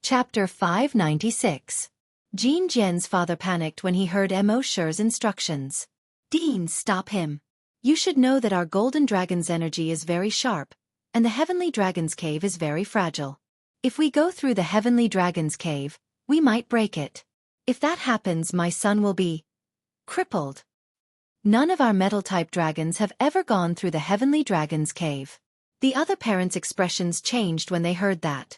Chapter 596. Jin Jian's father panicked when he heard Mo Shi's instructions. Dean, stop him. You should know that our golden dragon's energy is very sharp, and the heavenly dragon's cave is very fragile. If we go through the heavenly dragon's cave, we might break it. If that happens, my son will be crippled. None of our metal-type dragons have ever gone through the heavenly dragon's cave. The other parents' expressions changed when they heard that.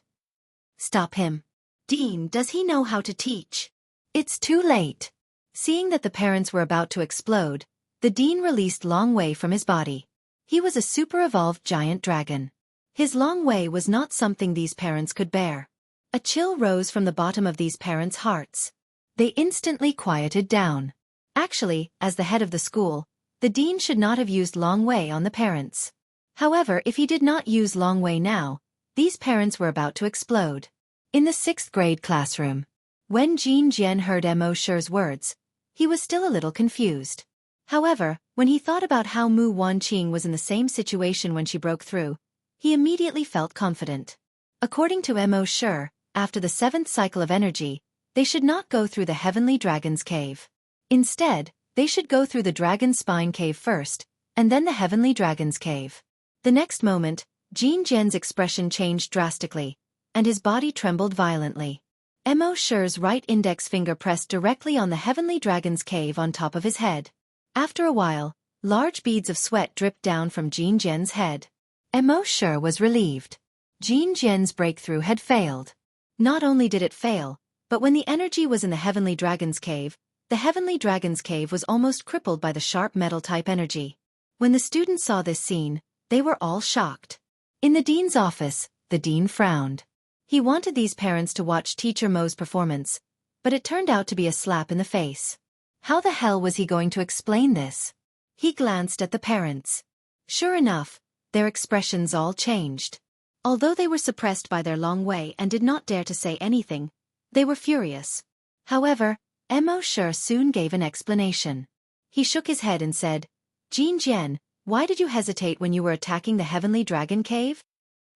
Stop him. Dean, does he know how to teach? It's too late. Seeing that the parents were about to explode, the Dean released Long Wei from his body. He was a super-evolved giant dragon. His Long Wei was not something these parents could bear. A chill rose from the bottom of these parents' hearts. They instantly quieted down. Actually, as the head of the school, the Dean should not have used Long Wei on the parents. However, if he did not use Long Wei now, these parents were about to explode. In the 6th grade classroom, when Jin Jian heard Mo Shi's words, he was still a little confused. However, when he thought about how Mu Wanqing was in the same situation when she broke through, he immediately felt confident. According to Mo Shi, after the 7th cycle of energy, they should not go through the heavenly dragon's cave. Instead, they should go through the dragon's spine cave first, and then the heavenly dragon's cave. The next moment, Jin Jian's expression changed drastically, and his body trembled violently. Mo Shi's right index finger pressed directly on the heavenly dragon's cave on top of his head. After a while, large beads of sweat dripped down from Jin Jian's head. Mo Shi was relieved. Jin Jian's breakthrough had failed. Not only did it fail, but when the energy was in the heavenly dragon's cave, the heavenly dragon's cave was almost crippled by the sharp metal-type energy. When the students saw this scene, they were all shocked. In the dean's office, the dean frowned. He wanted these parents to watch Teacher Mo's performance, but it turned out to be a slap in the face. How the hell was he going to explain this? He glanced at the parents. Sure enough, their expressions all changed. Although they were suppressed by their Long Wei and did not dare to say anything, they were furious. However, Mo Shi soon gave an explanation. He shook his head and said, Jin Jian, why did you hesitate when you were attacking the heavenly dragon cave?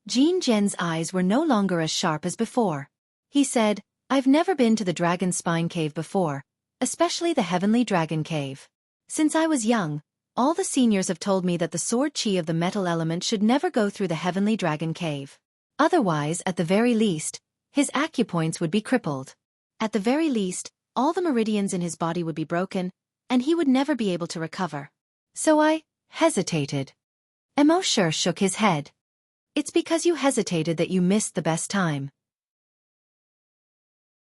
Jin Jian's eyes were no longer as sharp as before. He said, I've never been to the dragon's spine cave before, especially the heavenly dragon cave. Since I was young, all the seniors have told me that the sword chi of the metal element should never go through the heavenly dragon cave. Otherwise, at the very least, his acupoints would be crippled. At the very least, all the meridians in his body would be broken, and he would never be able to recover. So I hesitated. Mo Shi shook his head. It's because you hesitated that you missed the best time.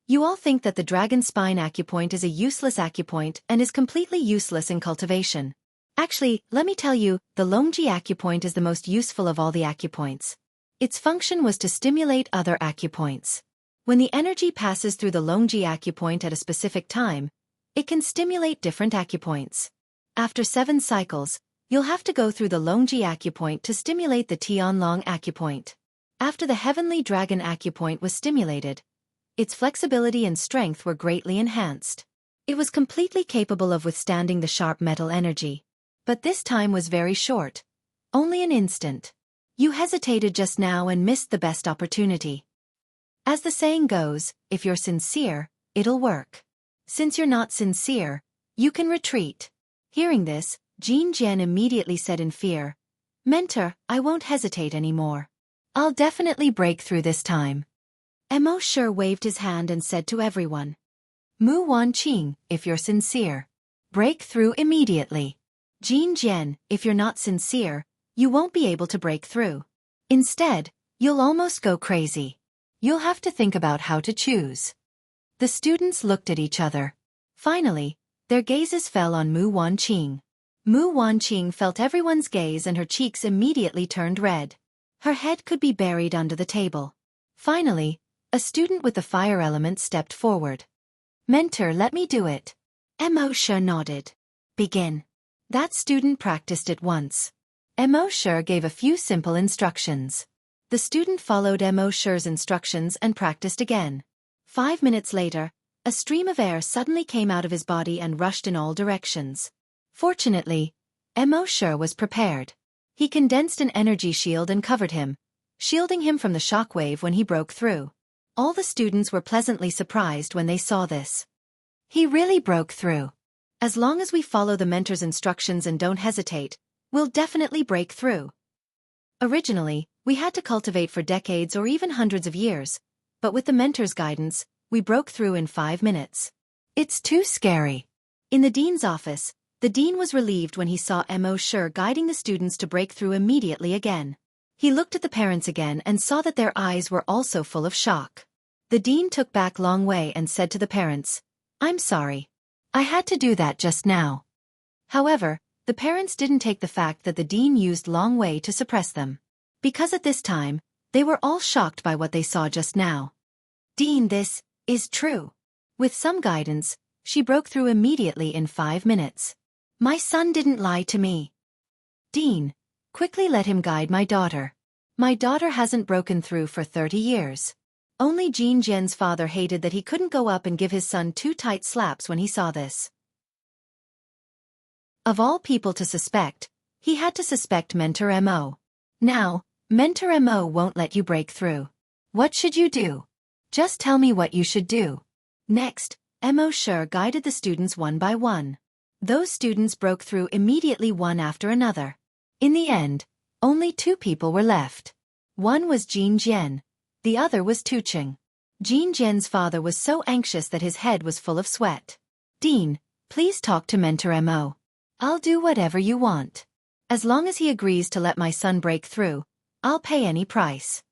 You all think that the dragon spine acupoint is a useless acupoint and is completely useless in cultivation. Actually, let me tell you, the Longji acupoint is the most useful of all the acupoints. Its function was to stimulate other acupoints. When the energy passes through the Longji acupoint at a specific time, it can stimulate different acupoints. After 7 cycles, you'll have to go through the Longji acupoint to stimulate the Tianlong acupoint. After the heavenly dragon acupoint was stimulated, its flexibility and strength were greatly enhanced. It was completely capable of withstanding the sharp metal energy. But this time was very short. Only an instant. You hesitated just now and missed the best opportunity. As the saying goes, if you're sincere, it'll work. Since you're not sincere, you can retreat. Hearing this, Jin Jian immediately said in fear, Mentor, I won't hesitate anymore. I'll definitely break through this time. Mo Shi waved his hand and said to everyone, Mu Wanqing, if you're sincere, break through immediately. Jin Jian, if you're not sincere, you won't be able to break through. Instead, you'll almost go crazy. You'll have to think about how to choose. The students looked at each other. Finally, their gazes fell on Mu Wanqing. Mu Wanqing felt everyone's gaze and her cheeks immediately turned red. Her head could be buried under the table. Finally, a student with the fire element stepped forward. Mentor, let me do it. Mo Shi nodded. Begin. That student practiced it once. Mo Shi gave a few simple instructions. The student followed Mo Shi's instructions and practiced again. 5 minutes later, a stream of air suddenly came out of his body and rushed in all directions. Fortunately, Mo Shi was prepared. He condensed an energy shield and covered him, shielding him from the shockwave when he broke through. All the students were pleasantly surprised when they saw this. He really broke through. As long as we follow the mentor's instructions and don't hesitate, we'll definitely break through. Originally, we had to cultivate for decades or even hundreds of years, but with the mentor's guidance, we broke through in 5 minutes. It's too scary. In the dean's office, the dean was relieved when he saw Mo Sure guiding the students to break through immediately again. He looked at the parents again and saw that their eyes were also full of shock. The dean took back Long Wei and said to the parents, "I'm sorry. I had to do that just now." However, the parents didn't take the fact that the dean used Long Wei to suppress them. Because at this time, they were all shocked by what they saw just now. "Dean, this is true." With some guidance, she broke through immediately in 5 minutes. "My son didn't lie to me." "Dean, quickly let him guide my daughter. My daughter hasn't broken through for 30 years. Only Jean Jian's father hated that he couldn't go up and give his son 2 tight slaps when he saw this. Of all people to suspect, he had to suspect Mentor Mo. Now, Mentor Mo won't let you break through. What should you do? Just tell me what you should do." Next, Mo Sure guided the students one by one. Those students broke through immediately one after another. In the end, only 2 people were left. One was Jean Jian. The other was Tuqing. Jean Jian's father was so anxious that his head was full of sweat. "Dean, please talk to Mentor Mo. I'll do whatever you want. As long as he agrees to let my son break through, I'll pay any price."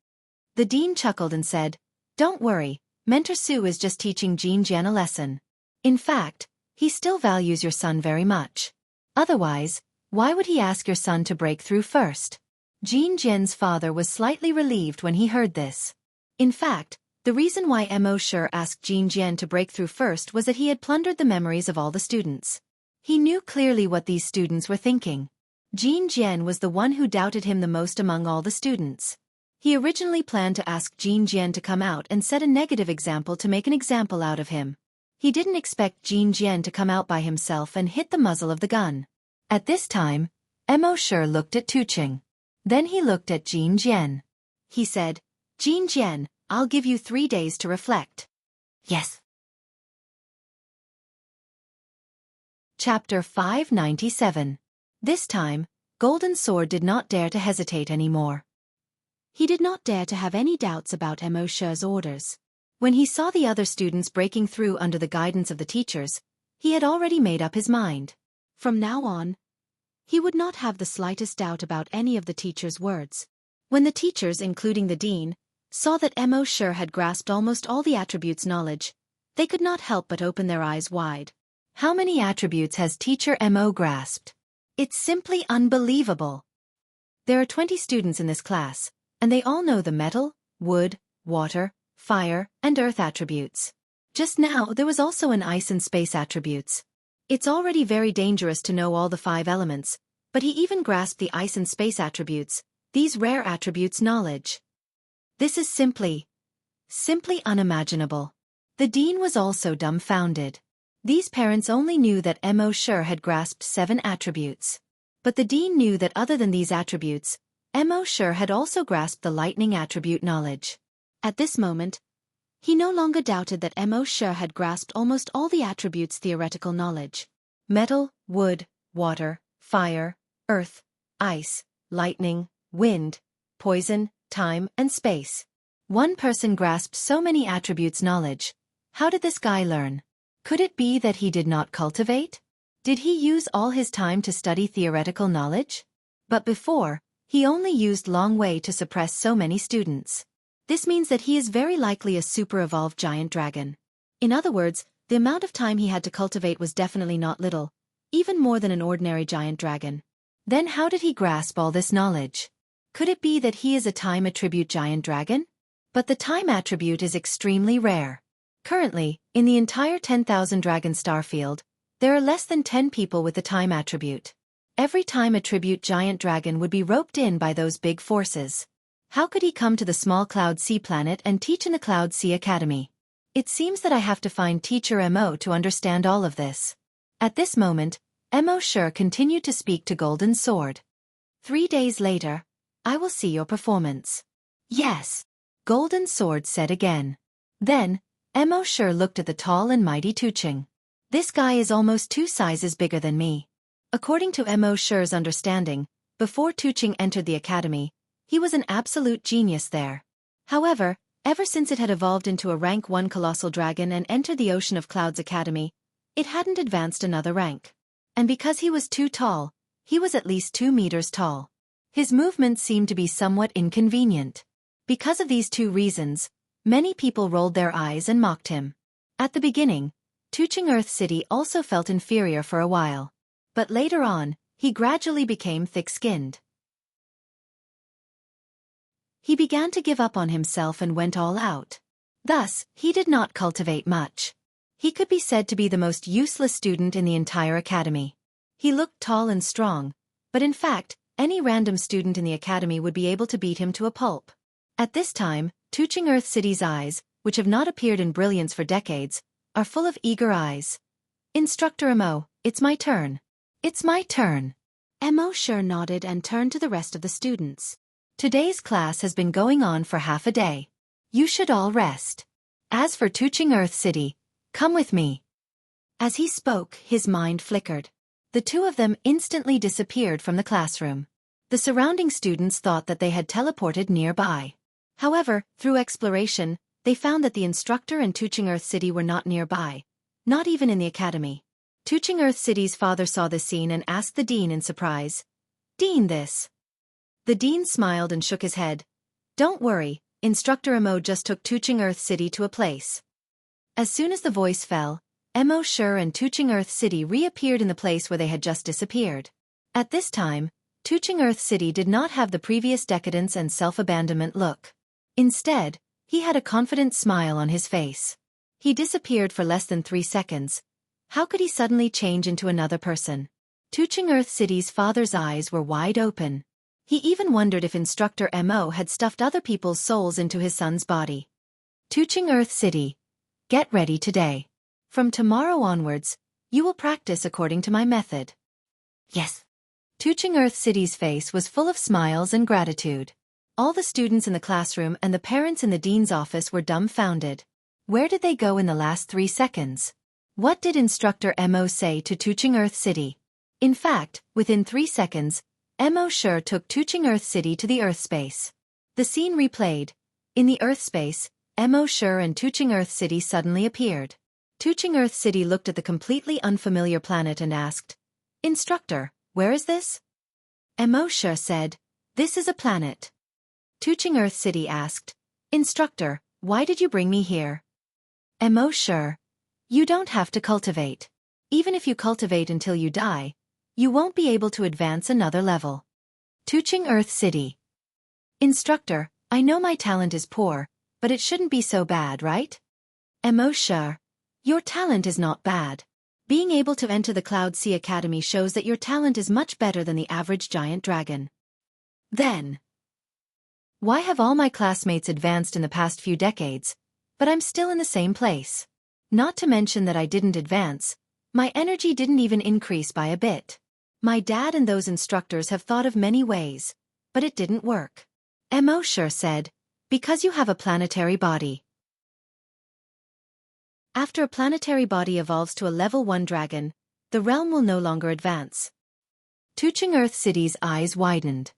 The dean chuckled and said, "Don't worry, Mentor Su is just teaching Jean Jian a lesson. In fact, he still values your son very much. Otherwise, why would he ask your son to break through first?" Jean Jian's father was slightly relieved when he heard this. In fact, the reason why Mo Sure asked Jean Jian to break through first was that he had plundered the memories of all the students. He knew clearly what these students were thinking. Jean Jian was the one who doubted him the most among all the students. He originally planned to ask Jean Jian to come out and set a negative example to make an example out of him. He didn't expect Jean Jian to come out by himself and hit the muzzle of the gun. At this time, Mo Sure looked at Tuqing. Then he looked at Jean Jian. He said, "Jean Jian, I'll give you 3 days to reflect." "Yes." Chapter 597. This time, Golden Sword did not dare to hesitate anymore. He did not dare to have any doubts about Mo Sure's orders. When he saw the other students breaking through under the guidance of the teachers, he had already made up his mind. From now on, he would not have the slightest doubt about any of the teachers' words. When the teachers, including the dean, saw that Mo Sure had grasped almost all the attributes' knowledge, they could not help but open their eyes wide. How many attributes has Teacher Mo grasped? It's simply unbelievable. There are 20 students in this class, and they all know the metal, wood, water, fire, and earth attributes. Just now there was also an ice and space attributes. It's already very dangerous to know all the 5 elements, but he even grasped the ice and space attributes, these rare attributes' knowledge. This is simply unimaginable. The dean was also dumbfounded. These parents only knew that Mo Sure had grasped 7 attributes. But the dean knew that other than these attributes, Mo Sure had also grasped the lightning attribute knowledge. At this moment, he no longer doubted that Mo Sure had grasped almost all the attributes' theoretical knowledge. Metal, wood, water, fire, earth, ice, lightning, wind, poison, time, and space. One person grasped so many attributes' knowledge. How did this guy learn? Could it be that he did not cultivate? Did he use all his time to study theoretical knowledge? But before, he only used Long Wei to suppress so many students. This means that he is very likely a super-evolved giant dragon. In other words, the amount of time he had to cultivate was definitely not little, even more than an ordinary giant dragon. Then how did he grasp all this knowledge? Could it be that he is a time attribute giant dragon? But the time attribute is extremely rare. Currently, in the entire 10,000 dragon star field, there are less than 10 people with the time attribute. Every time attribute giant dragon would be roped in by those big forces. How could he come to the small Cloud Sea planet and teach in the Cloud Sea Academy? It seems that I have to find Teacher Mo to understand all of this. At this moment, Mo Sure continued to speak to Golden Sword. 3 days later, I will see your performance. Yes, Golden Sword said again. Then, Mo Shi looked at the tall and mighty Tuqing. This guy is almost 2 sizes bigger than me. According to Mo Shi's understanding, before Tuqing entered the academy, he was an absolute genius there. However, ever since it had evolved into a rank 1 colossal dragon and entered the Ocean of Clouds Academy, it hadn't advanced another rank. And because he was too tall, he was at least 2 meters tall. His movements seemed to be somewhat inconvenient. Because of these 2 reasons, many people rolled their eyes and mocked him. At the beginning, Tuqing Earth City also felt inferior for a while. But later on, he gradually became thick-skinned. He began to give up on himself and went all out. Thus, he did not cultivate much. He could be said to be the most useless student in the entire academy. He looked tall and strong, but in fact, any random student in the academy would be able to beat him to a pulp. At this time, Tuqing Earth City's eyes, which have not appeared in brilliance for decades, are full of eager eyes. Instructor Mo, it's my turn. It's my turn. Mo Shi nodded and turned to the rest of the students. Today's class has been going on for half a day. You should all rest. As for Tuqing Earth City, come with me. As he spoke, his mind flickered. The 2 of them instantly disappeared from the classroom. The surrounding students thought that they had teleported nearby. However, through exploration, they found that the instructor and Tuqing Earth City were not nearby, not even in the academy. Tuqing Earth City's father saw this scene and asked the dean in surprise, "Dean, this?" The dean smiled and shook his head. "Don't worry, Instructor Mo just took Tuqing Earth City to a place." As soon as the voice fell, Mo Shi and Tuqing Earth City reappeared in the place where they had just disappeared. At this time, Tuqing Earth City did not have the previous decadence and self-abandonment look. Instead, he had a confident smile on his face. He disappeared for less than 3 seconds. How could he suddenly change into another person? Tuqing Earth City's father's eyes were wide open. He even wondered if Instructor Mo had stuffed other people's souls into his son's body. Tuqing Earth City, get ready today. From tomorrow onwards, you will practice according to my method. Yes. Tuqing Earth City's face was full of smiles and gratitude. All the students in the classroom and the parents in the dean's office were dumbfounded. Where did they go in the last 3 seconds? What did Instructor Mo say to Tuqing Earth City? In fact, within 3 seconds, Mo Shi took Tuqing Earth City to the Earth space. The scene replayed. In the Earth space, Mo Shi and Tuqing Earth City suddenly appeared. Tuqing Earth City looked at the completely unfamiliar planet and asked, "Instructor, where is this?" Mo Shi said, "This is a planet." Tuqing Earth City asked, "Instructor, why did you bring me here?" Mo Shi, "You don't have to cultivate. Even if you cultivate until you die, you won't be able to advance another level." Tuqing Earth City. "Instructor, I know my talent is poor, but it shouldn't be so bad, right?" Mo Shi, "Your talent is not bad. Being able to enter the Cloud Sea Academy shows that your talent is much better than the average giant dragon." Then, why have all my classmates advanced in the past few decades, but I'm still in the same place? Not to mention that I didn't advance, my energy didn't even increase by a bit. My dad and those instructors have thought of many ways, but it didn't work. Mo Shi said, "Because you have a planetary body." After a planetary body evolves to a level 1 dragon, the realm will no longer advance. Tuqing Earth City's eyes widened.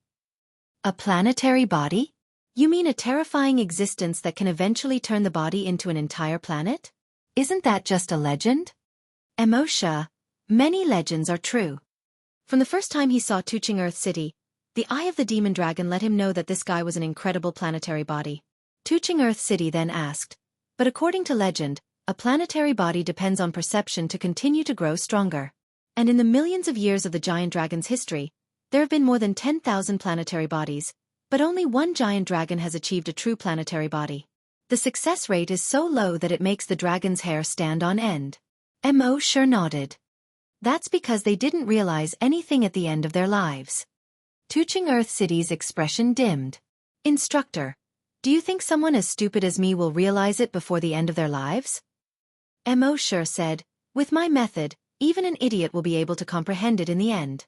A planetary body? You mean a terrifying existence that can eventually turn the body into an entire planet? Isn't that just a legend? Mo Shi, many legends are true. From the first time he saw Tuqing Earth City, the eye of the demon dragon let him know that this guy was an incredible planetary body. Tuqing Earth City then asked, "But according to legend, a planetary body depends on perception to continue to grow stronger. And in the millions of years of the giant dragon's history, there have been more than 10,000 planetary bodies, but only 1 giant dragon has achieved a true planetary body. The success rate is so low that it makes the dragon's hair stand on end." Mo Shi nodded. That's because they didn't realize anything at the end of their lives. Tuqing Earth City's expression dimmed. "Instructor, do you think someone as stupid as me will realize it before the end of their lives?" Mo Shi said, "With my method, even an idiot will be able to comprehend it in the end."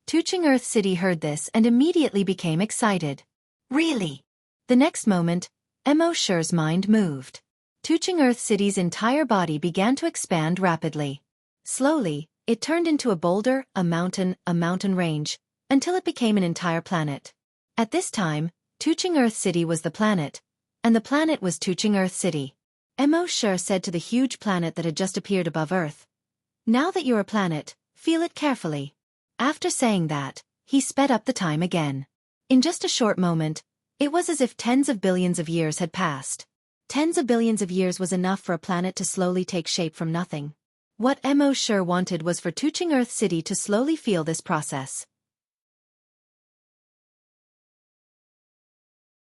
Tuqing Earth City heard this and immediately became excited. Really? The next moment, Mo Shi's mind moved. Tuching Earth City's entire body began to expand rapidly. Slowly, it turned into a boulder, a mountain range, until it became an entire planet. At this time, Tuching Earth City was the planet, and the planet was Tuching Earth City. Mo Shi said to the huge planet that had just appeared above Earth, "Now that you're a planet, feel it carefully." After saying that, he sped up the time again. In just a short moment, it was as if tens of billions of years had passed. Tens of billions of years was enough for a planet to slowly take shape from nothing. What Mo Shi wanted was for Tuching Earth City to slowly feel this process.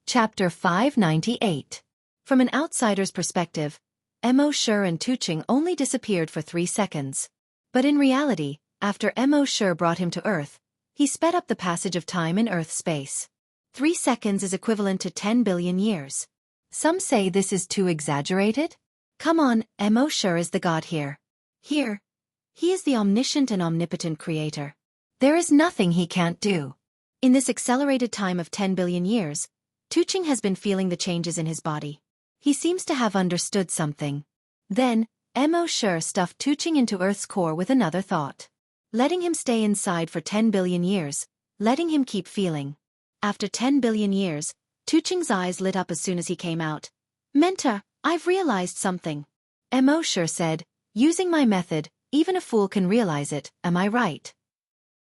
Chapter 598. From an outsider's perspective, Mo Shi and Tuching only disappeared for 3 seconds. But in reality, after Mo Shi brought him to Earth, he sped up the passage of time in Earth space. 3 seconds is equivalent to 10 billion years. Some say this is too exaggerated? Come on, Mo Shi is the god here. Here. He is the omniscient and omnipotent creator. There is nothing he can't do. In this accelerated time of 10 billion years, Tuching has been feeling the changes in his body. He seems to have understood something. Then, Mo Shi stuffed Tuching into Earth's core with another thought. Letting him stay inside for 10 billion years, letting him keep feeling. After 10 billion years, Tuching's eyes lit up as soon as he came out. "Mentor, I've realized something." Mo Shi said, "Using my method, even a fool can realize it, am I right?"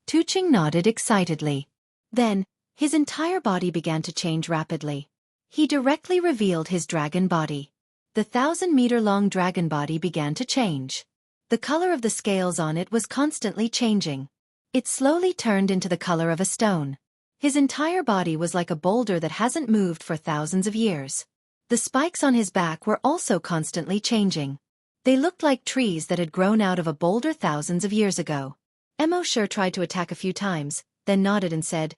Tuching nodded excitedly. Then, his entire body began to change rapidly. He directly revealed his dragon body. The 1,000-meter-long dragon body began to change. The color of the scales on it was constantly changing. It slowly turned into the color of a stone. His entire body was like a boulder that hasn't moved for thousands of years. The spikes on his back were also constantly changing. They looked like trees that had grown out of a boulder thousands of years ago. Mo Shi tried to attack a few times, then nodded and said,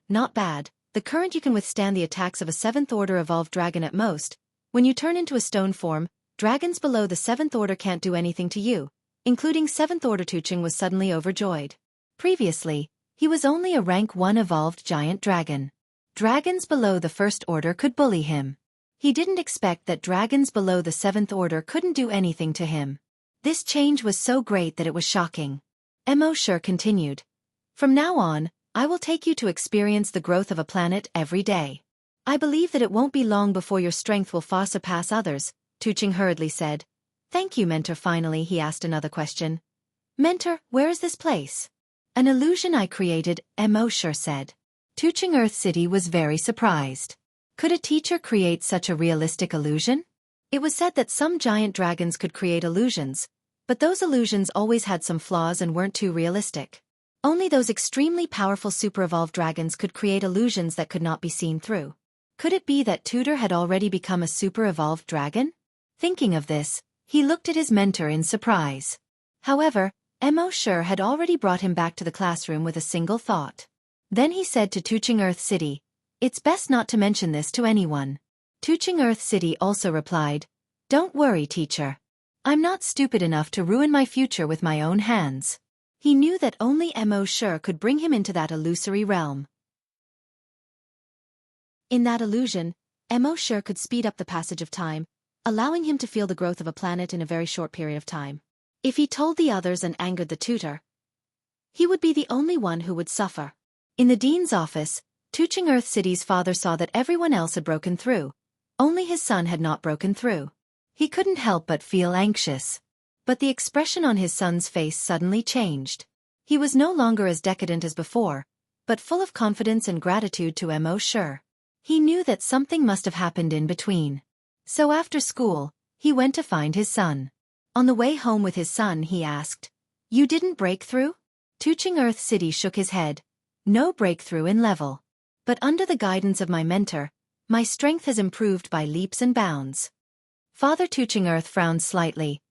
not bad. The current you can withstand the attacks of a 7th order evolved dragon at most. When you turn into a stone form, dragons below the 7th order can't do anything to you." Including 7th order. Tuching was suddenly overjoyed. Previously, he was only a rank 1 evolved giant dragon. Dragons below the 1st order could bully him. He didn't expect that dragons below the 7th order couldn't do anything to him. This change was so great that it was shocking. Mo Shi continued, "From now on, I will take you to experience the growth of a planet every day. I believe that it won't be long before your strength will far surpass others," Tuching hurriedly said. "Thank you, Mentor." Finally, he asked another question. "Mentor, where is this place?" "An illusion I created," Mo Shi said. Tuching Earth City was very surprised. Could a teacher create such a realistic illusion? It was said that some giant dragons could create illusions, but those illusions always had some flaws and weren't too realistic. Only those extremely powerful super-evolved dragons could create illusions that could not be seen through. Could it be that Tutor had already become a super-evolved dragon? Thinking of this, he looked at his mentor in surprise. However, Mo Shi had already brought him back to the classroom with a single thought. Then he said to Tuching Earth City, "It's best not to mention this to anyone." Tuching Earth City also replied, "Don't worry, teacher. I'm not stupid enough to ruin my future with my own hands." He knew that only Mo Shi could bring him into that illusory realm. In that illusion, Mo Shi could speed up the passage of time, allowing him to feel the growth of a planet in a very short period of time. If he told the others and angered the tutor, he would be the only one who would suffer. In the dean's office, Tuching Earth City's father saw that everyone else had broken through. Only his son had not broken through. He couldn't help but feel anxious. But the expression on his son's face suddenly changed. He was no longer as decadent as before, but full of confidence and gratitude to Mo Shi. He knew that something must have happened in between. So after school, he went to find his son. On the way home with his son, he asked, "You didn't break through?" Tuching Earth City shook his head. "No breakthrough in level. But under the guidance of my mentor, my strength has improved by leaps and bounds." Father Tuching Earth frowned slightly.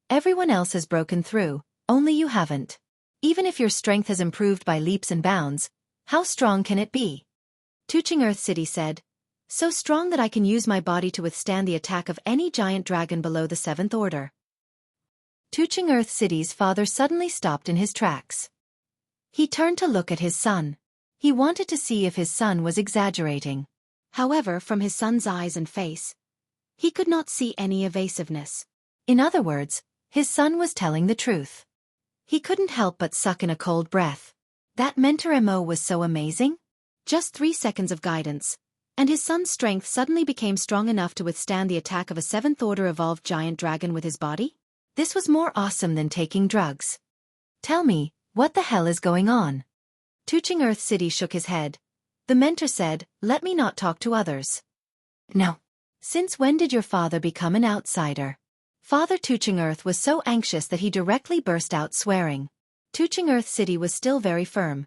"Everyone else has broken through, only you haven't. Even if your strength has improved by leaps and bounds, how strong can it be?" Tuching Earth City said, "So strong that I can use my body to withstand the attack of any giant dragon below the 7th order." Tuching Earth City's father suddenly stopped in his tracks. He turned to look at his son. He wanted to see if his son was exaggerating. However, from his son's eyes and face, He could not see any evasiveness. In other words, his son was telling the truth. He couldn't help but suck in a cold breath. That mentor Mo was so amazing. Just 3 seconds of guidance, and his son's strength suddenly became strong enough to withstand the attack of a 7th-order evolved giant dragon with his body? This was more awesome than taking drugs. Tell me, what the hell is going on? Tuching Earth City shook his head. The mentor said, let me not talk to others. No. Since when did your father become an outsider? Father Tuching Earth was so anxious that he directly burst out swearing. Tuching Earth City was still very firm.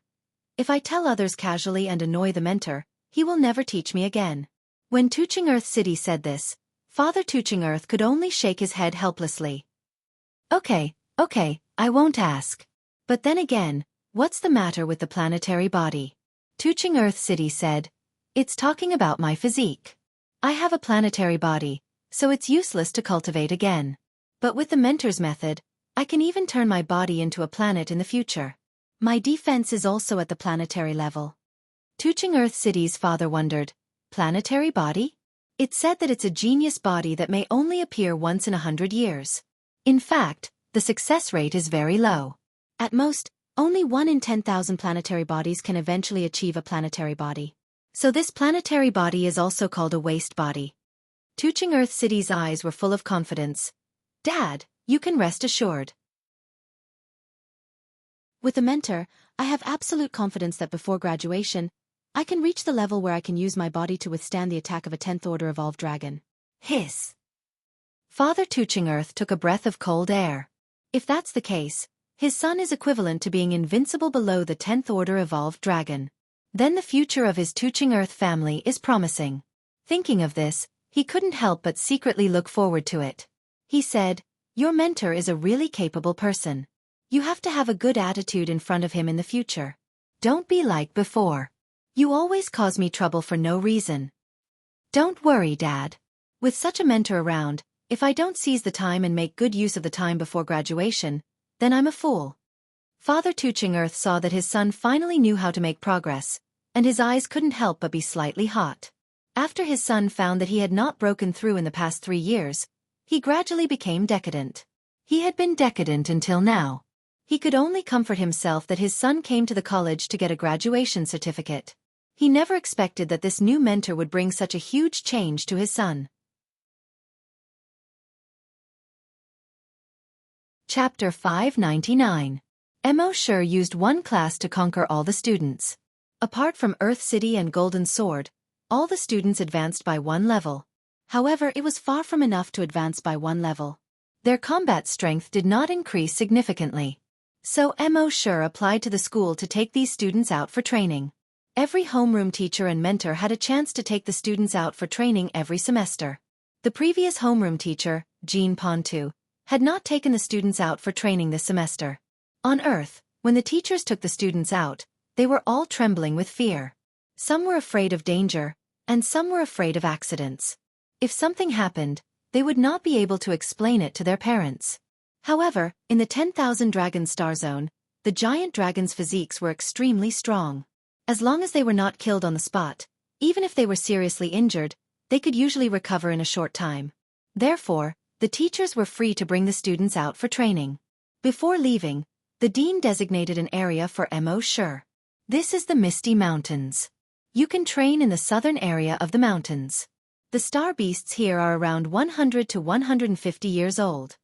If I tell others casually and annoy the mentor, he will never teach me again. When Tuching Earth City said this, Father Tuching Earth could only shake his head helplessly. Okay, I won't ask. But then again, what's the matter with the planetary body? Tuching Earth City said, it's talking about my physique. I have a planetary body, so it's useless to cultivate again. But with the mentor's method, I can even turn my body into a planet in the future. My defense is also at the planetary level. Tuching Earth City's father wondered, planetary body? It said that it's a genius body that may only appear once in 100 years. In fact, the success rate is very low. At most, only 1 in 10,000 planetary bodies can eventually achieve a planetary body. So this planetary body is also called a waste body. Tuching Earth City's eyes were full of confidence. Dad, you can rest assured. With the mentor, I have absolute confidence that before graduation, I can reach the level where I can use my body to withstand the attack of a 10th-order evolved dragon. Hiss. Father Tuching Earth took a breath of cold air. If that's the case, his son is equivalent to being invincible below the 10th-order evolved dragon. Then the future of his Tuching Earth family is promising. Thinking of this, he couldn't help but secretly look forward to it. He said, your mentor is a really capable person. You have to have a good attitude in front of him in the future. Don't be like before. You always cause me trouble for no reason. Don't worry, Dad. With such a mentor around, if I don't seize the time and make good use of the time before graduation, then I'm a fool. Father Tuching Earth saw that his son finally knew how to make progress, and his eyes couldn't help but be slightly hot. After his son found that he had not broken through in the past 3 years, he gradually became decadent. He had been decadent until now. He could only comfort himself that his son came to the college to get a graduation certificate. He never expected that this new mentor would bring such a huge change to his son. Chapter 599. Mo sure used one class to conquer all the students. Apart from Earth City and Golden Sword, all the students advanced by 1 level. However, it was far from enough to advance by 1 level. Their combat strength did not increase significantly. So Mo sure applied to the school to take these students out for training. Every homeroom teacher and mentor had a chance to take the students out for training every semester. The previous homeroom teacher, Jean Pontu, had not taken the students out for training this semester. On Earth, when the teachers took the students out, they were all trembling with fear. Some were afraid of danger, and some were afraid of accidents. If something happened, they would not be able to explain it to their parents. However, in the 10,000 Dragon Star Zone, the giant dragons' physiques were extremely strong. As long as they were not killed on the spot, even if they were seriously injured, they could usually recover in a short time. Therefore, the teachers were free to bring the students out for training. Before leaving, the dean designated an area for Mo sure. This is the Misty Mountains. You can train in the southern area of the mountains. The star beasts here are around 100 to 150 years old.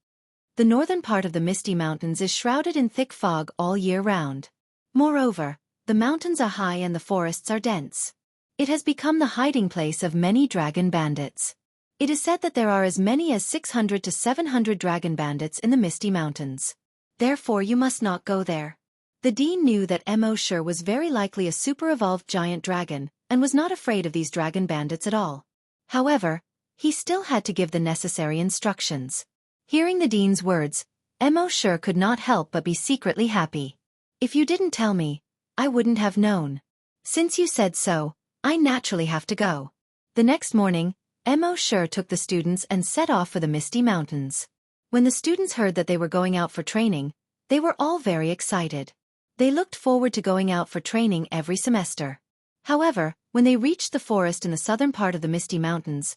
The northern part of the Misty Mountains is shrouded in thick fog all year round. Moreover, the mountains are high and the forests are dense. It has become the hiding place of many dragon bandits. It is said that there are as many as 600 to 700 dragon bandits in the Misty Mountains. Therefore you must not go there. The dean knew that Mo sure was very likely a super-evolved giant dragon, and was not afraid of these dragon bandits at all. However, he still had to give the necessary instructions. Hearing the dean's words, Mo sure could not help but be secretly happy. If you didn't tell me, I wouldn't have known. Since you said so, I naturally have to go. The next morning, Mo sure took the students and set off for the Misty Mountains. When the students heard that they were going out for training, they were all very excited. They looked forward to going out for training every semester. However, when they reached the forest in the southern part of the Misty Mountains,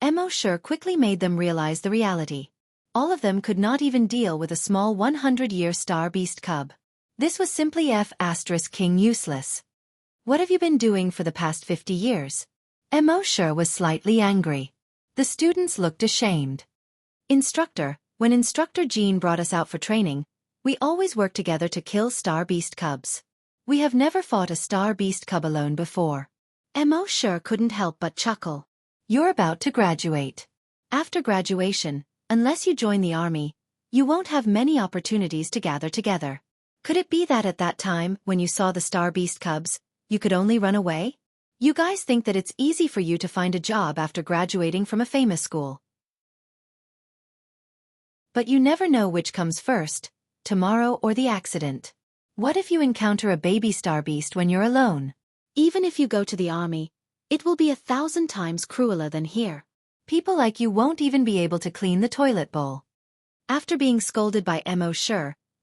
Emo quickly made them realize the reality. All of them could not even deal with a small 100-year star beast cub. This was simply King useless. What have you been doing for the past 50 years? Emo was slightly angry. The students looked ashamed. Instructor, when Instructor Jean brought us out for training, we always worked together to kill star beast cubs. We have never fought a star beast cub alone before. Emo couldn't help but chuckle. You're about to graduate. After graduation, unless you join the army, you won't have many opportunities to gather together. Could it be that at that time, when you saw the star beast cubs, you could only run away? You guys think that it's easy for you to find a job after graduating from a famous school. But you never know which comes first, tomorrow or the accident. What if you encounter a baby star beast when you're alone? Even if you go to the army, it will be 1,000 times crueler than here. People like you won't even be able to clean the toilet bowl. After being scolded by Emo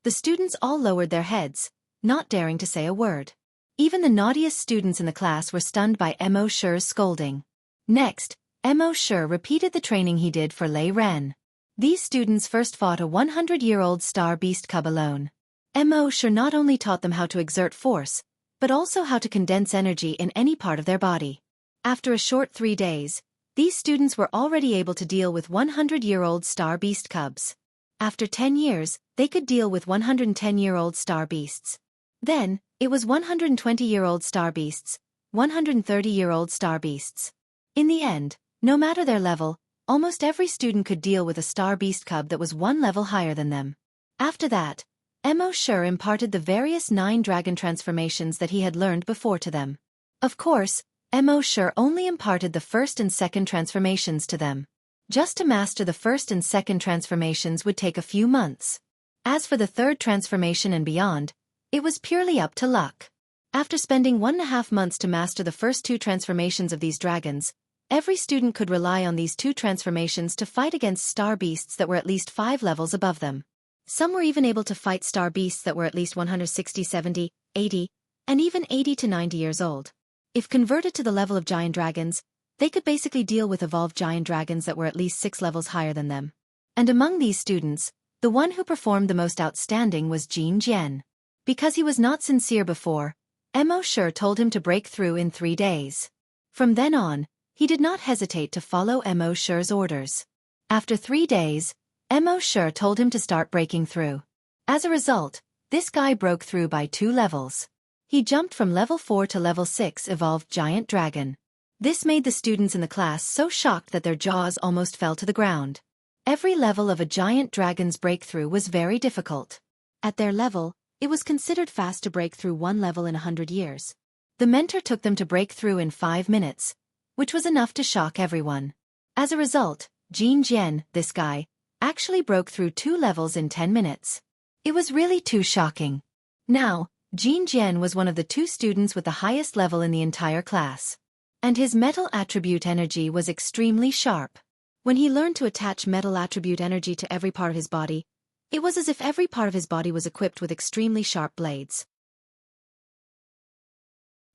the students all lowered their heads, not daring to say a word. Even the naughtiest students in the class were stunned by Emo scolding. Next, Emo repeated the training he did for Lei Ren. These students first fought a 100-year-old star beast cub alone. Emo not only taught them how to exert force, but also how to condense energy in any part of their body. After a short 3 days, these students were already able to deal with 100-year-old star beast cubs. After 10 years, they could deal with 110-year-old star beasts. Then, it was 120-year-old star beasts, 130-year-old star beasts. In the end, no matter their level, almost every student could deal with a star beast cub that was one level higher than them. After that, Emo imparted the various 9 dragon transformations that he had learned before to them. Of course, Emo only imparted the first and second transformations to them. Just to master the first and second transformations would take a few months. As for the third transformation and beyond, it was purely up to luck. After spending 1.5 months to master the first 2 transformations of these dragons, every student could rely on these 2 transformations to fight against star beasts that were at least 5 levels above them. Some were even able to fight star beasts that were at least 160, 70, 80, and even 80 to 90 years old. If converted to the level of giant dragons, they could basically deal with evolved giant dragons that were at least 6 levels higher than them. And among these students, the one who performed the most outstanding was Jean Jian. Because he was not sincere before, Emo told him to break through in 3 days. From then on, he did not hesitate to follow Emo orders. After 3 days, Emo told him to start breaking through. As a result, this guy broke through by 2 levels. He jumped from level 4 to level 6 evolved giant dragon. This made the students in the class so shocked that their jaws almost fell to the ground. Every level of a giant dragon's breakthrough was very difficult. At their level, it was considered fast to break through 1 level in 100 years. The mentor took them to break through in 5 minutes, which was enough to shock everyone. As a result, Jean Jian, this guy, actually broke through 2 levels in 10 minutes. It was really too shocking. Now, Jean Jian was one of the 2 students with the highest level in the entire class. And his metal attribute energy was extremely sharp. When he learned to attach metal attribute energy to every part of his body, it was as if every part of his body was equipped with extremely sharp blades.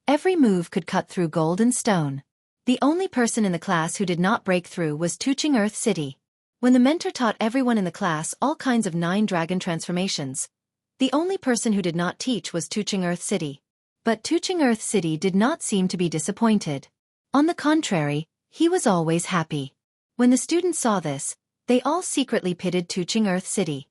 Every move could cut through gold and stone. The only person in the class who did not break through was Tuching Earth City. When the mentor taught everyone in the class all kinds of 9 dragon transformations, the only person who did not teach was Tuching Earth City. But Tuching Earth City did not seem to be disappointed. On the contrary, he was always happy. When the students saw this, they all secretly pitied Tuching Earth City.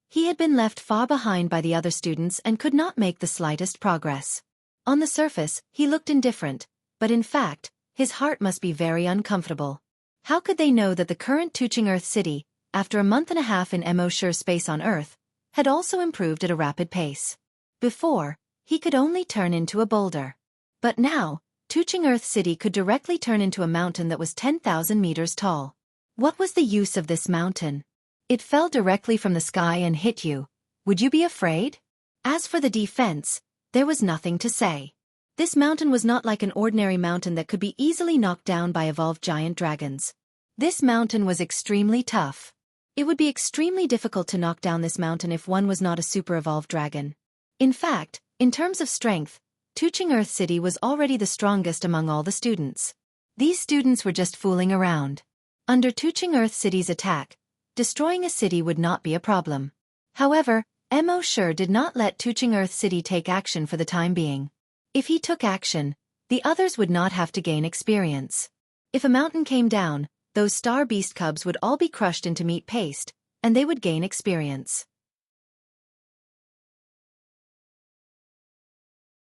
He had been left far behind by the other students and could not make the slightest progress. On the surface, he looked indifferent, but in fact, his heart must be very uncomfortable. How could they know that the current Tuching Earth City, after a month and a half in Emo space on Earth, had also improved at a rapid pace? Before, he could only turn into a boulder. But now, Tuching Earth City could directly turn into a mountain that was 10,000 meters tall. What was the use of this mountain? It fell directly from the sky and hit you. Would you be afraid? As for the defense, there was nothing to say. This mountain was not like an ordinary mountain that could be easily knocked down by evolved giant dragons. This mountain was extremely tough. It would be extremely difficult to knock down this mountain if one was not a super evolved dragon. In fact, in terms of strength, Tuching Earth City was already the strongest among all the students. These students were just fooling around. Under Tuching Earth City's attack, destroying a city would not be a problem. However, Mo Shi did not let Tuching Earth City take action for the time being. If he took action, the others would not have to gain experience. If a mountain came down, those star beast cubs would all be crushed into meat paste, and they would gain experience.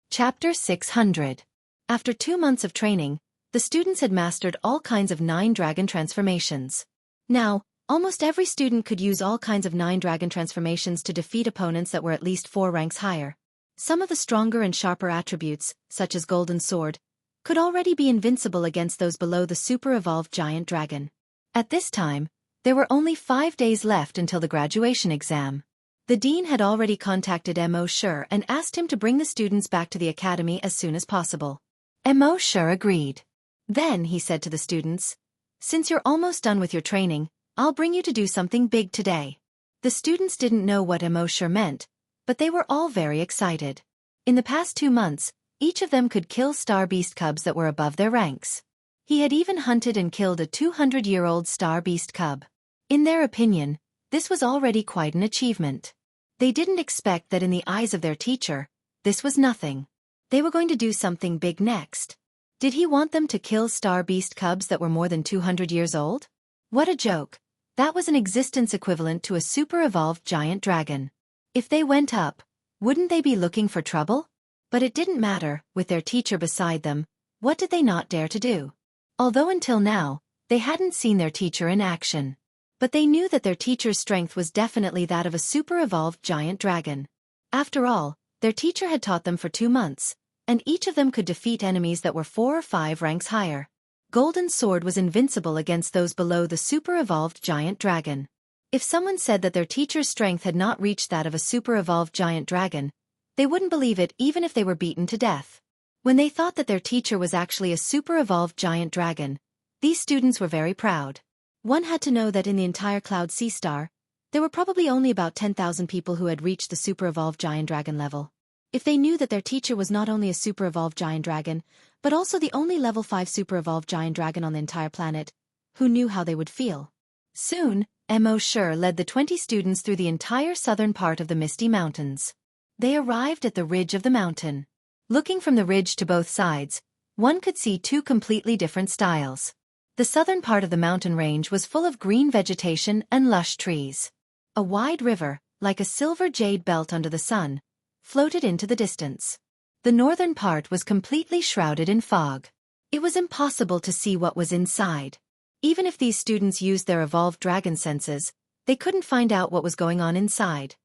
Chapter 600. After 2 months of training, the students had mastered all kinds of 9 dragon transformations. Now, almost every student could use all kinds of 9 dragon transformations to defeat opponents that were at least 4 ranks higher. Some of the stronger and sharper attributes, such as Golden Sword, could already be invincible against those below the super-evolved giant dragon. At this time, there were only 5 days left until the graduation exam. The dean had already contacted Mo Shi and asked him to bring the students back to the academy as soon as possible. Mo Shi agreed. Then he said to the students, "Since you're almost done with your training, I'll bring you to do something big today." The students didn't know what Mo Shi meant, but they were all very excited. In the past 2 months, each of them could kill star beast cubs that were above their ranks. He had even hunted and killed a 200-year-old star beast cub. In their opinion, this was already quite an achievement. They didn't expect that in the eyes of their teacher, this was nothing. They were going to do something big next. Did he want them to kill star beast cubs that were more than 200 years old? What a joke. That was an existence equivalent to a super-evolved giant dragon. If they went up, wouldn't they be looking for trouble? But it didn't matter, with their teacher beside them. What did they not dare to do? Although until now, they hadn't seen their teacher in action. But they knew that their teacher's strength was definitely that of a super-evolved giant dragon. After all, their teacher had taught them for 2 months, and each of them could defeat enemies that were 4 or 5 ranks higher. Golden Sword was invincible against those below the super-evolved giant dragon. If someone said that their teacher's strength had not reached that of a super-evolved giant dragon, they wouldn't believe it even if they were beaten to death. When they thought that their teacher was actually a super-evolved giant dragon, these students were very proud. One had to know that in the entire Cloud Sea Star, there were probably only about 10,000 people who had reached the super-evolved giant dragon level. If they knew that their teacher was not only a super-evolved giant dragon, but also the only level 5 super-evolved giant dragon on the entire planet, who knew how they would feel? Soon, Mo Shi led the 20 students through the entire southern part of the Misty Mountains. They arrived at the ridge of the mountain. Looking from the ridge to both sides, one could see 2 completely different styles. The southern part of the mountain range was full of green vegetation and lush trees. A wide river, like a silver jade belt under the sun, floated into the distance. The northern part was completely shrouded in fog. It was impossible to see what was inside. Even if these students used their evolved dragon senses, they couldn't find out what was going on inside.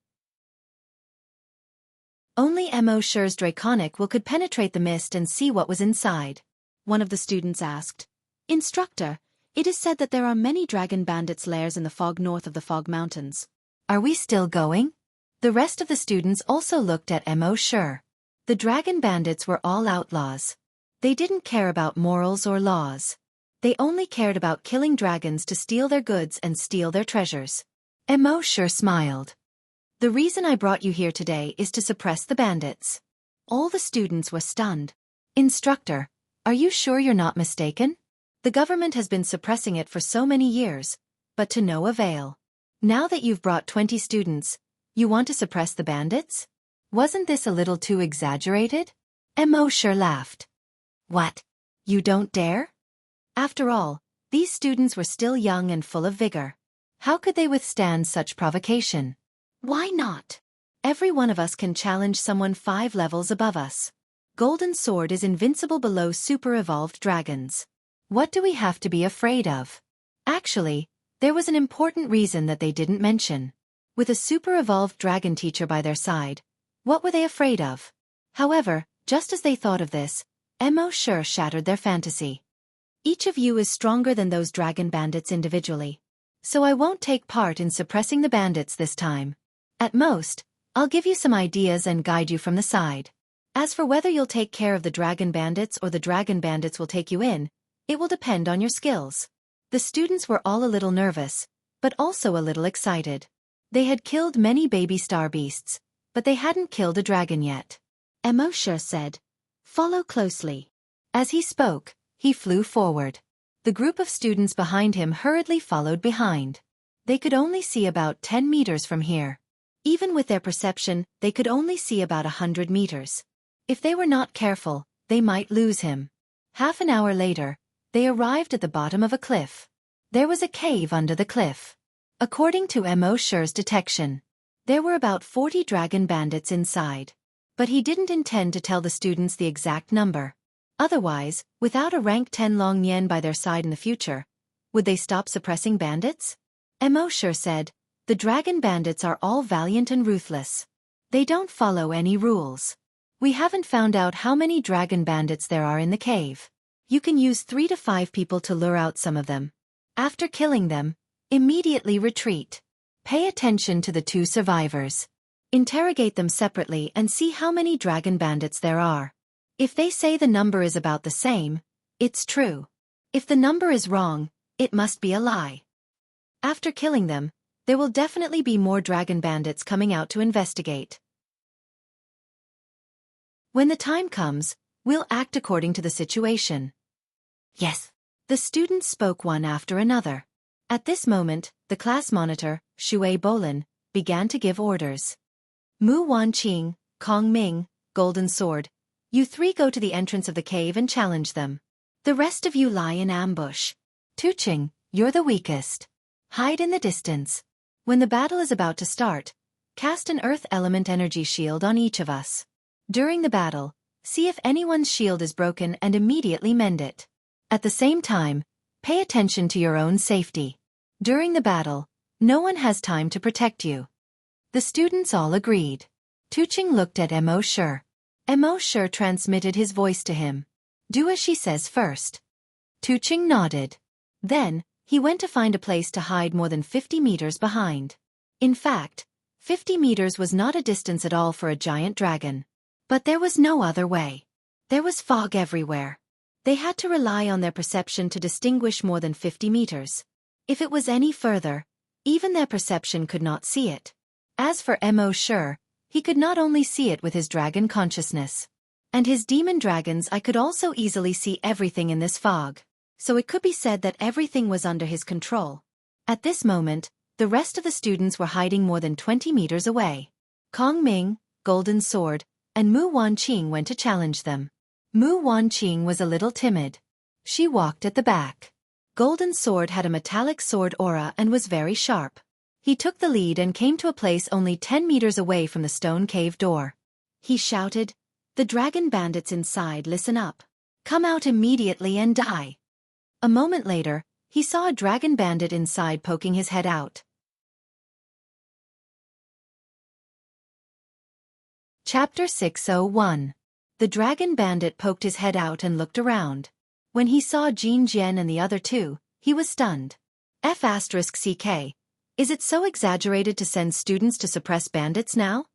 Only Mo Shi's draconic will could penetrate the mist and see what was inside. One of the students asked. "Instructor, it is said that there are many dragon bandits' lairs in the fog north of the Fog Mountains. Are we still going?" The rest of the students also looked at Mo Shi. The dragon bandits were all outlaws. They didn't care about morals or laws. They only cared about killing dragons to steal their goods and steal their treasures. Mo Shi smiled. "The reason I brought you here today is to suppress the bandits." All the students were stunned. "Instructor, are you sure you're not mistaken? The government has been suppressing it for so many years, but to no avail. Now that you've brought 20 students, you want to suppress the bandits? Wasn't this a little too exaggerated?" Mo Shi laughed. "What? You don't dare?" After all, these students were still young and full of vigor. How could they withstand such provocation? Why not? Every one of us can challenge someone 5 levels above us. Golden Sword is invincible below super-evolved dragons. What do we have to be afraid of? Actually, there was an important reason that they didn't mention. With a super-evolved dragon teacher by their side, what were they afraid of? However, just as they thought of this, Mo Shi shattered their fantasy. "Each of you is stronger than those dragon bandits individually. So I won't take part in suppressing the bandits this time. At most, I'll give you some ideas and guide you from the side. As for whether you'll take care of the dragon bandits or the dragon bandits will take you in, it will depend on your skills." The students were all a little nervous, but also a little excited. They had killed many baby star beasts, but they hadn't killed a dragon yet. Mo Shi said, "Follow closely." As he spoke, he flew forward. The group of students behind him hurriedly followed behind. They could only see about 10 meters from here. Even with their perception, they could only see about 100 meters. If they were not careful, they might lose him. Half an hour later, they arrived at the bottom of a cliff. There was a cave under the cliff. According to Mo Shi's detection, there were about 40 dragon bandits inside. But he didn't intend to tell the students the exact number. Otherwise, without a rank 10 Long Yen by their side in the future, would they stop suppressing bandits? Mo Shi said, "The dragon bandits are all valiant and ruthless. They don't follow any rules. We haven't found out how many dragon bandits there are in the cave. You can use 3 to 5 people to lure out some of them. After killing them, immediately retreat. Pay attention to the 2 survivors. Interrogate them separately and see how many dragon bandits there are. If they say the number is about the same, it's true. If the number is wrong, it must be a lie. After killing them, there will definitely be more dragon bandits coming out to investigate. When the time comes, we'll act according to the situation." "Yes." The students spoke one after another. At this moment, the class monitor, Shui Bolin, began to give orders. "Mu Wanqing, Kong Ming, Golden Sword, you 3 go to the entrance of the cave and challenge them. The rest of you lie in ambush. Tuqing, you're the weakest. Hide in the distance. When the battle is about to start, cast an earth element energy shield on each of us. During the battle, see if anyone's shield is broken and immediately mend it. At the same time, pay attention to your own safety. During the battle, no one has time to protect you." The students all agreed. Tuqing looked at Mo Shi. Mo Shi transmitted his voice to him. "Do as she says first." Tuqing nodded. Then, he went to find a place to hide more than 50 meters behind. In fact, 50 meters was not a distance at all for a giant dragon. But there was no other way. There was fog everywhere. They had to rely on their perception to distinguish more than 50 meters. If it was any further, even their perception could not see it. As for Mo Shi, he could not only see it with his dragon consciousness. And his demon dragons I could also easily see everything in this fog. So it could be said that everything was under his control. At this moment, the rest of the students were hiding more than 20 meters away. Kong Ming, Golden Sword, and Mu Wanqing went to challenge them. Mu Wanqing was a little timid. She walked at the back. Golden Sword had a metallic sword aura and was very sharp. He took the lead and came to a place only 10 meters away from the stone cave door. He shouted, "The dragon bandits inside, listen up. Come out immediately and die." A moment later, he saw a dragon bandit inside poking his head out. Chapter 601. The dragon bandit poked his head out and looked around. When he saw Jin Jian and the other 2, he was stunned. F***CK. Is it so exaggerated to send students to suppress bandits now?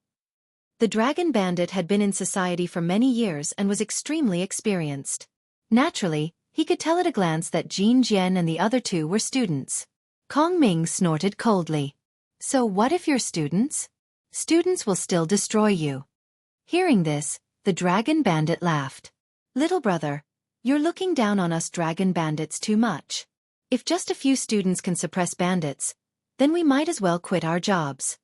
The dragon bandit had been in society for many years and was extremely experienced. Naturally, he could tell at a glance that Jin Jian and the other 2 were students. Kong Ming snorted coldly. "So what if you're students? Students will still destroy you." Hearing this, the dragon bandit laughed. "Little brother, you're looking down on us dragon bandits too much. If just a few students can suppress bandits, then we might as well quit our jobs."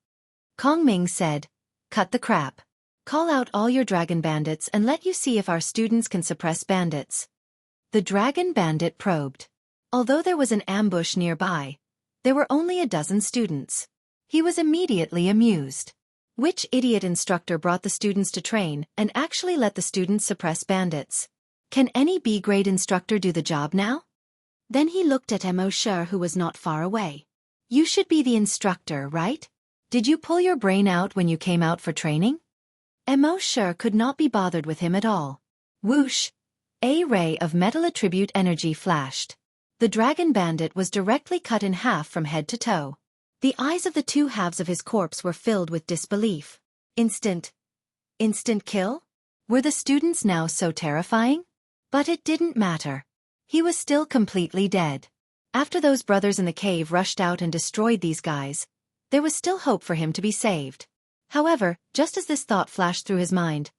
Kong Ming said, "Cut the crap. Call out all your dragon bandits and let you see if our students can suppress bandits." The dragon bandit probed. Although there was an ambush nearby, there were only a dozen students. He was immediately amused. Which idiot instructor brought the students to train and actually let the students suppress bandits? Can any B-grade instructor do the job now? Then he looked at Mo Shi, who was not far away. "You should be the instructor, right? Did you pull your brain out when you came out for training?" Mo Shi could not be bothered with him at all. Whoosh! A ray of metal attribute energy flashed. The dragon bandit was directly cut in half from head to toe. The eyes of the 2 halves of his corpse were filled with disbelief. Instant kill? Were the students now so terrifying? But it didn't matter. He was still completely dead. After those brothers in the cave rushed out and destroyed these guys, there was still hope for him to be saved. However, just as this thought flashed through his mind,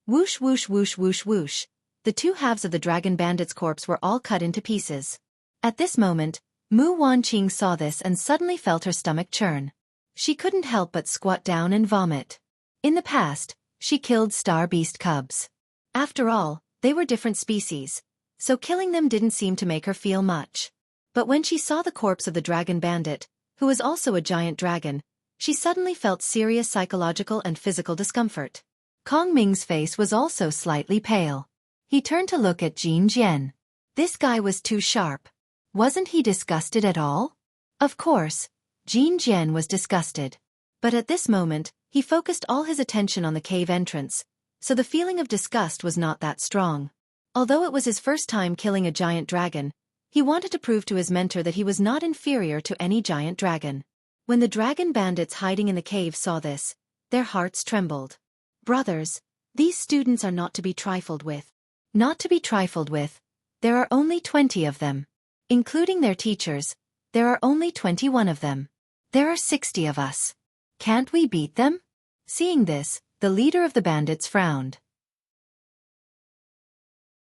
whoosh whoosh whoosh whoosh whoosh, the 2 halves of the dragon bandit's corpse were all cut into pieces. At this moment, Mu Wanqing saw this and suddenly felt her stomach churn. She couldn't help but squat down and vomit. In the past, she killed star beast cubs. After all, they were different species, so killing them didn't seem to make her feel much. But when she saw the corpse of the dragon bandit, who was also a giant dragon, she suddenly felt serious psychological and physical discomfort. Kong Ming's face was also slightly pale. He turned to look at Jin Jian. This guy was too sharp. Wasn't he disgusted at all? Of course, Jin Jian was disgusted. But at this moment, he focused all his attention on the cave entrance, so the feeling of disgust was not that strong. Although it was his first time killing a giant dragon, he wanted to prove to his mentor that he was not inferior to any giant dragon. When the dragon bandits hiding in the cave saw this, their hearts trembled. Brothers, these students are not to be trifled with. Not to be trifled with. There are only 20 of them. Including their teachers, there are only 21 of them. There are 60 of us. Can't we beat them? Seeing this, the leader of the bandits frowned.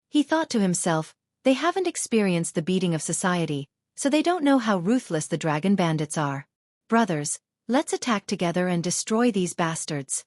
He thought to himself, they haven't experienced the beating of society, so they don't know how ruthless the dragon bandits are. Brothers, let's attack together and destroy these bastards.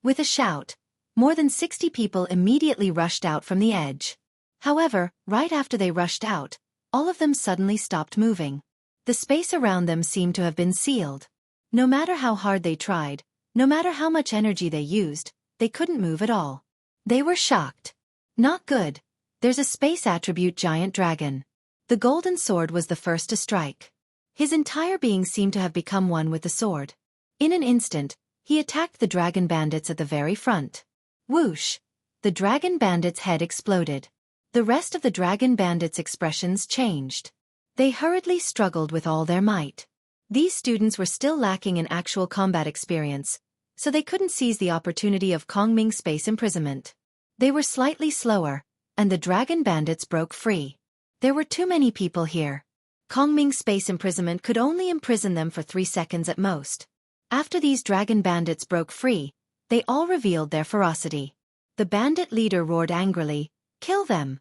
With a shout, more than 60 people immediately rushed out from the edge. However, right after they rushed out, all of them suddenly stopped moving. The space around them seemed to have been sealed. No matter how hard they tried, no matter how much energy they used, they couldn't move at all. They were shocked. Not good. There's a space attribute giant dragon. The golden sword was the first to strike. His entire being seemed to have become one with the sword. In an instant, he attacked the dragon bandits at the very front. Whoosh! The dragon bandit's head exploded. The rest of the dragon bandits' expressions changed. They hurriedly struggled with all their might. These students were still lacking in actual combat experience, so they couldn't seize the opportunity of Kong Ming's space imprisonment. They were slightly slower, and the dragon bandits broke free. There were too many people here. Kong Ming's space imprisonment could only imprison them for 3 seconds at most. After these dragon bandits broke free, they all revealed their ferocity. The bandit leader roared angrily, "Kill them!"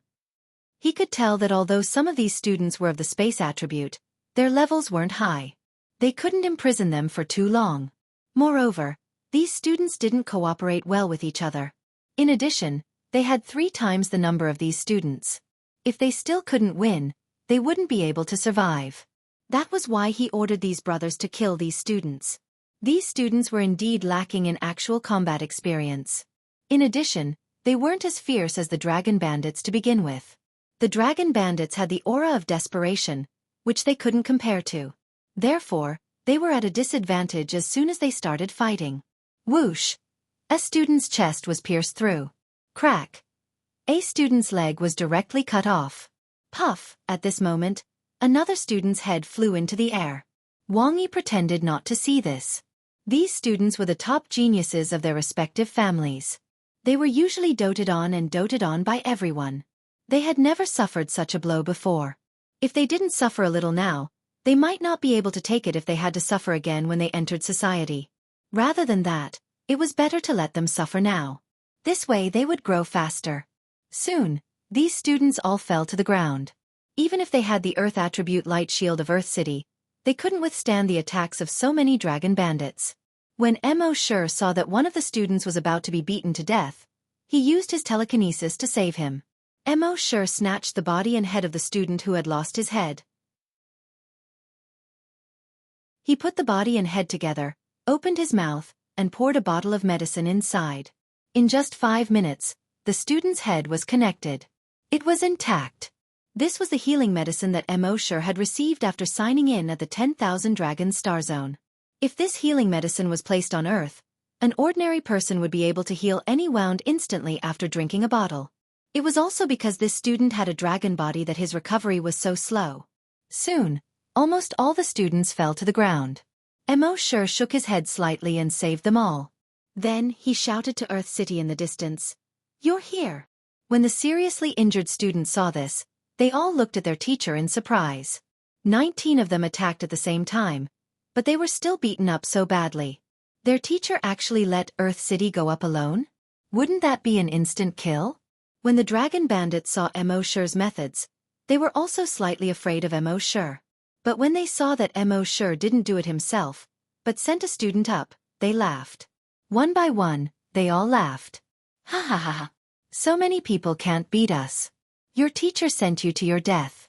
He could tell that although some of these students were of the space attribute, their levels weren't high. They couldn't imprison them for too long. Moreover, these students didn't cooperate well with each other. In addition, they had 3 times the number of these students. If they still couldn't win, they wouldn't be able to survive. That was why he ordered these brothers to kill these students. These students were indeed lacking in actual combat experience. In addition, they weren't as fierce as the dragon bandits to begin with. The dragon bandits had the aura of desperation, which they couldn't compare to. Therefore, they were at a disadvantage as soon as they started fighting. Whoosh! A student's chest was pierced through. Crack! A student's leg was directly cut off. Puff! At this moment, another student's head flew into the air. Wang Yi pretended not to see this. These students were the top geniuses of their respective families. They were usually doted on by everyone. They had never suffered such a blow before. If they didn't suffer a little now, they might not be able to take it if they had to suffer again when they entered society. Rather than that, it was better to let them suffer now. This way they would grow faster. Soon, these students all fell to the ground. Even if they had the Earth attribute light shield of Earth City, they couldn't withstand the attacks of so many dragon bandits. When Mo Shi saw that one of the students was about to be beaten to death, he used his telekinesis to save him. Mo Shi snatched the body and head of the student who had lost his head. He put the body and head together, opened his mouth, and poured a bottle of medicine inside. In just 5 minutes, the student's head was connected. It was intact. This was the healing medicine that Mo Shi had received after signing in at the 10,000 Dragons Star Zone. If this healing medicine was placed on Earth, an ordinary person would be able to heal any wound instantly after drinking a bottle. It was also because this student had a dragon body that his recovery was so slow. Soon, almost all the students fell to the ground. Mo Shi shook his head slightly and saved them all. Then he shouted to Earth City in the distance, "You're here!" When the seriously injured students saw this, they all looked at their teacher in surprise. 19 of them attacked at the same time, but they were still beaten up so badly. Their teacher actually let Earth City go up alone? Wouldn't that be an instant kill? When the dragon bandits saw Mo Shi's methods, They were also slightly afraid of Mo Sure. But when they saw that Mo Sure didn't do it himself, but sent a student up, they laughed. One by one, they all laughed. Ha ha ha ha. So many people can't beat us. Your teacher sent you to your death.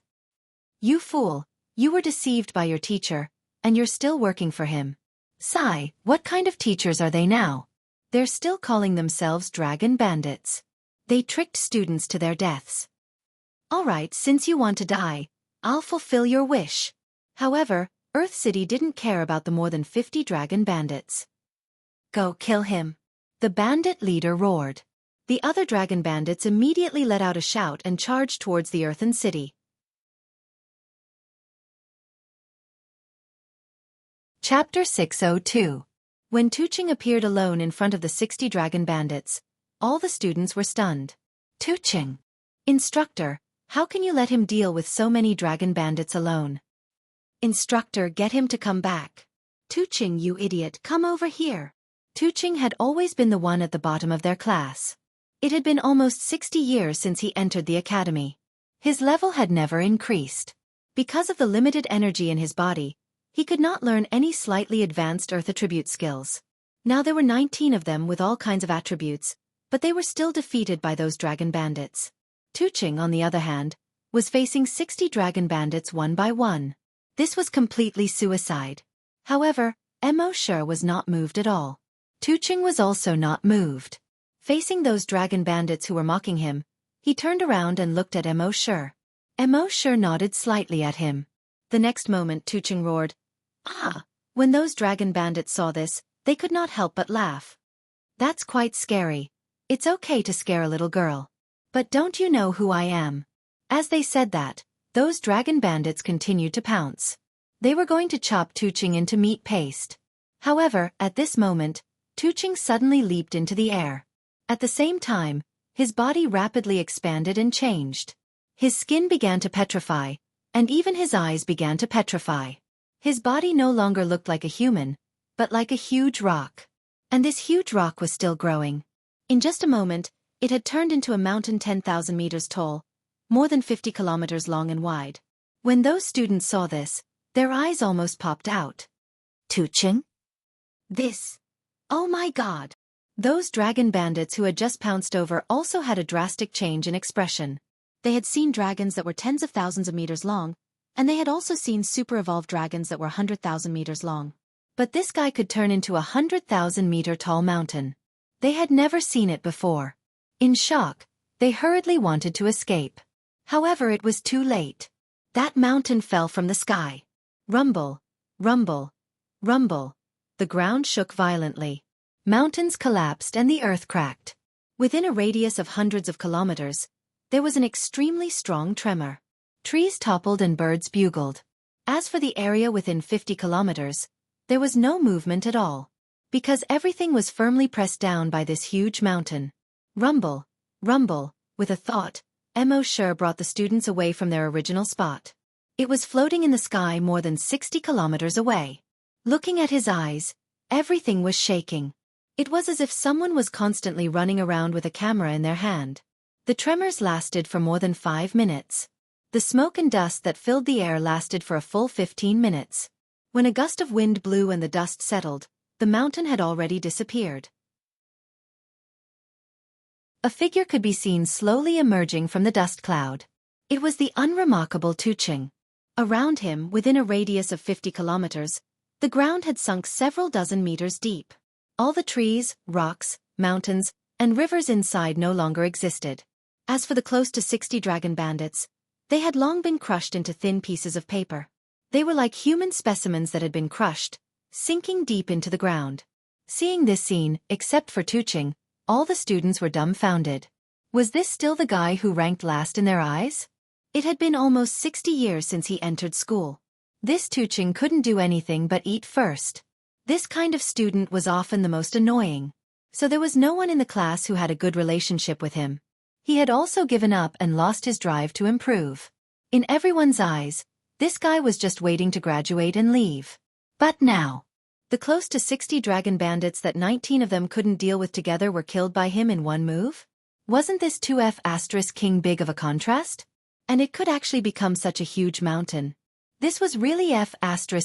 You fool, you were deceived by your teacher, and you're still working for him. Sigh, what kind of teachers are they now? They're still calling themselves dragon bandits. They tricked students to their deaths. Alright, since you want to die, I'll fulfill your wish. However, Earth City didn't care about the more than 50 dragon bandits. Go kill him. The bandit leader roared. The other dragon bandits immediately let out a shout and charged towards the Earthen City. Chapter 602. When Tuqing appeared alone in front of the 60 dragon bandits, all the students were stunned. Tuqing. Instructor, how can you let him deal with so many dragon bandits alone? Instructor, get him to come back. Tuqing, you idiot, come over here. Tuqing had always been the one at the bottom of their class. It had been almost 60 years since he entered the academy. His level had never increased. Because of the limited energy in his body, he could not learn any slightly advanced Earth attribute skills. Now there were 19 of them with all kinds of attributes, but they were still defeated by those dragon bandits. Tuqing, on the other hand, was facing 60 dragon bandits one by one. This was completely suicide. However, Mo Sure was not moved at all. Tuqing was also not moved. Facing those dragon bandits who were mocking him, he turned around and looked at Mo Sure. Mo Sure nodded slightly at him. The next moment Tuqing roared, "Ah!" When those dragon bandits saw this, they could not help but laugh. That's quite scary. It's okay to scare a little girl. But don't you know who I am? As they said that, those dragon bandits continued to pounce. They were going to chop Tuqing into meat paste. However, at this moment, Tuqing suddenly leaped into the air. At the same time, his body rapidly expanded and changed. His skin began to petrify, and even his eyes began to petrify. His body no longer looked like a human, but like a huge rock. And this huge rock was still growing. In just a moment, it had turned into a mountain 10,000 meters tall, more than 50 kilometers long and wide. When those students saw this, their eyes almost popped out. Tuqing? This? Oh my God! Those dragon bandits who had just pounced over also had a drastic change in expression. They had seen dragons that were tens of thousands of meters long, and they had also seen super-evolved dragons that were 100,000 meters long. But this guy could turn into a 100,000-meter tall mountain. They had never seen it before. In shock, they hurriedly wanted to escape. However, it was too late. That mountain fell from the sky. Rumble, rumble, rumble. The ground shook violently. Mountains collapsed and the earth cracked. Within a radius of hundreds of kilometers, there was an extremely strong tremor. Trees toppled and birds bugled. As for the area within 50 kilometers, there was no movement at all, because everything was firmly pressed down by this huge mountain. Rumble, rumble, with a thought, Mo Sure brought the students away from their original spot. It was floating in the sky more than 60 kilometers away. Looking at his eyes, everything was shaking. It was as if someone was constantly running around with a camera in their hand. The tremors lasted for more than 5 minutes. The smoke and dust that filled the air lasted for a full 15 minutes. When a gust of wind blew and the dust settled, the mountain had already disappeared. A figure could be seen slowly emerging from the dust cloud. It was the unremarkable Tuqing. Around him, within a radius of 50 kilometers, the ground had sunk several dozen meters deep. All the trees, rocks, mountains, and rivers inside no longer existed. As for the close to 60 dragon bandits, they had long been crushed into thin pieces of paper. They were like human specimens that had been crushed, sinking deep into the ground. Seeing this scene, except for Tuqing, all the students were dumbfounded. Was this still the guy who ranked last in their eyes? It had been almost 60 years since he entered school. This Tuqing couldn't do anything but eat first. This kind of student was often the most annoying. So there was no one in the class who had a good relationship with him. He had also given up and lost his drive to improve. In everyone's eyes, this guy was just waiting to graduate and leave. But now, the close to 60 dragon bandits that 19 of them couldn't deal with together were killed by him in one move? Wasn't this 2F** king big of a contrast? And it could actually become such a huge mountain. This was really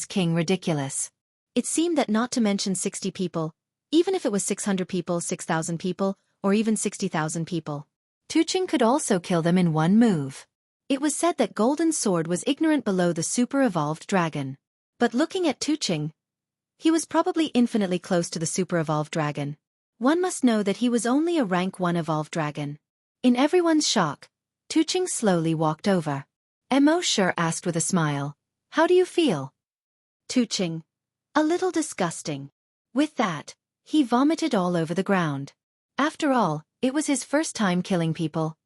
King ridiculous. It seemed that not to mention 60 people, even if it was 600 people, 6,000 people, or even 60,000 people, Tuching could also kill them in one move. It was said that Golden Sword was ignorant below the super-evolved dragon. But looking at Tuching, he was probably infinitely close to the super-evolved dragon. One must know that he was only a rank 1 evolved dragon. In everyone's shock, Tuching slowly walked over. Mo asked with a smile, "How do you feel?" Tuching, "A little disgusting." With that, he vomited all over the ground. After all, it was his first time killing people.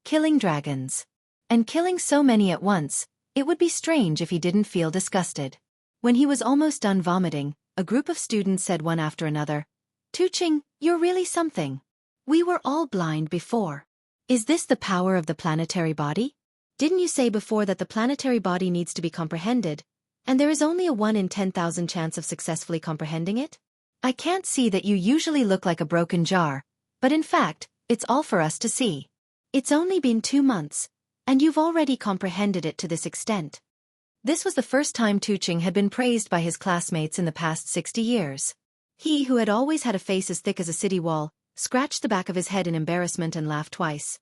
Killing dragons. And killing so many at once, it would be strange if he didn't feel disgusted. When he was almost done vomiting, a group of students said one after another, "Tuching, you're really something. We were all blind before. Is this the power of the planetary body? Didn't you say before that the planetary body needs to be comprehended, and there is only a 1 in 10,000 chance of successfully comprehending it? I can't see that you usually look like a broken jar, but in fact, it's all for us to see. It's only been 2 months, and you've already comprehended it to this extent." This was the first time Tuching had been praised by his classmates in the past 60 years. He, who had always had a face as thick as a city wall, scratched the back of his head in embarrassment and laughed twice.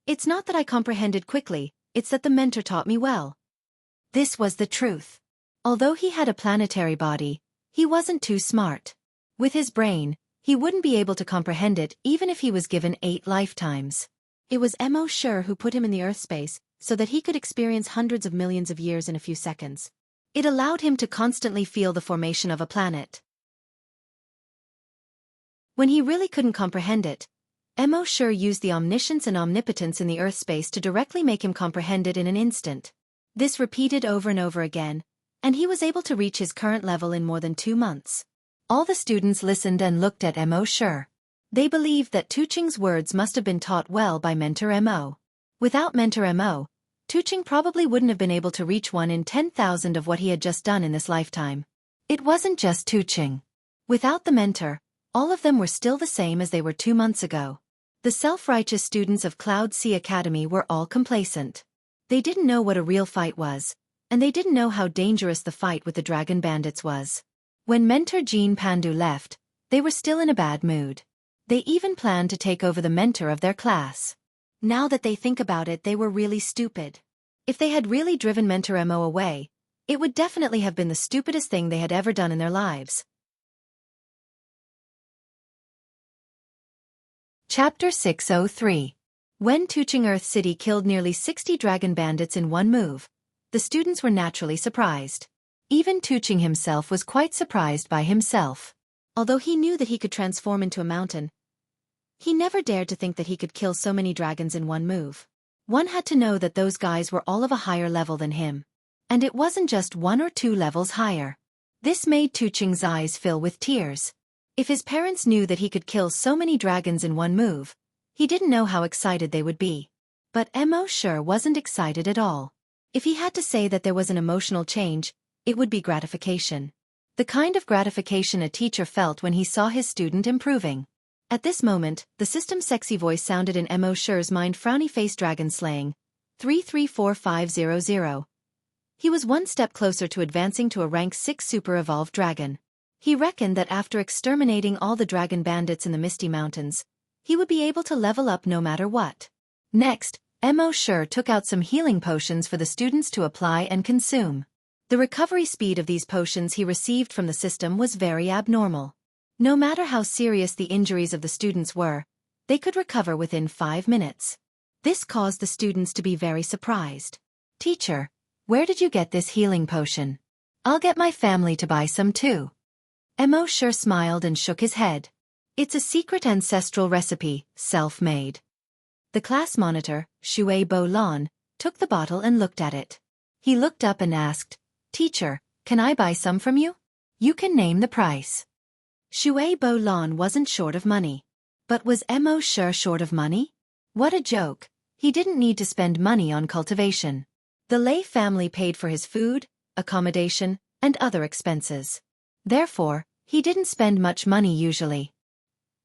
"It's not that I comprehended quickly, it's that the mentor taught me well." This was the truth. Although he had a planetary body, he wasn't too smart. With his brain, he wouldn't be able to comprehend it even if he was given 8 lifetimes. It was Mo who put him in the Earth space so that he could experience hundreds of millions of years in a few seconds. It allowed him to constantly feel the formation of a planet. When he really couldn't comprehend it, Mo used the omniscience and omnipotence in the Earth space to directly make him comprehend it in an instant. This repeated over and over again, and he was able to reach his current level in more than 2 months. All the students listened and looked at Mo. They believed that Tuching's words must have been taught well by Mentor Mo. Without Mentor Mo, Tuching probably wouldn't have been able to reach 1 in 10,000 of what he had just done in this lifetime. It wasn't just Tuching. Without the mentor, all of them were still the same as they were 2 months ago. The self-righteous students of Cloud Sea Academy were all complacent. They didn't know what a real fight was, and they didn't know how dangerous the fight with the dragon bandits was. When Mentor Jean Pandu left, they were still in a bad mood. They even planned to take over the mentor of their class. Now that they think about it, they were really stupid. If they had really driven Mentor Mo away, it would definitely have been the stupidest thing they had ever done in their lives. Chapter 603. When Tuching Earth City killed nearly 60 dragon bandits in one move, the students were naturally surprised. Even Tuching himself was quite surprised by himself. Although he knew that he could transform into a mountain, he never dared to think that he could kill so many dragons in one move. One had to know that those guys were all of a higher level than him. And it wasn't just 1 or 2 levels higher. This made Tuching's eyes fill with tears. If his parents knew that he could kill so many dragons in one move, he didn't know how excited they would be. But Mo wasn't excited at all. If he had to say that there was an emotional change, it would be gratification. The kind of gratification a teacher felt when he saw his student improving. At this moment, the system's sexy voice sounded in Mo mind. Frowny face dragon slaying. 334500. He was one step closer to advancing to a rank 6 super evolved dragon. He reckoned that after exterminating all the dragon bandits in the Misty Mountains, he would be able to level up no matter what. Next, Mo took out some healing potions for the students to apply and consume. The recovery speed of these potions he received from the system was very abnormal. No matter how serious the injuries of the students were, they could recover within 5 minutes. This caused the students to be very surprised. "Teacher, where did you get this healing potion? I'll get my family to buy some too." Mo smiled and shook his head. "It's a secret ancestral recipe, self-made." The class monitor, Shui Bo Lan, took the bottle and looked at it. He looked up and asked, "Teacher, can I buy some from you? You can name the price." Shui Bo Lan wasn't short of money. But was Mo short of money? What a joke. He didn't need to spend money on cultivation. The Lei family paid for his food, accommodation, and other expenses. Therefore, he didn't spend much money usually.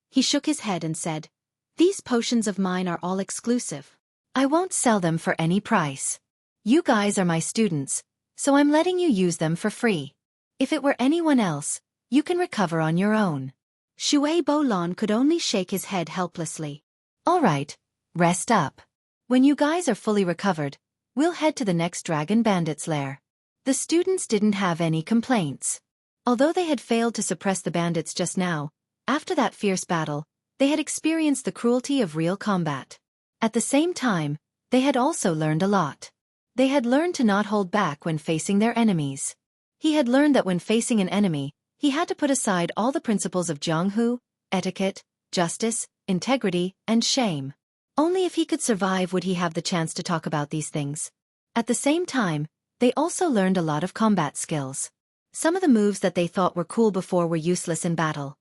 He shook his head and said, "These potions of mine are all exclusive. I won't sell them for any price. You guys are my students, so I'm letting you use them for free. If it were anyone else, you can recover on your own. Shui Bolon could only shake his head helplessly. All right, rest up. When you guys are fully recovered, we'll head to the next Dragon Bandit's lair. The students didn't have any complaints. Although they had failed to suppress the bandits just now, after that fierce battle, they had experienced the cruelty of real combat. At the same time, they had also learned a lot. They had learned to not hold back when facing their enemies. He had learned that when facing an enemy, he had to put aside all the principles of jianghu, etiquette, justice, integrity, and shame. Only if he could survive would he have the chance to talk about these things. At the same time, they also learned a lot of combat skills. Some of the moves that they thought were cool before were useless in battle.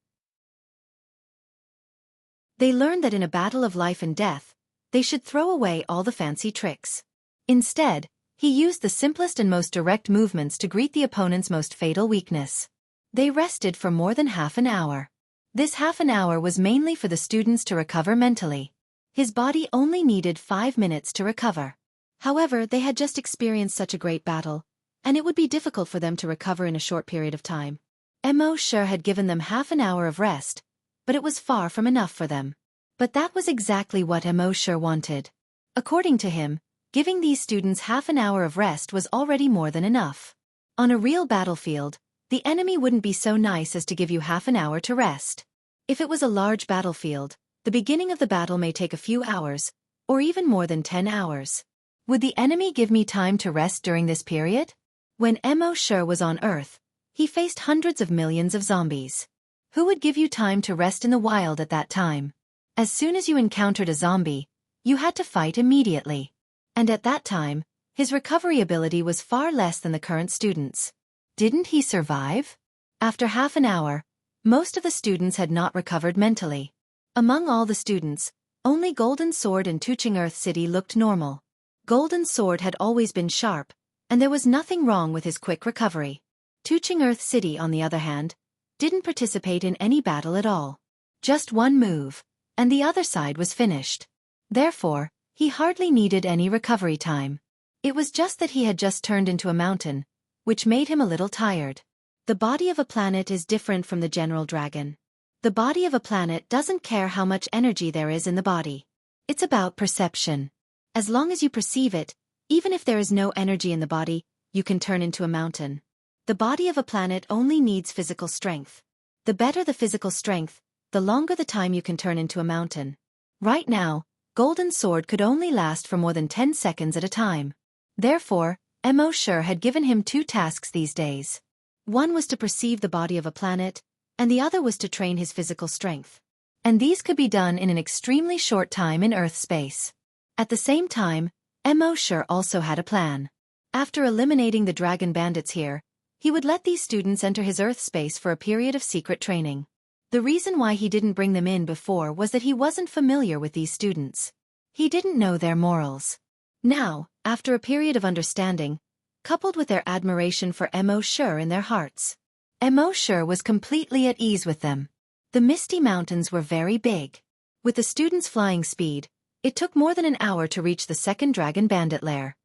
They learned that in a battle of life and death, they should throw away all the fancy tricks. Instead, he used the simplest and most direct movements to greet the opponent's most fatal weakness. They rested for more than half an hour. This half an hour was mainly for the students to recover mentally. His body only needed 5 minutes to recover. However, they had just experienced such a great battle, and it would be difficult for them to recover in a short period of time. Mo Shi had given them half an hour of rest, but it was far from enough for them. But that was exactly what Mo Shi wanted. According to him, giving these students half an hour of rest was already more than enough. On a real battlefield, the enemy wouldn't be so nice as to give you half an hour to rest. If it was a large battlefield, the beginning of the battle may take a few hours, or even more than 10 hours. Would the enemy give me time to rest during this period? When Mo Shi was on Earth, he faced hundreds of millions of zombies. Who would give you time to rest in the wild at that time? As soon as you encountered a zombie, you had to fight immediately. And at that time, his recovery ability was far less than the current students. Didn't he survive? After half an hour, most of the students had not recovered mentally. Among all the students, only Golden Sword and Tuching Earth City looked normal. Golden Sword had always been sharp, and there was nothing wrong with his quick recovery. Tuching Earth City, on the other hand, didn't participate in any battle at all. Just one move, and the other side was finished. Therefore, he hardly needed any recovery time. It was just that he had just turned into a mountain, which made him a little tired. The body of a planet is different from the general dragon. The body of a planet doesn't care how much energy there is in the body. It's about perception. As long as you perceive it, even if there is no energy in the body, you can turn into a mountain. The body of a planet only needs physical strength. The better the physical strength, the longer the time you can turn into a mountain. Right now, Golden Sword could only last for more than 10 seconds at a time. Therefore, Mo Shi had given him 2 tasks these days. One was to perceive the body of a planet, and the other was to train his physical strength. And these could be done in an extremely short time in Earth space. At the same time, Mo Shi also had a plan. After eliminating the dragon bandits here, he would let these students enter his Earth space for a period of secret training. The reason why he didn't bring them in before was that he wasn't familiar with these students. He didn't know their morals. Now, after a period of understanding, coupled with their admiration for Mo Shi in their hearts, Mo Shi was completely at ease with them. The Misty Mountains were very big. With the students' flying speed, it took more than an hour to reach the second Dragon Bandit lair.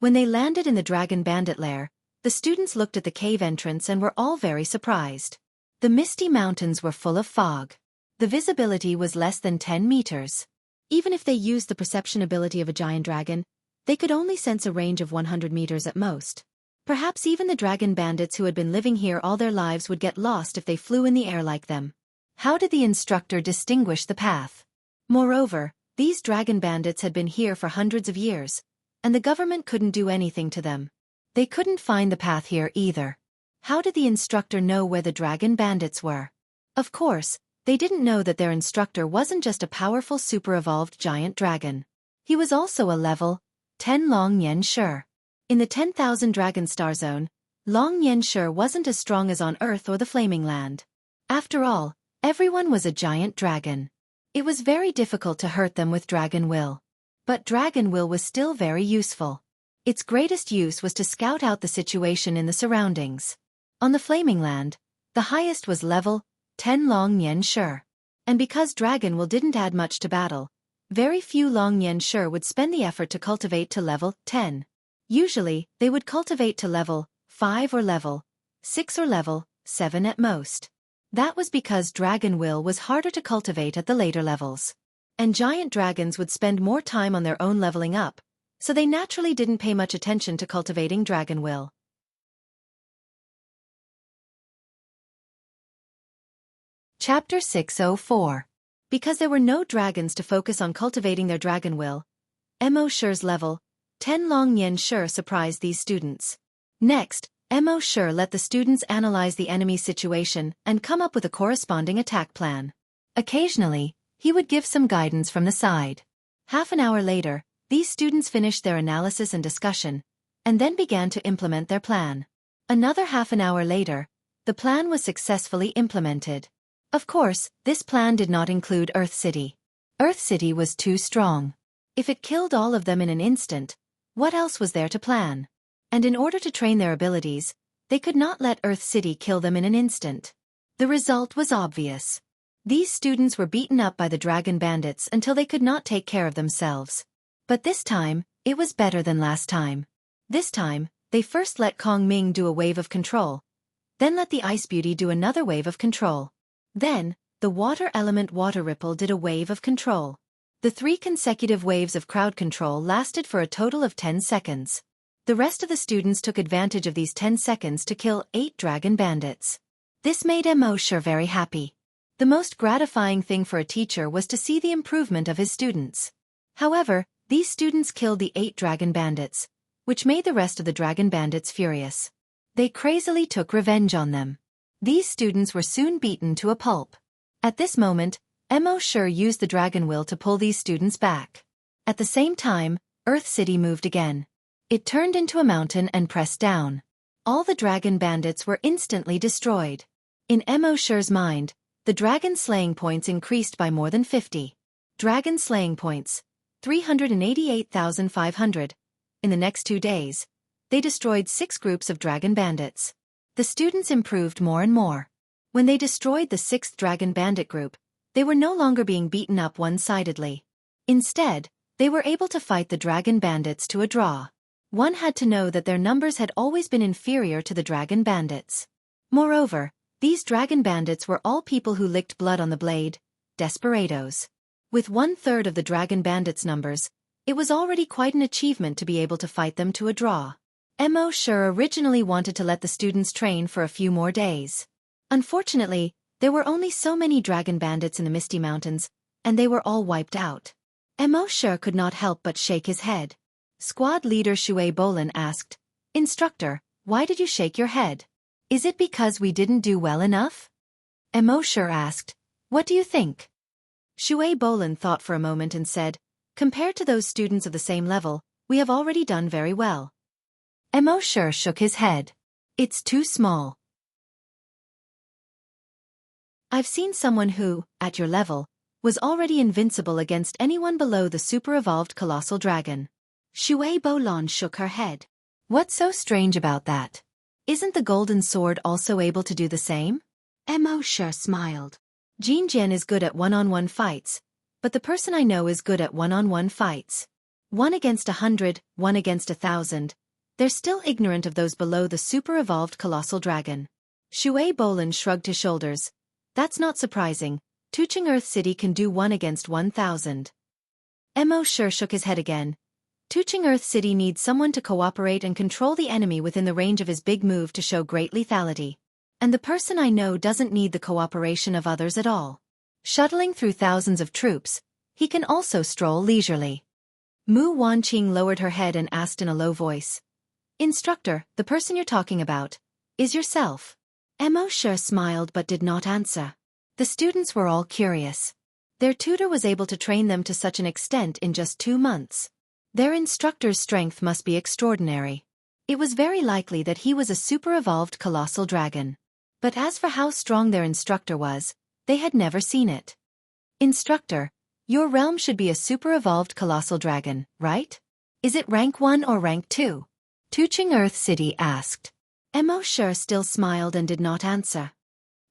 When they landed in the Dragon Bandit lair, the students looked at the cave entrance and were all very surprised. The Misty Mountains were full of fog. The visibility was less than 10 meters. Even if they used the perception ability of a giant dragon, they could only sense a range of 100 meters at most. Perhaps even the dragon bandits who had been living here all their lives would get lost if they flew in the air like them. How did the instructor distinguish the path? Moreover, these dragon bandits had been here for hundreds of years, and the government couldn't do anything to them. They couldn't find the path here either. How did the instructor know where the dragon bandits were? Of course, they didn't know that their instructor wasn't just a powerful super-evolved giant dragon. He was also a level 10 Long Yen Shi. In the 10,000 Dragon Star Zone, Long Yen Shi wasn't as strong as on Earth or the Flaming Land. After all, everyone was a giant dragon. It was very difficult to hurt them with Dragon Will. But Dragon Will was still very useful. Its greatest use was to scout out the situation in the surroundings. On the Flaming Land, the highest was level 10 Long Yen Shi. And because Dragon Will didn't add much to battle, Very few Long Yan Shi would spend the effort to cultivate to level 10. Usually, they would cultivate to level 5 or level 6 or level 7 at most. That was because Dragon Will was harder to cultivate at the later levels. And giant dragons would spend more time on their own leveling up, so they naturally didn't pay much attention to cultivating Dragon Will. Chapter 604. Because there were no dragons to focus on cultivating their Dragon Will, Mo Shi's level 10 Long Yan Shi surprised these students. Next, Mo Shi let the students analyze the enemy's situation and come up with a corresponding attack plan. Occasionally, he would give some guidance from the side. Half an hour later, these students finished their analysis and discussion, and then began to implement their plan. Another half an hour later, the plan was successfully implemented. Of course, this plan did not include Earth City. Earth City was too strong. If it killed all of them in an instant, what else was there to plan? And in order to train their abilities, they could not let Earth City kill them in an instant. The result was obvious. These students were beaten up by the dragon bandits until they could not take care of themselves. But this time, it was better than last time. This time, they first let Kong Ming do a wave of control, then let the Ice Beauty do another wave of control. Then, the water element Water Ripple did a wave of control. The 3 consecutive waves of crowd control lasted for a total of 10 seconds. The rest of the students took advantage of these 10 seconds to kill 8 dragon bandits. This made Mo Shi very happy. The most gratifying thing for a teacher was to see the improvement of his students. However, these students killed the 8 dragon bandits, which made the rest of the dragon bandits furious. They crazily took revenge on them. These students were soon beaten to a pulp. At this moment, Mo Shi used the Dragon Will to pull these students back. At the same time, Earth City moved again. It turned into a mountain and pressed down. All the dragon bandits were instantly destroyed. In Mo Shi's mind, the dragon slaying points increased by more than 50. Dragon slaying points, 388,500. In the next 2 days, they destroyed 6 groups of dragon bandits. The students improved more and more. When they destroyed the 6th dragon bandit group, they were no longer being beaten up one-sidedly. Instead, they were able to fight the dragon bandits to a draw. One had to know that their numbers had always been inferior to the dragon bandits. Moreover, these dragon bandits were all people who licked blood on the blade, desperados. With 1/3 of the dragon bandits' numbers, it was already quite an achievement to be able to fight them to a draw. Mo Shi originally wanted to let the students train for a few more days. Unfortunately, there were only so many dragon bandits in the Misty Mountains, and they were all wiped out. Mo Shi could not help but shake his head. Squad leader Shui Bolin asked, "Instructor, why did you shake your head? Is it because we didn't do well enough?" Mo Shi asked, "What do you think?" Shui Bolin thought for a moment and said, "Compared to those students of the same level, we have already done very well." Mo Shi shook his head. "It's too small. I've seen someone who, at your level, was already invincible against anyone below the super-evolved colossal dragon." Shui Bolin shook her head. "What's so strange about that? Isn't the golden sword also able to do the same?" Mo Shi smiled. "Jin Jian is good at one-on-one fights, but the person I know is good at one-on-one fights. 1 against 100, 1 against 1,000. They're still ignorant of those below the super-evolved colossal dragon." Shui Bolin shrugged his shoulders. "That's not surprising. Tuching Earth City can do 1 against 1,000. Mo Shi shook his head again. "Tuching Earth City needs someone to cooperate and control the enemy within the range of his big move to show great lethality. And the person I know doesn't need the cooperation of others at all. Shuttling through thousands of troops, he can also stroll leisurely." Mu Wanqing lowered her head and asked in a low voice, "Instructor, the person you're talking about, is yourself?" Mo Shi smiled but did not answer. The students were all curious. Their tutor was able to train them to such an extent in just 2 months. Their instructor's strength must be extraordinary. It was very likely that he was a super-evolved colossal dragon. But as for how strong their instructor was, they had never seen it. "Instructor, your realm should be a super-evolved colossal dragon, right? Is it rank 1 or rank 2? Tuching Earth City asked. Mo Shi still smiled and did not answer.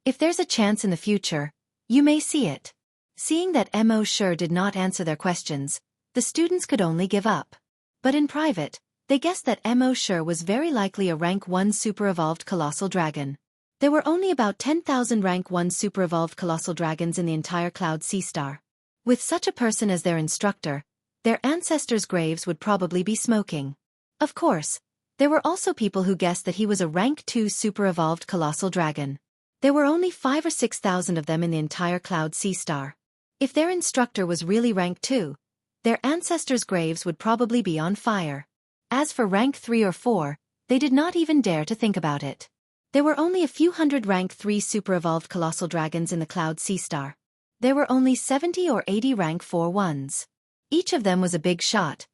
"If there's a chance in the future, you may see it. Seeing that Mo Sure did not answer their questions, the students could only give up. But in private, they guessed that Mo Sure was very likely a rank 1 super-evolved colossal dragon. There were only about 10,000 rank 1 super-evolved colossal dragons in the entire Cloud Sea Star. With such a person as their instructor, their ancestors' graves would probably be smoking. Of course, there were also people who guessed that he was a rank 2 super-evolved colossal dragon. There were only 5 or 6,000 of them in the entire Cloud Sea Star. If their instructor was really rank 2, their ancestors' graves would probably be on fire. As for rank 3 or 4, they did not even dare to think about it. There were only a few hundred rank 3 super-evolved colossal dragons in the Cloud Sea Star. There were only 70 or 80 rank 4 ones. Each of them was a big shot.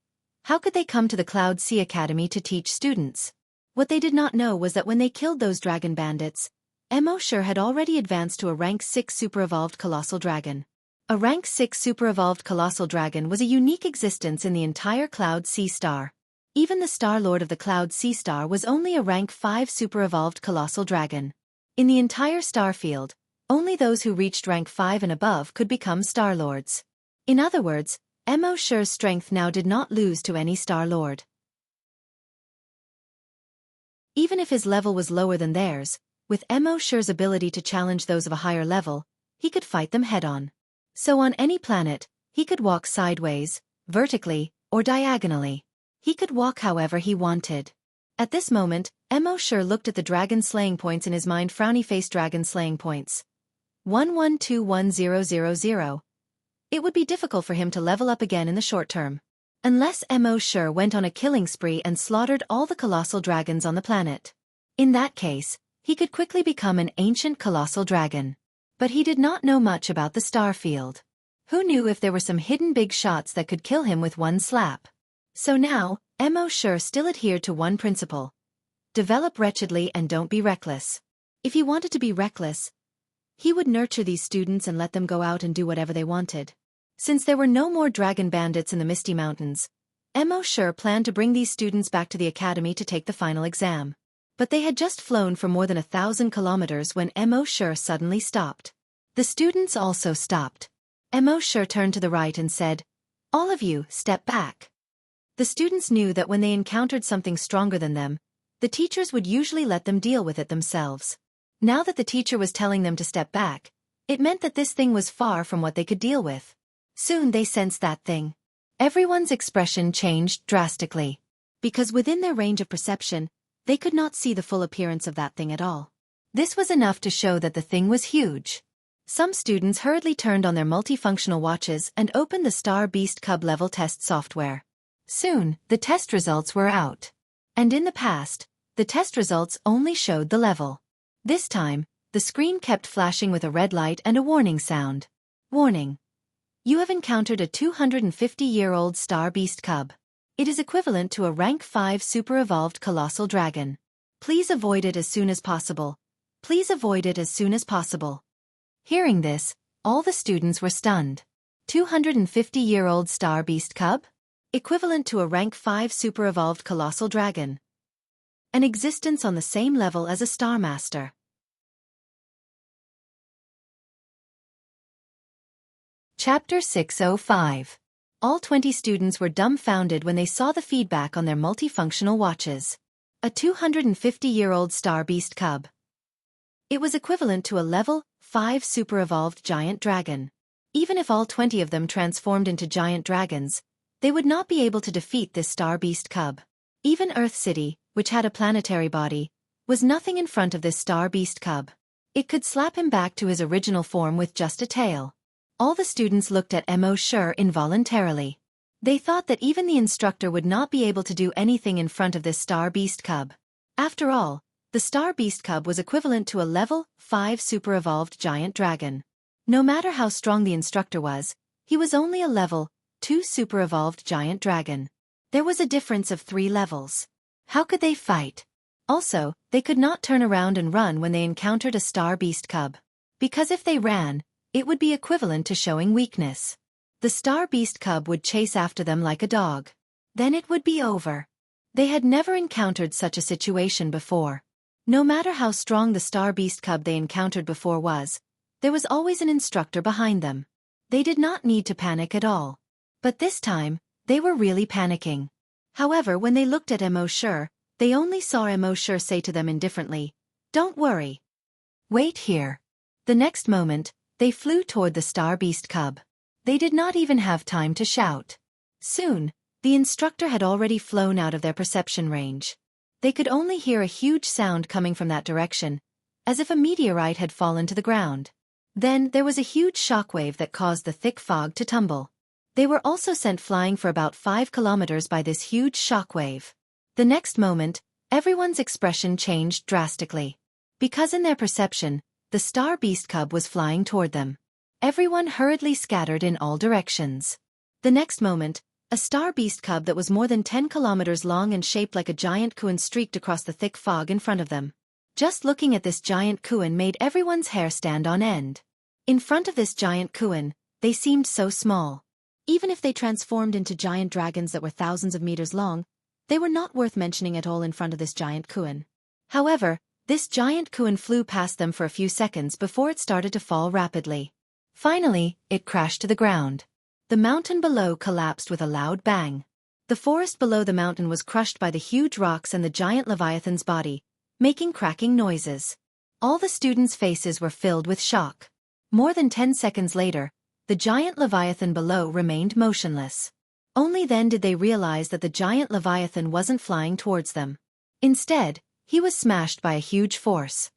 How could they come to the Cloud Sea Academy to teach students? What they did not know was that when they killed those dragon bandits, Mo Sure had already advanced to a rank 6 super-evolved colossal dragon. A rank 6 super-evolved colossal dragon was a unique existence in the entire Cloud Sea Star. Even the Star Lord of the Cloud Sea Star was only a rank 5 super-evolved colossal dragon. In the entire star field, only those who reached rank 5 and above could become Star Lords. In other words, Mo Sure's strength now did not lose to any Star Lord. Even if his level was lower than theirs, with Mo Sure's ability to challenge those of a higher level, he could fight them head-on. So on any planet, he could walk sideways, vertically, or diagonally. He could walk however he wanted. At this moment, Mo Sure looked at the dragon slaying points in his mind. Frowny face dragon slaying points. 11210000. It would be difficult for him to level up again in the short term. Unless Mo Sure went on a killing spree and slaughtered all the colossal dragons on the planet. In that case, he could quickly become an ancient colossal dragon. But he did not know much about the star field. Who knew if there were some hidden big shots that could kill him with one slap? So now, Mo Sure still adhered to one principle. Develop wretchedly and don't be reckless. If he wanted to be reckless, he would nurture these students and let them go out and do whatever they wanted. Since there were no more dragon bandits in the Misty Mountains, Mo Sure planned to bring these students back to the academy to take the final exam. But they had just flown for more than 1,000 kilometers when Mo Sure suddenly stopped. The students also stopped. Mo Sure turned to the right and said, "All of you, step back." The students knew that when they encountered something stronger than them, the teachers would usually let them deal with it themselves. Now that the teacher was telling them to step back, it meant that this thing was far from what they could deal with. Soon they sensed that thing. Everyone's expression changed drastically. Because within their range of perception, they could not see the full appearance of that thing at all. This was enough to show that the thing was huge. Some students hurriedly turned on their multifunctional watches and opened the Star Beast Cub level test software. Soon, the test results were out. And in the past, the test results only showed the level. This time, the screen kept flashing with a red light and a warning sound. Warning. You have encountered a 250-year-old Star Beast Cub. It is equivalent to a rank 5 super-evolved colossal dragon. Please avoid it as soon as possible. Please avoid it as soon as possible. Hearing this, all the students were stunned. 250-year-old Star Beast Cub? Equivalent to a rank 5 super-evolved colossal dragon. An existence on the same level as a Star Master. Chapter 605. All 20 students were dumbfounded when they saw the feedback on their multifunctional watches. A 250-year-old Star Beast Cub. It was equivalent to a level 5 super-evolved giant dragon. Even if all 20 of them transformed into giant dragons, they would not be able to defeat this Star Beast Cub. Even Earth City, which had a planetary body, was nothing in front of this Star Beast Cub. It could slap him back to his original form with just a tail. All the students looked at Mo Sure involuntarily. They thought that even the instructor would not be able to do anything in front of this Star Beast Cub. After all, the Star Beast Cub was equivalent to a level 5 super-evolved giant dragon. No matter how strong the instructor was, he was only a level 2 super-evolved giant dragon. There was a difference of 3 levels. How could they fight? Also, they could not turn around and run when they encountered a Star Beast Cub. Because if they ran, it would be equivalent to showing weakness. The Star Beast Cub would chase after them like a dog. Then it would be over. They had never encountered such a situation before. No matter how strong the Star Beast Cub they encountered before was, there was always an instructor behind them. They did not need to panic at all. But this time, they were really panicking. However, when they looked at Emosure, they only saw Emosure say to them indifferently, "Don't worry. Wait here." The next moment, they flew toward the star beast cub. They did not even have time to shout. Soon, the instructor had already flown out of their perception range. They could only hear a huge sound coming from that direction, as if a meteorite had fallen to the ground. Then there was a huge shockwave that caused the thick fog to tumble. They were also sent flying for about 5 kilometers by this huge shockwave. The next moment, everyone's expression changed drastically. Because in their perception, the star beast cub was flying toward them. Everyone hurriedly scattered in all directions. The next moment, a star beast cub that was more than 10 kilometers long and shaped like a giant kuan streaked across the thick fog in front of them. Just looking at this giant kuan made everyone's hair stand on end. In front of this giant kuan, they seemed so small. Even if they transformed into giant dragons that were thousands of meters long, they were not worth mentioning at all in front of this giant kuan. However, this giant kuan flew past them for a few seconds before it started to fall rapidly. Finally, it crashed to the ground. The mountain below collapsed with a loud bang. The forest below the mountain was crushed by the huge rocks and the giant leviathan's body, making cracking noises. All the students' faces were filled with shock. More than 10 seconds later, the giant leviathan below remained motionless. Only then did they realize that the giant leviathan wasn't flying towards them. Instead, he was smashed by a huge force.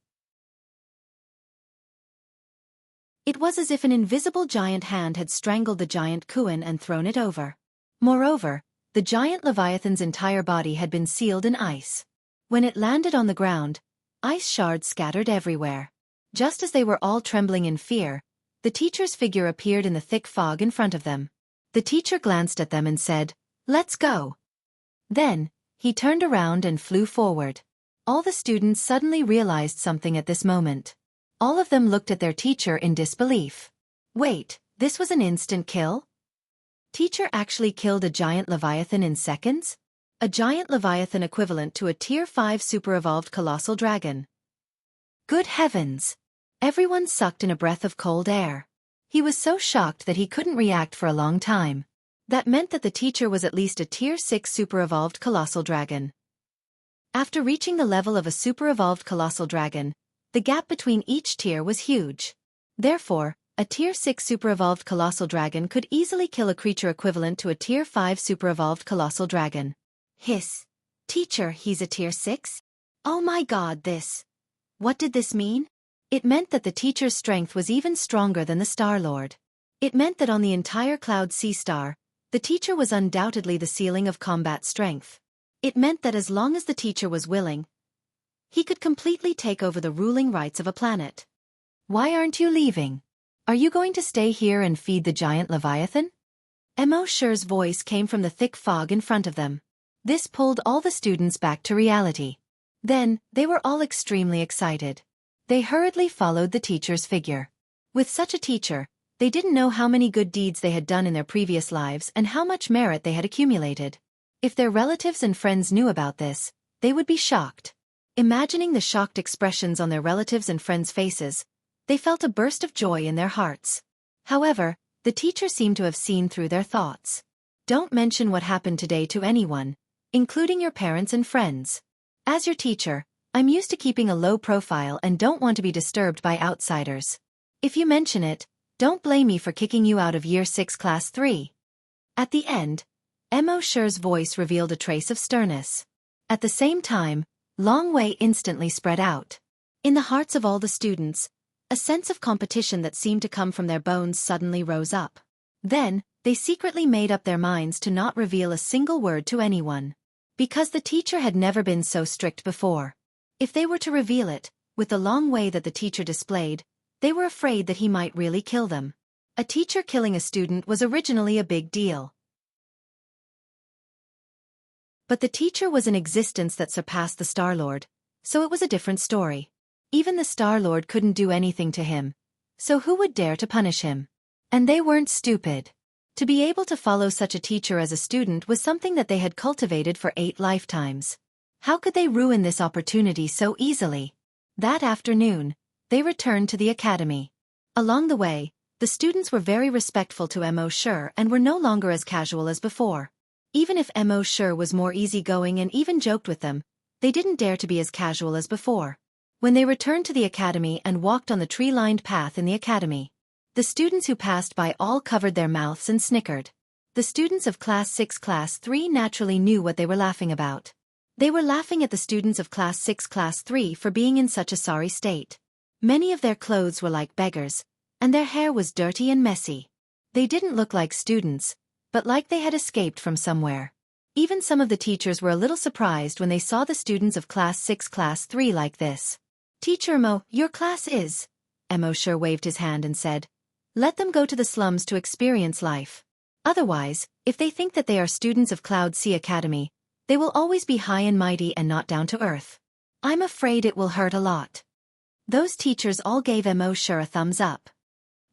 It was as if an invisible giant hand had strangled the giant kuan and thrown it over. Moreover, the giant leviathan's entire body had been sealed in ice. When it landed on the ground, ice shards scattered everywhere. Just as they were all trembling in fear, the teacher's figure appeared in the thick fog in front of them. The teacher glanced at them and said, "Let's go." Then, he turned around and flew forward. All the students suddenly realized something at this moment. All of them looked at their teacher in disbelief. Wait, this was an instant kill? Teacher actually killed a giant leviathan in seconds? A giant leviathan equivalent to a Tier 5 super-evolved colossal dragon. Good heavens! Everyone sucked in a breath of cold air. He was so shocked that he couldn't react for a long time. That meant that the teacher was at least a Tier 6 super-evolved colossal dragon. After reaching the level of a super-evolved colossal dragon, the gap between each tier was huge. Therefore, a Tier 6 super-evolved colossal dragon could easily kill a creature equivalent to a Tier 5 super-evolved colossal dragon. Hiss. Teacher, he's a Tier 6? Oh my god, this. What did this mean? It meant that the teacher's strength was even stronger than the Star-Lord. It meant that on the entire Cloud Sea Star, the teacher was undoubtedly the ceiling of combat strength. It meant that as long as the teacher was willing, he could completely take over the ruling rights of a planet. Why aren't you leaving? Are you going to stay here and feed the giant leviathan? Emosure's voice came from the thick fog in front of them. This pulled all the students back to reality. Then, they were all extremely excited. They hurriedly followed the teacher's figure. With such a teacher, they didn't know how many good deeds they had done in their previous lives and how much merit they had accumulated. If their relatives and friends knew about this, they would be shocked. Imagining the shocked expressions on their relatives' and friends' faces, they felt a burst of joy in their hearts. However, the teacher seemed to have seen through their thoughts. Don't mention what happened today to anyone, including your parents and friends. As your teacher, I'm used to keeping a low profile and don't want to be disturbed by outsiders. If you mention it, don't blame me for kicking you out of Year 6 Class 3. At the end, Emosure's voice revealed a trace of sternness. At the same time, Long Wei instantly spread out. In the hearts of all the students, a sense of competition that seemed to come from their bones suddenly rose up. Then, they secretly made up their minds to not reveal a single word to anyone. Because the teacher had never been so strict before. If they were to reveal it, with the Long Wei that the teacher displayed, they were afraid that he might really kill them. A teacher killing a student was originally a big deal. But the teacher was an existence that surpassed the Star-Lord, so it was a different story. Even the Star-Lord couldn't do anything to him, so who would dare to punish him? And they weren't stupid. To be able to follow such a teacher as a student was something that they had cultivated for 8 lifetimes. How could they ruin this opportunity so easily? That afternoon, they returned to the academy. Along the way, The students were very respectful to Mo Sure and were no longer as casual as before. Even if Mo Sure was more easygoing and even joked with them, they didn't dare to be as casual as before. When they returned to the academy and walked on the tree-lined path in the academy, the students who passed by all covered their mouths and snickered. The students of Class 6 Class 3 naturally knew what they were laughing about. They were laughing at the students of Class 6 Class 3 for being in such a sorry state. Many of their clothes were like beggars, and their hair was dirty and messy. They didn't look like students, but like they had escaped from somewhere. Even some of the teachers were a little surprised when they saw the students of Class 6 Class 3 like this. "Teacher Mo, your class is..." Mo Sure waved his hand and said, "Let them go to the slums to experience life. Otherwise, if they think that they are students of Cloud C Academy, they will always be high and mighty and not down to earth. I'm afraid it will hurt a lot." Those teachers all gave Mo Sure a thumbs up.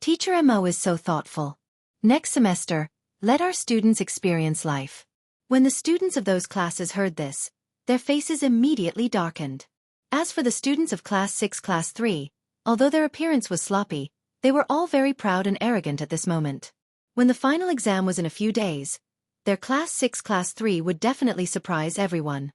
Teacher Mo is so thoughtful. Next semester, let our students experience life. When the students of those classes heard this, their faces immediately darkened. As for the students of Class 6 Class 3, although their appearance was sloppy, they were all very proud and arrogant at this moment. When the final exam was in a few days, their Class 6 Class 3 would definitely surprise everyone.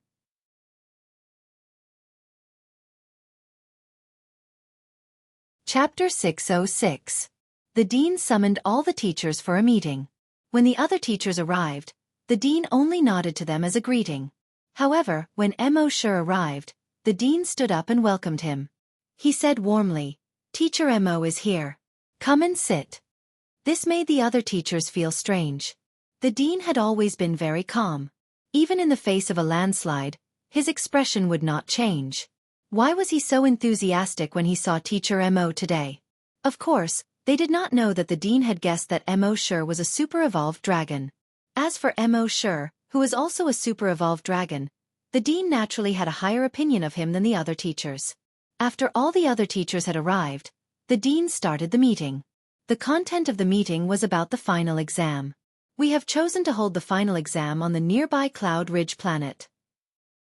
Chapter 606. The Dean summoned all the teachers for a meeting. When the other teachers arrived, the Dean only nodded to them as a greeting. However, when Mo Sure arrived, the Dean stood up and welcomed him. He said warmly, "Teacher Mo is here. Come and sit." This made the other teachers feel strange. The Dean had always been very calm. Even in the face of a landslide, his expression would not change. Why was he so enthusiastic when he saw Teacher Mo today? Of course, they did not know that the Dean had guessed that Mo Sure was a super-evolved dragon. As for Mo Sure, who was also a super-evolved dragon, the Dean naturally had a higher opinion of him than the other teachers. After all the other teachers had arrived, the Dean started the meeting. The content of the meeting was about the final exam. We have chosen to hold the final exam on the nearby Cloud Ridge planet.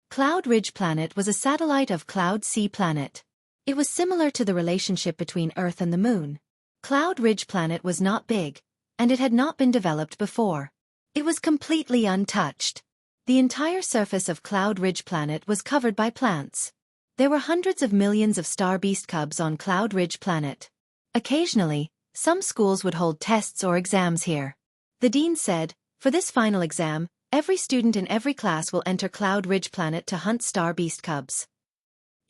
Cloud Ridge planet was a satellite of Cloud C planet. It was similar to the relationship between Earth and the Moon. Cloud Ridge planet was not big, and it had not been developed before. It was completely untouched. The entire surface of Cloud Ridge planet was covered by plants. There were hundreds of millions of star beast cubs on Cloud Ridge planet. Occasionally, some schools would hold tests or exams here. The Dean said, "For this final exam, every student in every class will enter Cloud Ridge planet to hunt star beast cubs.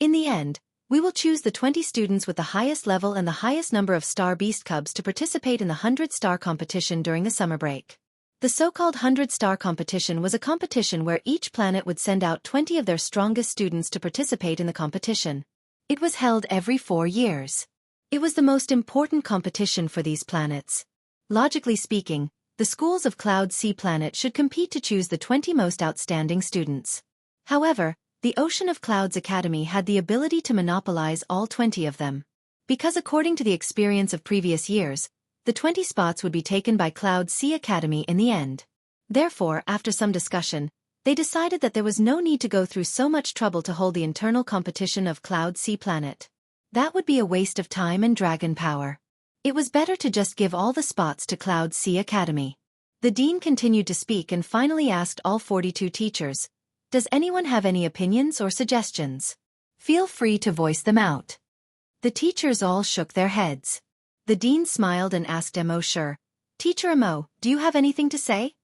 In the end, we will choose the 20 students with the highest level and the highest number of star beast cubs to participate in the 100-star competition during the summer break." The so-called 100-star competition was a competition where each planet would send out 20 of their strongest students to participate in the competition. It was held every 4 years. It was the most important competition for these planets. Logically speaking, the schools of Cloud C planet should compete to choose the 20 most outstanding students. However, the Ocean of Clouds Academy had the ability to monopolize all 20 of them. Because according to the experience of previous years, the 20 spots would be taken by Cloud C Academy in the end. Therefore, after some discussion, they decided that there was no need to go through so much trouble to hold the internal competition of Cloud C planet. That would be a waste of time and dragon power. It was better to just give all the spots to Cloud C Academy. The Dean continued to speak and finally asked all 42 teachers, "Does anyone have any opinions or suggestions? Feel free to voice them out." The teachers all shook their heads. The Dean smiled and asked Mo Sure, "Teacher Mo, do you have anything to say?"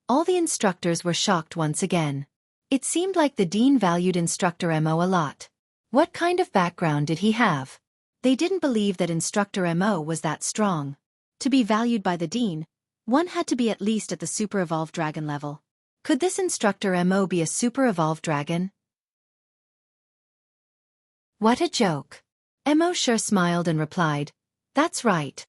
All the instructors were shocked once again. It seemed like the Dean valued Instructor Mo a lot. What kind of background did he have? They didn't believe that Instructor Mo was that strong. To be valued by the Dean, one had to be at least at the super-evolved dragon level. Could this Instructor Mo be a super-evolved dragon? What a joke. Mo Sure smiled and replied, "That's right.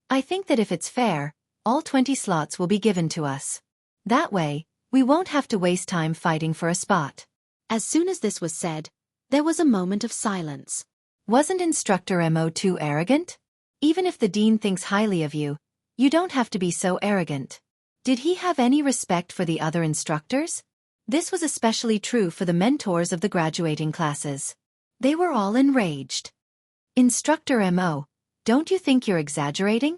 I think that if it's fair, all 20 slots will be given to us. That way, we won't have to waste time fighting for a spot." As soon as this was said, there was a moment of silence. Wasn't Instructor Mo too arrogant? Even if the Dean thinks highly of you, you don't have to be so arrogant. Did he have any respect for the other instructors? This was especially true for the mentors of the graduating classes. They were all enraged. "Instructor Mo, don't you think you're exaggerating?"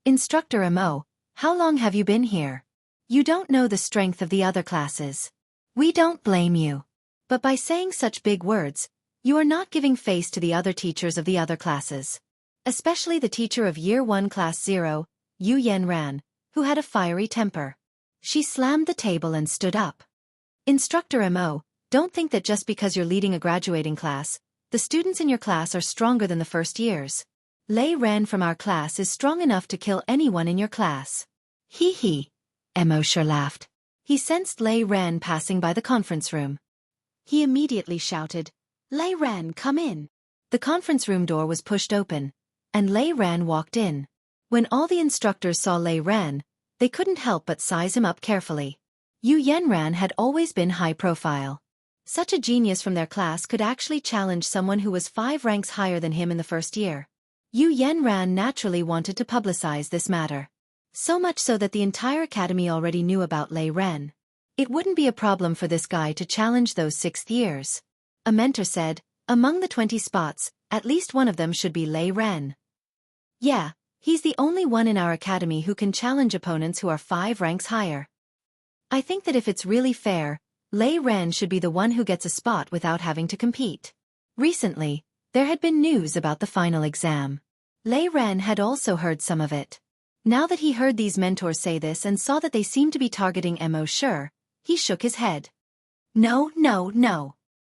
Instructor Mo, how long have you been here? You don't know the strength of the other classes. We don't blame you. But by saying such big words, you are not giving face to the other teachers of the other classes. Especially the teacher of Year 1 Class 0, Yu Yenran, who had a fiery temper. She slammed the table and stood up. Instructor Mo, don't think that just because you're leading a graduating class, the students in your class are stronger than the first years. Lei Ran from our class is strong enough to kill anyone in your class. Hee hee. Mo sure laughed. He sensed Lei Ran passing by the conference room. He immediately shouted, Lei Ran, come in. The conference room door was pushed open, and Lei Ran walked in. When all the instructors saw Lei Ran, they couldn't help but size him up carefully. Yu Yenran had always been high profile. Such a genius from their class could actually challenge someone who was 5 ranks higher than him in the first year. Yu Yenran naturally wanted to publicize this matter. So much so that the entire academy already knew about Lei Ran. It wouldn't be a problem for this guy to challenge those 6th years. A mentor said, among the 20 spots, at least one of them should be Lei Ran. Yeah, he's the only one in our academy who can challenge opponents who are 5 ranks higher. I think that if it's really fair, Lei Ran should be the one who gets a spot without having to compete. Recently, there had been news about the final exam. Lei Ran had also heard some of it. Now that he heard these mentors say this and saw that they seemed to be targeting Mo Sure, he shook his head. No.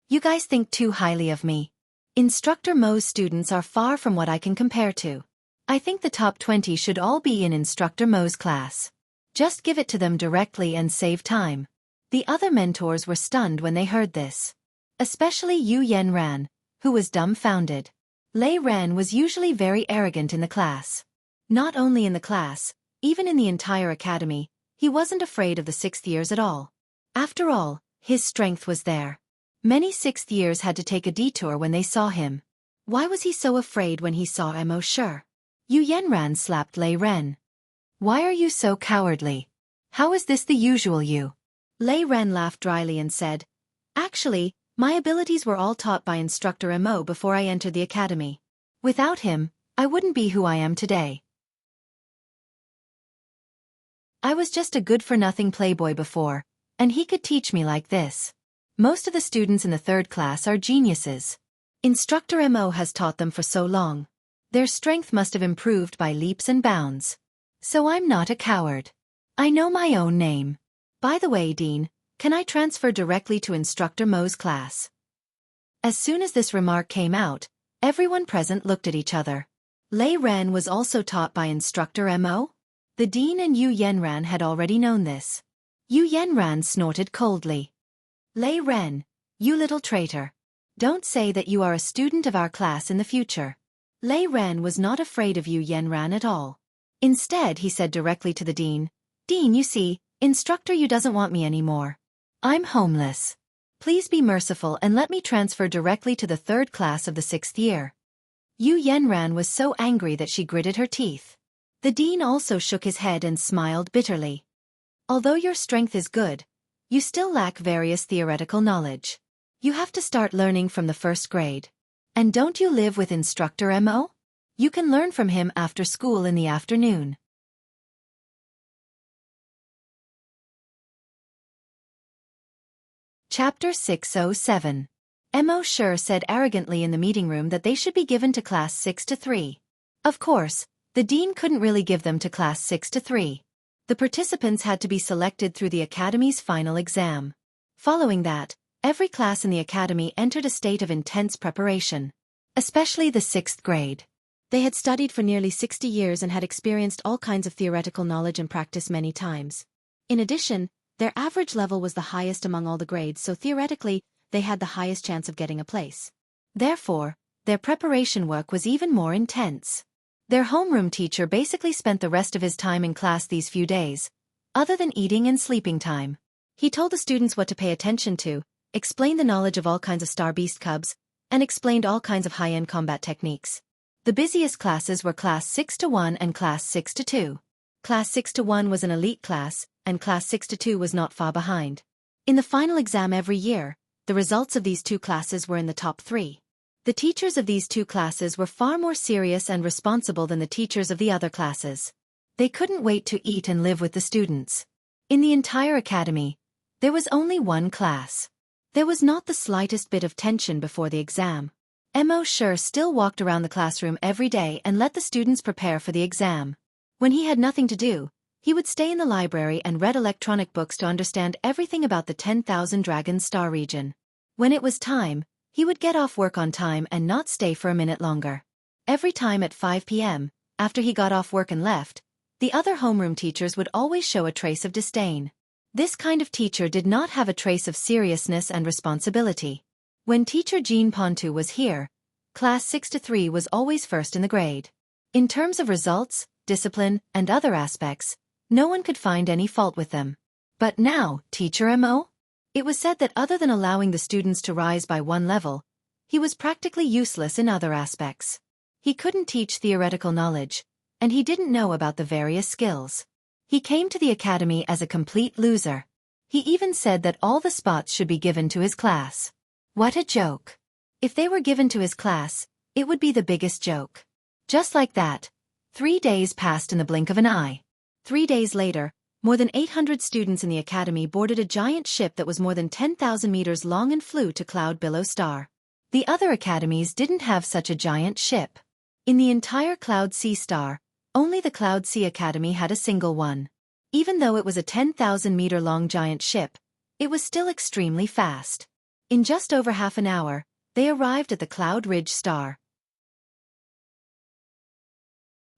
You guys think too highly of me. Instructor Mo's students are far from what I can compare to. I think the top 20 should all be in Instructor Mo's class. Just give it to them directly and save time. The other mentors were stunned when they heard this. Especially Yu Yenran, who was dumbfounded. Lei Ran was usually very arrogant in the class. Not only in the class, even in the entire academy, he wasn't afraid of the 6th years at all. After all, his strength was there. Many 6th years had to take a detour when they saw him. Why was he so afraid when he saw Mo Sure? Yu Yenran slapped Lei Ran. Why are you so cowardly? How is this the usual you? Lei Ran laughed dryly and said, actually, my abilities were all taught by Instructor Mo before I entered the academy. Without him, I wouldn't be who I am today. I was just a good-for-nothing playboy before, and he could teach me like this. Most of the students in the 3rd class are geniuses. Instructor Mo has taught them for so long. Their strength must have improved by leaps and bounds. So I'm not a coward. I know my own name. By the way, Dean, can I transfer directly to Instructor Mo's class? As soon as this remark came out, everyone present looked at each other. Lei Ran was also taught by Instructor Mo? The Dean and Yu Yenran had already known this. Yu Yenran snorted coldly. Lei Ran, you little traitor. Don't say that you are a student of our class in the future. Lei Ran was not afraid of Yu Yenran at all. Instead, he said directly to the Dean, Dean, you see, Instructor Yu doesn't want me anymore. I'm homeless. Please be merciful and let me transfer directly to the 3rd class of the 6th year. Yu Yenran was so angry that she gritted her teeth. The Dean also shook his head and smiled bitterly. Although your strength is good, you still lack various theoretical knowledge. You have to start learning from the 1st grade. And don't you live with Instructor Mo? You can learn from him after school in the afternoon. Chapter 607. Mo Sure said arrogantly in the meeting room that they should be given to class 6 to 3. Of course, the Dean couldn't really give them to class 6 to 3. The participants had to be selected through the Academy's final exam. Following that, every class in the Academy entered a state of intense preparation. Especially the 6th grade. They had studied for nearly 60 years and had experienced all kinds of theoretical knowledge and practice many times. In addition, their average level was the highest among all the grades, so theoretically, they had the highest chance of getting a place. Therefore, their preparation work was even more intense. Their homeroom teacher basically spent the rest of his time in class these few days, other than eating and sleeping time. He told the students what to pay attention to, explained the knowledge of all kinds of star beast cubs, and explained all kinds of high-end combat techniques. The busiest classes were Class 6 to 1 and Class 6 to 2. Class 6 to 1 was an elite class, and Class 6 to 2 was not far behind. In the final exam every year, the results of these 2 classes were in the top 3. The teachers of these 2 classes were far more serious and responsible than the teachers of the other classes. They couldn't wait to eat and live with the students. In the entire academy, there was only one class. There was not the slightest bit of tension before the exam. Mo Shi still walked around the classroom every day and let the students prepare for the exam. When he had nothing to do, he would stay in the library and read electronic books to understand everything about the 10,000 Dragons star region. When it was time, he would get off work on time and not stay for a minute longer. Every time at 5 p.m., after he got off work and left, the other homeroom teachers would always show a trace of disdain. This kind of teacher did not have a trace of seriousness and responsibility. When teacher Jean Pontu was here, class 6-3 was always first in the grade. In terms of results, discipline, and other aspects, no one could find any fault with them. But now, Teacher Mo? It was said that other than allowing the students to rise by one level, he was practically useless in other aspects. He couldn't teach theoretical knowledge, and he didn't know about the various skills. He came to the academy as a complete loser. He even said that all the spots should be given to his class. What a joke. If they were given to his class, it would be the biggest joke. Just like that, 3 days passed in the blink of an eye. 3 days later, more than 800 students in the academy boarded a giant ship that was more than 10,000 meters long and flew to Cloud Billow Star. The other academies didn't have such a giant ship. In the entire Cloud Sea Star, only the Cloud Sea Academy had a single one. Even though it was a 10,000-meter-long giant ship, it was still extremely fast. In just over half an hour, they arrived at the Cloud Ridge Star.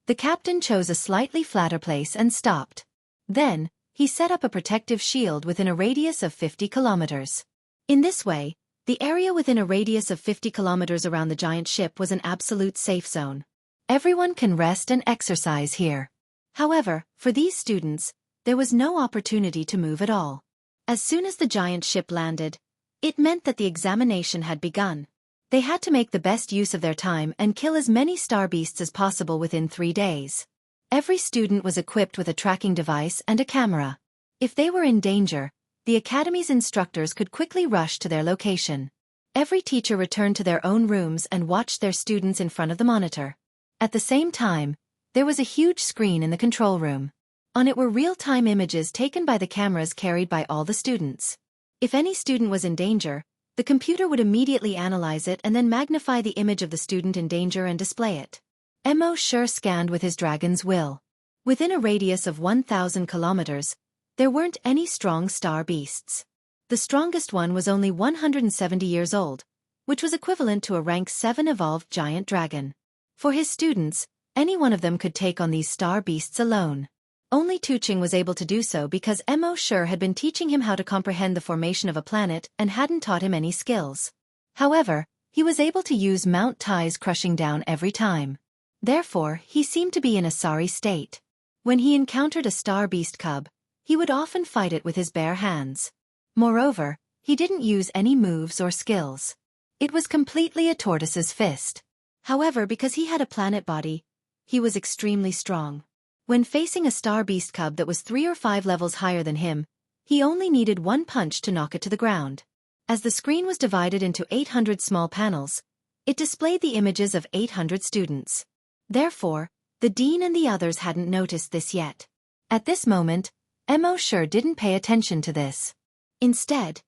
The captain chose a slightly flatter place and stopped. Then, he set up a protective shield within a radius of 50 kilometers. In this way, the area within a radius of 50 kilometers around the giant ship was an absolute safe zone. Everyone can rest and exercise here. However, for these students, there was no opportunity to move at all. As soon as the giant ship landed, it meant that the examination had begun. They had to make the best use of their time and kill as many star beasts as possible within 3 days. Every student was equipped with a tracking device and a camera. If they were in danger, the academy's instructors could quickly rush to their location. Every teacher returned to their own rooms and watched their students in front of the monitor. At the same time, there was a huge screen in the control room. On it were real-time images taken by the cameras carried by all the students. If any student was in danger, the computer would immediately analyze it and then magnify the image of the student in danger and display it. Mo Shi scanned with his dragon's will. Within a radius of 1,000 kilometers, there weren't any strong star beasts. The strongest one was only 170 years old, which was equivalent to a rank 7 evolved giant dragon. For his students, any one of them could take on these star beasts alone. Only Tuqing was able to do so because Mo Shi had been teaching him how to comprehend the formation of a planet and hadn't taught him any skills. However, he was able to use Mount Tai's crushing down every time. Therefore, he seemed to be in a sorry state. When he encountered a star beast cub, he would often fight it with his bare hands. Moreover, he didn't use any moves or skills. It was completely a tortoise's fist. However, because he had a planet body, he was extremely strong. When facing a star beast cub that was 3 or 5 levels higher than him, he only needed one punch to knock it to the ground. As the screen was divided into 800 small panels, it displayed the images of 800 students. Therefore, the dean and the others hadn't noticed this yet. At this moment, Mo Shi didn't pay attention to this. Instead,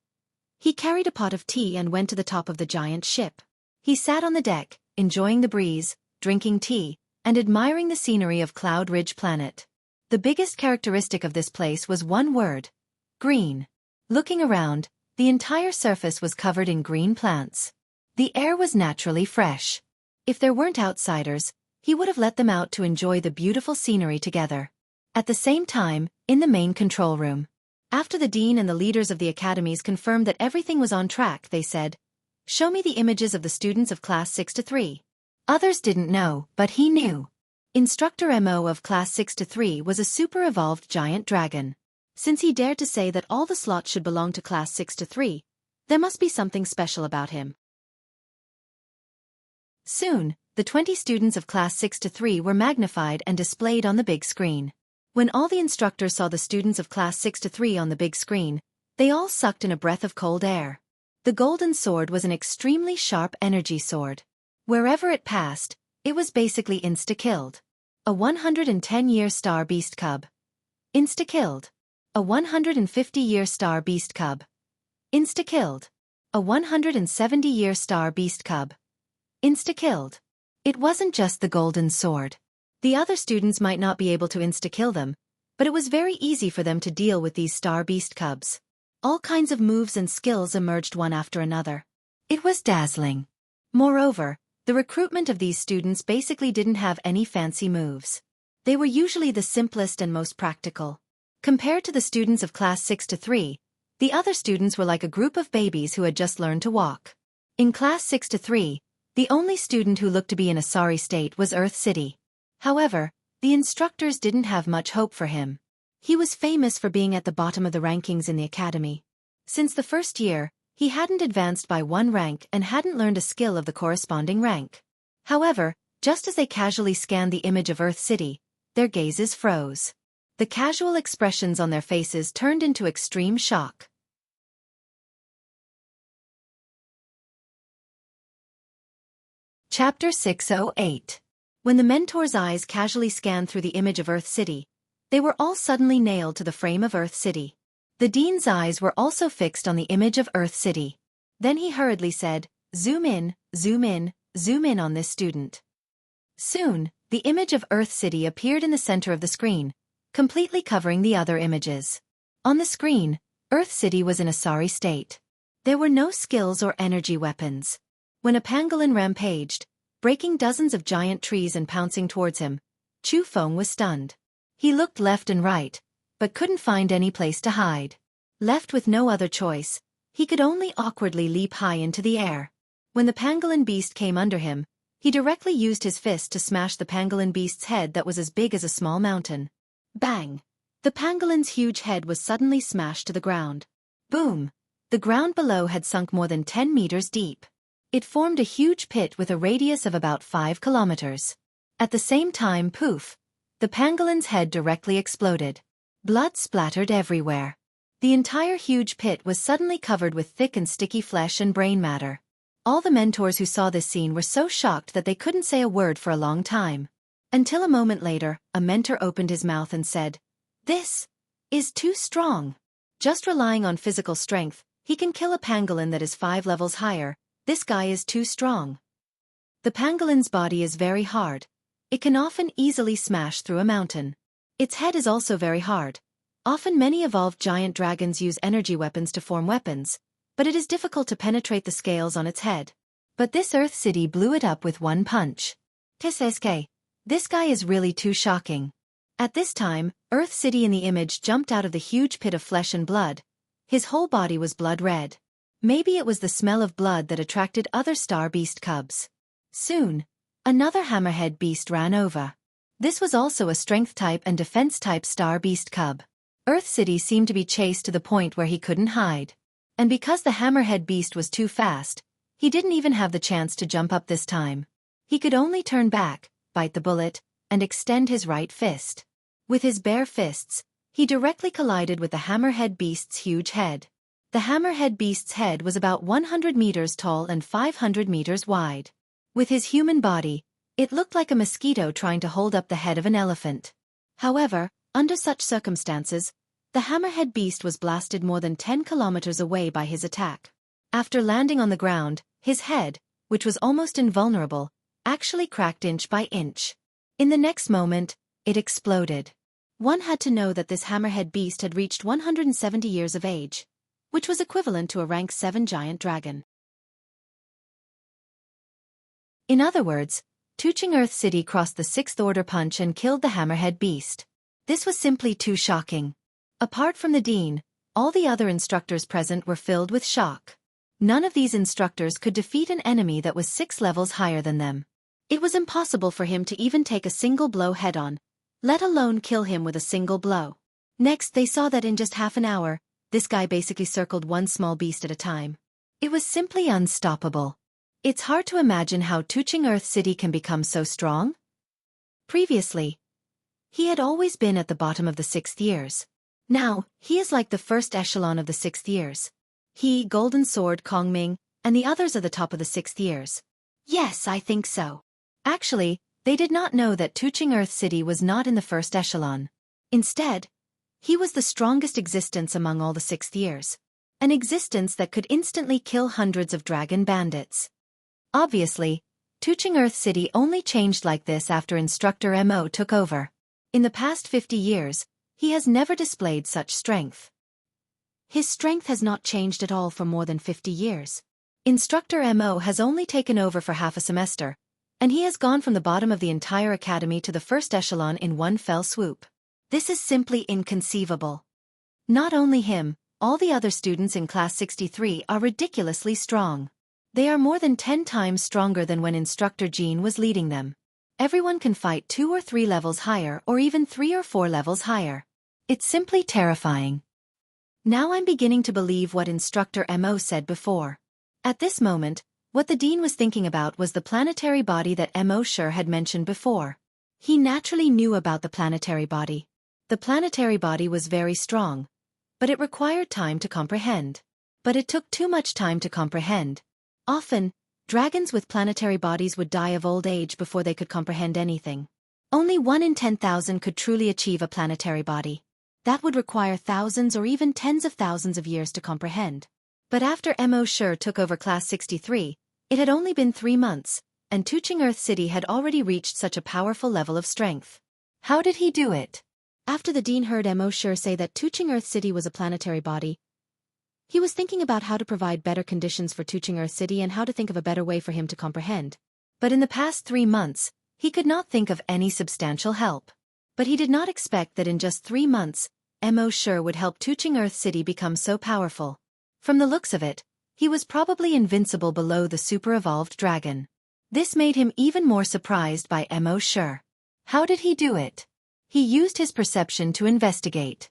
he carried a pot of tea and went to the top of the giant ship. He sat on the deck, enjoying the breeze, drinking tea, and admiring the scenery of Cloud Ridge Planet. The biggest characteristic of this place was one word: green. Looking around, the entire surface was covered in green plants. The air was naturally fresh. If there weren't outsiders, he would have let them out to enjoy the beautiful scenery together. At the same time, in the main control room, after the dean and the leaders of the academies confirmed that everything was on track, they said, "Show me the images of the students of class 6-3. Others didn't know, but he knew. Instructor Mo of class 6-3 was a super-evolved giant dragon. Since he dared to say that all the slots should belong to class 6-3, there must be something special about him. Soon, the 20 students of class 6-3 were magnified and displayed on the big screen. When all the instructors saw the students of class 6-3 on the big screen, they all sucked in a breath of cold air. The golden sword was an extremely sharp energy sword. Wherever it passed, it was basically insta-killed. A 110-year star beast cub. Insta-killed. A 150-year star beast cub. Insta-killed. A 170-year star beast cub. Insta-killed. It wasn't just the golden sword. The other students might not be able to insta-kill them, but it was very easy for them to deal with these star beast cubs. All kinds of moves and skills emerged one after another. It was dazzling. Moreover, the recruitment of these students basically didn't have any fancy moves. They were usually the simplest and most practical. Compared to the students of class 6 to 3, the other students were like a group of babies who had just learned to walk. In class 6 to 3, the only student who looked to be in a sorry state was Earth City. However, the instructors didn't have much hope for him. He was famous for being at the bottom of the rankings in the academy. Since the first year, he hadn't advanced by one rank and hadn't learned a skill of the corresponding rank. However, just as they casually scanned the image of Earth City, their gazes froze. The casual expressions on their faces turned into extreme shock. Chapter 608. When the mentor's eyes casually scanned through the image of Earth City, they were all suddenly nailed to the frame of Earth City. The dean's eyes were also fixed on the image of Earth City. Then he hurriedly said, "Zoom in, zoom in, zoom in on this student." Soon, the image of Earth City appeared in the center of the screen, completely covering the other images. On the screen, Earth City was in a sorry state. There were no skills or energy weapons. When a pangolin rampaged, breaking dozens of giant trees and pouncing towards him, Xiaofan was stunned. He looked left and right, but couldn't find any place to hide. Left with no other choice, he could only awkwardly leap high into the air. When the pangolin beast came under him, he directly used his fist to smash the pangolin beast's head that was as big as a small mountain. Bang! The pangolin's huge head was suddenly smashed to the ground. Boom! The ground below had sunk more than 10 meters deep. It formed a huge pit with a radius of about 5 kilometers. At the same time, poof! The pangolin's head directly exploded. Blood splattered everywhere. The entire huge pit was suddenly covered with thick and sticky flesh and brain matter. All the mentors who saw this scene were so shocked that they couldn't say a word for a long time. Until a moment later, a mentor opened his mouth and said, "This is too strong. Just relying on physical strength, he can kill a pangolin that is 5 levels higher. This guy is too strong." The pangolin's body is very hard. It can often easily smash through a mountain. Its head is also very hard. Often many evolved giant dragons use energy weapons to form weapons, but it is difficult to penetrate the scales on its head. But this Earth City blew it up with one punch. Tsk, this guy is really too shocking. At this time, Earth City in the image jumped out of the huge pit of flesh and blood. His whole body was blood red. Maybe it was the smell of blood that attracted other star beast cubs. Soon, another hammerhead beast ran over. This was also a strength type and defense type star beast cub. Earth City seemed to be chased to the point where he couldn't hide. And because the hammerhead beast was too fast, he didn't even have the chance to jump up this time. He could only turn back, bite the bullet, and extend his right fist. With his bare fists, he directly collided with the hammerhead beast's huge head. The hammerhead beast's head was about 100 meters tall and 500 meters wide. With his human body, it looked like a mosquito trying to hold up the head of an elephant. However, under such circumstances, the hammerhead beast was blasted more than 10 kilometers away by his attack. After landing on the ground, his head, which was almost invulnerable, actually cracked inch by inch. In the next moment, it exploded. One had to know that this hammerhead beast had reached 170 years of age, which was equivalent to a rank 7 giant dragon. In other words, Tuching Earth City crossed the 6th order punch and killed the hammerhead beast. This was simply too shocking. Apart from the dean, all the other instructors present were filled with shock. None of these instructors could defeat an enemy that was 6 levels higher than them. It was impossible for him to even take a single blow head-on, let alone kill him with a single blow. Next they saw that in just half an hour, this guy basically circled one small beast at a time. It was simply unstoppable. It's hard to imagine how Tuching Earth City can become so strong. Previously, he had always been at the bottom of the 6th years. Now, he is like the first echelon of the 6th years. He, Golden Sword, Kongming, and the others are the top of the 6th years. Yes, I think so. Actually, They did not know that Tuching Earth City was not in the first echelon. Instead, he was the strongest existence among all the sixth years. An existence that could instantly kill hundreds of dragon bandits. Obviously, Tuching Earth City only changed like this after Instructor Mo took over. In the past 50 years, he has never displayed such strength. His strength has not changed at all for more than 50 years. Instructor Mo has only taken over for half a semester, and he has gone from the bottom of the entire academy to the first echelon in one fell swoop. This is simply inconceivable. Not only him, all the other students in Class 63 are ridiculously strong. They are more than 10 times stronger than when Instructor Jean was leading them. Everyone can fight 2 or 3 levels higher or even 3 or 4 levels higher. It's simply terrifying. Now I'm beginning to believe what Instructor Mo said before. At this moment, what the Dean was thinking about was the planetary body that Mo sure had mentioned before. He naturally knew about the planetary body. The planetary body was very strong, but it required time to comprehend. But it took too much time to comprehend. Often, dragons with planetary bodies would die of old age before they could comprehend anything. Only 1 in 10,000 could truly achieve a planetary body. That would require thousands or even tens of thousands of years to comprehend. But after Mo Sure took over Class 63, it had only been 3 months, and Tuching Earth City had already reached such a powerful level of strength. How did he do it? After the Dean heard Mo Sure say that Tuching Earth City was a planetary body, he was thinking about how to provide better conditions for Tuching Earth City and how to think of a better way for him to comprehend. But in the past 3 months, he could not think of any substantial help. But he did not expect that in just 3 months, Mo Sure would help Tuching Earth City become so powerful. From the looks of it, he was probably invincible below the super-evolved dragon. This made him even more surprised by Mo Sure. How did he do it? He used his perception to investigate.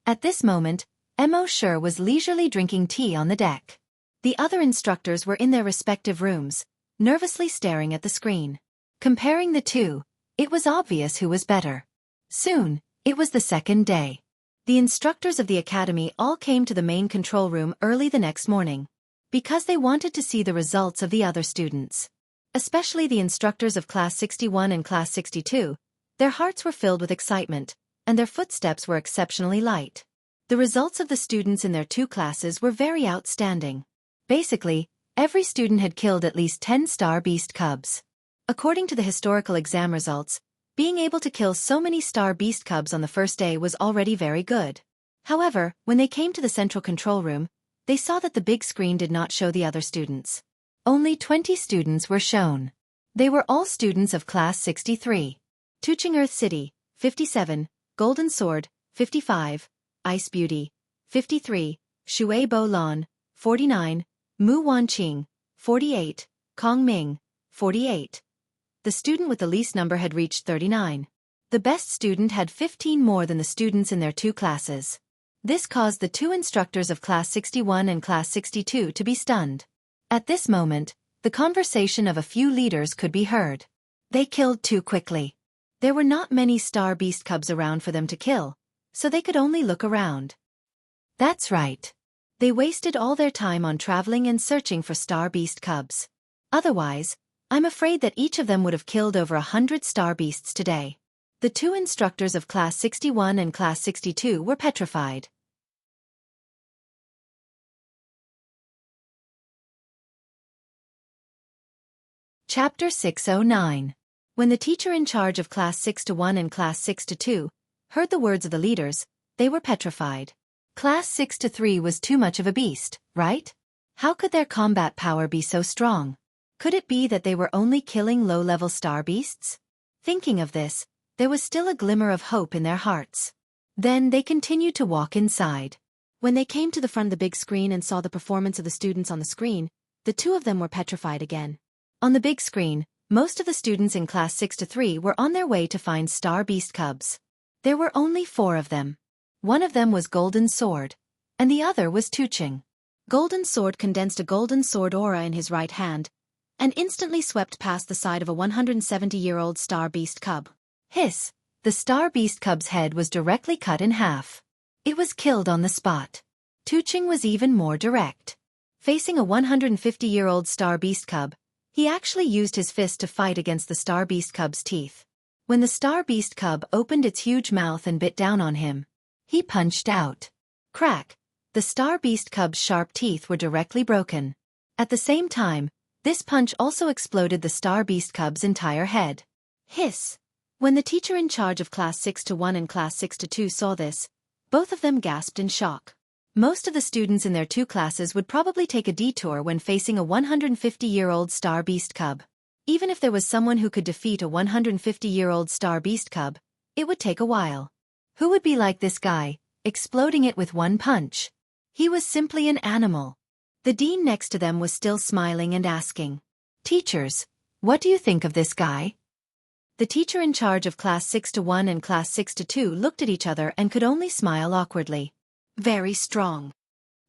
At this moment, Mo Sure was leisurely drinking tea on the deck. The other instructors were in their respective rooms, nervously staring at the screen. Comparing the two, it was obvious who was better. Soon, it was the second day. The instructors of the academy all came to the main control room early the next morning, because they wanted to see the results of the other students. Especially the instructors of Class 61 and Class 62, their hearts were filled with excitement, and their footsteps were exceptionally light. The results of the students in their 2 classes were very outstanding. Basically, every student had killed at least 10 star beast cubs. According to the historical exam results, being able to kill so many star beast cubs on the first day was already very good. However, when they came to the central control room, they saw that the big screen did not show the other students. Only 20 students were shown. They were all students of Class 63. Tuching Earth City, 57, Golden Sword, 55, Ice Beauty, 53, Shui Bo Lan, 49, Mu Wanqing, 48, Kong Ming, 48. The student with the least number had reached 39. The best student had 15 more than the students in their 2 classes. This caused the 2 instructors of Class 61 and Class 62 to be stunned. At this moment, the conversation of a few leaders could be heard. They killed too quickly. There were not many star beast cubs around for them to kill, so they could only look around. That's right. They wasted all their time on traveling and searching for star beast cubs. Otherwise, I'm afraid that each of them would have killed over 100 star beasts today. The 2 instructors of Class 61 and Class 62 were petrified. Chapter 609. When the teacher in charge of Class 6-1 and Class 6-2 heard the words of the leaders, they were petrified. Class 6-3 was too much of a beast, right? How could their combat power be so strong? Could it be that they were only killing low-level star beasts? Thinking of this, there was still a glimmer of hope in their hearts. Then they continued to walk inside. When they came to the front of the big screen and saw the performance of the students on the screen, the 2 of them were petrified again. On the big screen, most of the students in Class 6-3 were on their way to find star beast cubs. There were only 4 of them. One of them was Golden Sword, and the other was Tuching. Golden Sword condensed a golden sword aura in his right hand, and instantly swept past the side of a 170-year-old star beast cub. Hiss! The star beast cub's head was directly cut in half. It was killed on the spot. Tuching was even more direct. Facing a 150-year-old star beast cub, He actually used his fist to fight against the Star Beast Cub's teeth. When the Star Beast Cub opened its huge mouth and bit down on him, he punched out. Crack! The Star Beast Cub's sharp teeth were directly broken. At the same time, this punch also exploded the Star Beast Cub's entire head. Hiss! When the teacher in charge of Class 6-1 and Class 6-2 saw this, both of them gasped in shock. Most of the students in their two classes would probably take a detour when facing a 150-year-old Star Beast Cub. Even if there was someone who could defeat a 150-year-old Star Beast Cub, it would take a while. Who would be like this guy, exploding it with one punch? He was simply an animal. The dean next to them was still smiling and asking, "Teachers, what do you think of this guy?" The teacher in charge of Class 6-1 and Class 6-2 looked at each other and could only smile awkwardly. Very strong.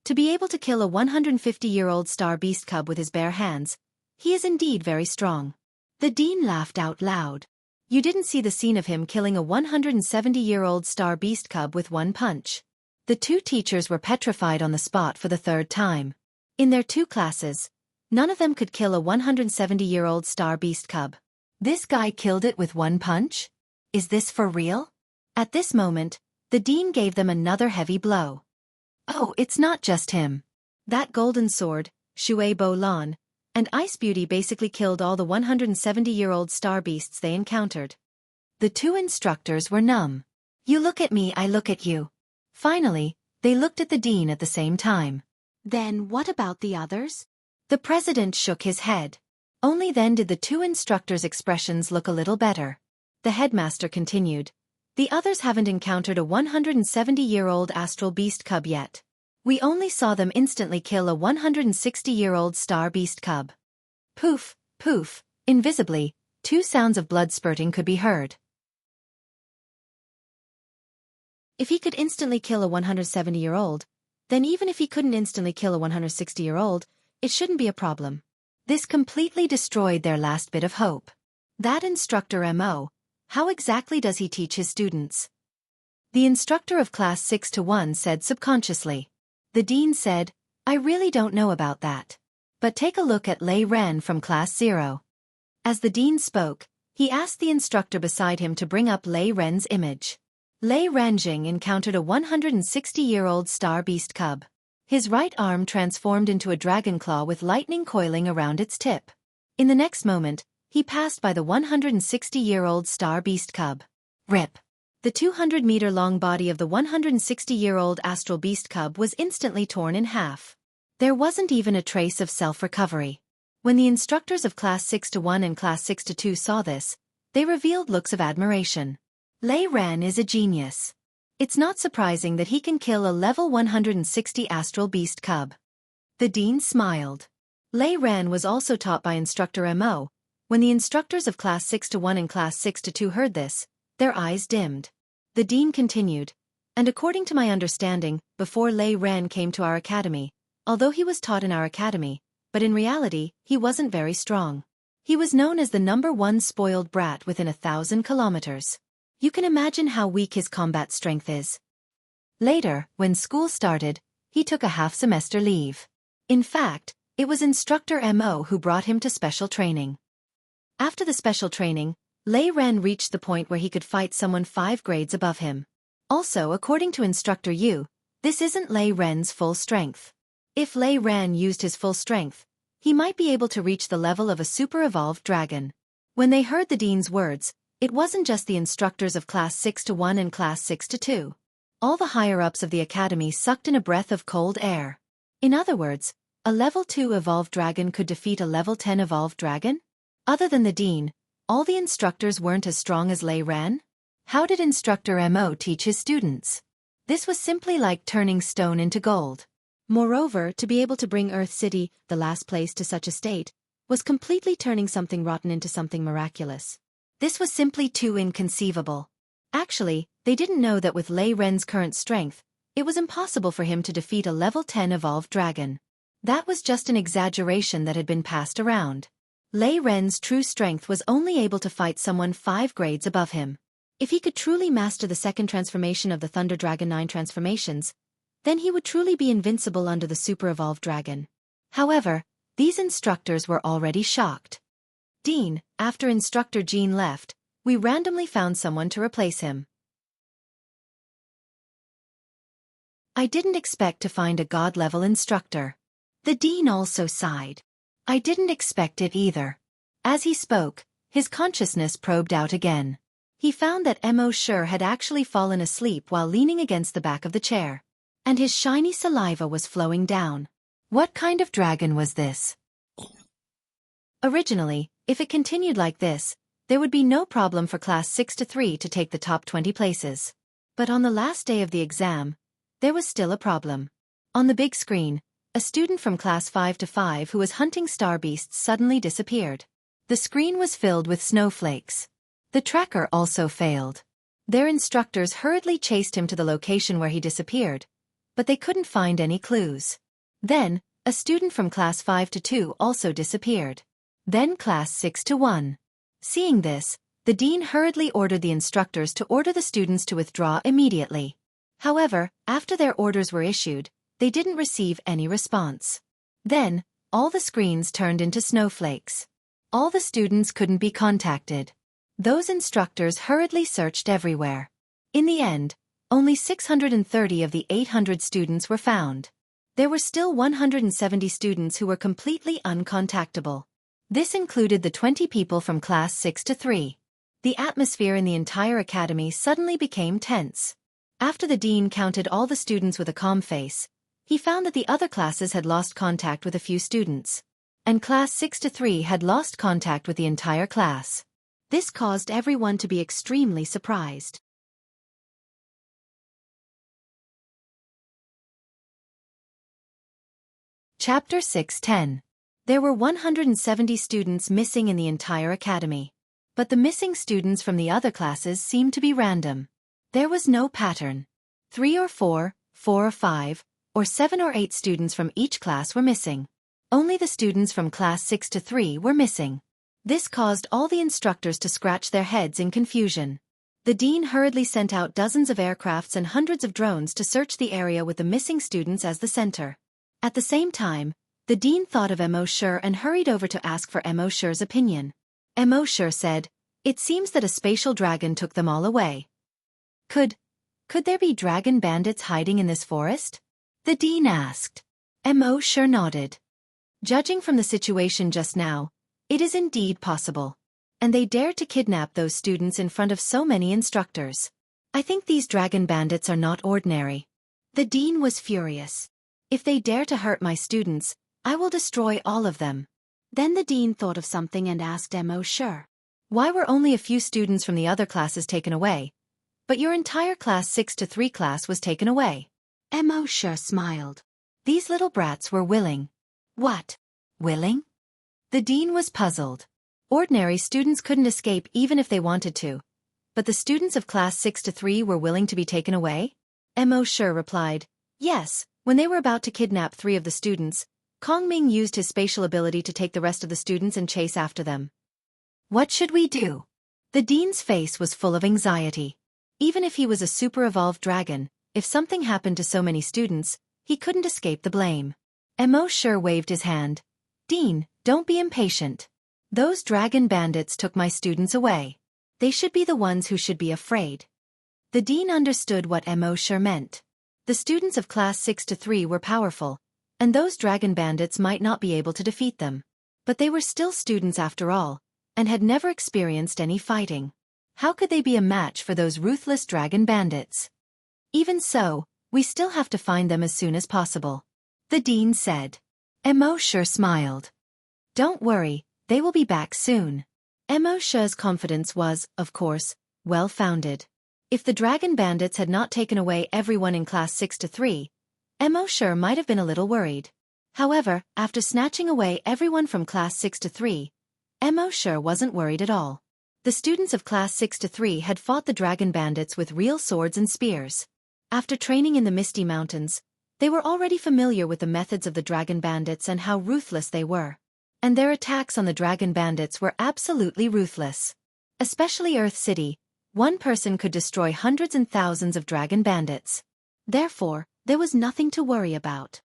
To be able to kill a 150-year-old Star Beast Cub with his bare hands, he is indeed very strong. The dean laughed out loud. You didn't see the scene of him killing a 170-year-old Star Beast Cub with one punch. The two teachers were petrified on the spot for the third time. In their two classes, none of them could kill a 170-year-old Star Beast Cub. This guy killed it with one punch? Is this for real? At this moment, the dean gave them another heavy blow. Oh, it's not just him. That golden sword, Shui Bo Lan, and Ice Beauty basically killed all the 170-year-old star beasts they encountered. The two instructors were numb. You look at me, I look at you. Finally, they looked at the dean at the same time. Then what about the others? The president shook his head. Only then did the two instructors' expressions look a little better. The headmaster continued. The others haven't encountered a 170-year-old astral beast cub yet. We only saw them instantly kill a 160-year-old Star Beast Cub. Poof, poof, invisibly, two sounds of blood spurting could be heard. If he could instantly kill a 170-year-old, then even if he couldn't instantly kill a 160-year-old, it shouldn't be a problem. This completely destroyed their last bit of hope. That instructor M.O., how exactly does he teach his students? The instructor of Class 6-1 said subconsciously. The dean said, I really don't know about that. But take a look at Lei Ren from Class 0. As the dean spoke, he asked the instructor beside him to bring up Lei Ren's image. Lei Renjing encountered a 160-year-old Star Beast Cub. His right arm transformed into a dragon claw with lightning coiling around its tip. In the next moment, he passed by the 160-year-old Star Beast Cub. Rip! The 200-meter-long body of the 160-year-old Astral Beast Cub was instantly torn in half. There wasn't even a trace of self-recovery. When the instructors of Class 6-1 and Class 6-2 saw this, they revealed looks of admiration. Lei Ren is a genius. It's not surprising that he can kill a level 160 Astral Beast Cub. The dean smiled. Lei Ren was also taught by instructor M.O. When the instructors of Class 6-1 and Class 6-2 heard this, their eyes dimmed. The dean continued, and according to my understanding, before Lei Ren came to our academy, although he was taught in our academy, but in reality, he wasn't very strong. He was known as the #1 spoiled brat within 1,000 kilometers. You can imagine how weak his combat strength is. Later, when school started, he took a half-semester leave. In fact, it was instructor M.O. who brought him to special training. After the special training, Lei Ren reached the point where he could fight someone 5 grades above him. Also, according to instructor Yu, this isn't Lei Ren's full strength. If Lei Ren used his full strength, he might be able to reach the level of a super-evolved dragon. When they heard the dean's words, it wasn't just the instructors of Class 6-1 and Class 6-2. All the higher-ups of the academy sucked in a breath of cold air. In other words, a level 2 evolved dragon could defeat a level 10 evolved dragon? Other than the dean, all the instructors weren't as strong as Lei Ren? How did instructor M.O. teach his students? This was simply like turning stone into gold. Moreover, to be able to bring Earth City, the last place, to such a state, was completely turning something rotten into something miraculous. This was simply too inconceivable. Actually, they didn't know that with Lei Ren's current strength, it was impossible for him to defeat a level 10 evolved dragon. That was just an exaggeration that had been passed around. Lei Ren's true strength was only able to fight someone 5 grades above him. If he could truly master the second transformation of the Thunder Dragon 9 transformations, then he would truly be invincible under the super-evolved dragon. However, These instructors were already shocked. Dean, after instructor Jean left, we randomly found someone to replace him. I didn't expect to find a god-level instructor. The dean also sighed. I didn't expect it either. As he spoke, his consciousness probed out again. He found that Mo Sure had actually fallen asleep while leaning against the back of the chair. And his shiny saliva was flowing down. What kind of dragon was this? Originally, if it continued like this, there would be no problem for class 6-3 to take the top 20 places. But on the last day of the exam, there was still a problem. On the big screen, a student from class 5-5 who was hunting star beasts suddenly disappeared. The screen was filled with snowflakes. The tracker also failed. Their instructors hurriedly chased him to the location where he disappeared, but they couldn't find any clues. Then, a student from class 5-2 also disappeared. Then class 6-1. Seeing this, the dean hurriedly ordered the instructors to order the students to withdraw immediately. However, after their orders were issued, they didn't receive any response. Then, all the screens turned into snowflakes. All the students couldn't be contacted. Those instructors hurriedly searched everywhere. In the end, only 630 of the 800 students were found. There were still 170 students who were completely uncontactable. This included the 20 people from class 6-3. The atmosphere in the entire academy suddenly became tense. After the dean counted all the students with a calm face, he found that the other classes had lost contact with a few students. And class 6-3 had lost contact with the entire class. This caused everyone to be extremely surprised. Chapter 6:10. There were 170 students missing in the entire academy. But the missing students from the other classes seemed to be random. There was no pattern. 3 or 4, 4 or 5, or 7 or 8 students from each class were missing. Only the students from class 6-3 were missing. This caused all the instructors to scratch their heads in confusion. The dean hurriedly sent out dozens of aircrafts and hundreds of drones to search the area with the missing students as the center. At the same time, the dean thought of Mo Sure and hurried over to ask for Mo Sure's opinion. Mo Sure said, "It seems that a spatial dragon took them all away." Could there be dragon bandits hiding in this forest? The dean asked. Mo Sure nodded. Judging from the situation just now, it is indeed possible. And they dared to kidnap those students in front of so many instructors. I think these dragon bandits are not ordinary. The dean was furious. If they dare to hurt my students, I will destroy all of them. Then the dean thought of something and asked Mo Sure. Why were only a few students from the other classes taken away? But your entire class 6-3 class was taken away. Mo Sure smiled. These little brats were willing. What? Willing? The dean was puzzled. Ordinary students couldn't escape even if they wanted to. But the students of class 6-3 were willing to be taken away? Mo Sure replied, yes, when they were about to kidnap 3 of the students, Kong Ming used his spatial ability to take the rest of the students and chase after them. What should we do? The dean's face was full of anxiety. Even if he was a super-evolved dragon, if something happened to so many students, he couldn't escape the blame. Mo Sure waved his hand. Dean, don't be impatient. Those dragon bandits took my students away. They should be the ones who should be afraid. The dean understood what Mo Sure meant. The students of class 6-3 were powerful, and those dragon bandits might not be able to defeat them. But they were still students after all, and had never experienced any fighting. How could they be a match for those ruthless dragon bandits? Even so, we still have to find them as soon as possible. The dean said. Mo Sure smiled. Don't worry, they will be back soon. Mo Sure's confidence was, of course, well-founded. If the dragon bandits had not taken away everyone in class 6-3, Mo Sure might have been a little worried. However, after snatching away everyone from class 6-3, Mo Sure wasn't worried at all. The students of class 6-3 had fought the dragon bandits with real swords and spears. After training in the Misty Mountains, they were already familiar with the methods of the dragon bandits and how ruthless they were. And their attacks on the dragon bandits were absolutely ruthless. Especially Earth City, one person could destroy hundreds and thousands of dragon bandits. Therefore, there was nothing to worry about.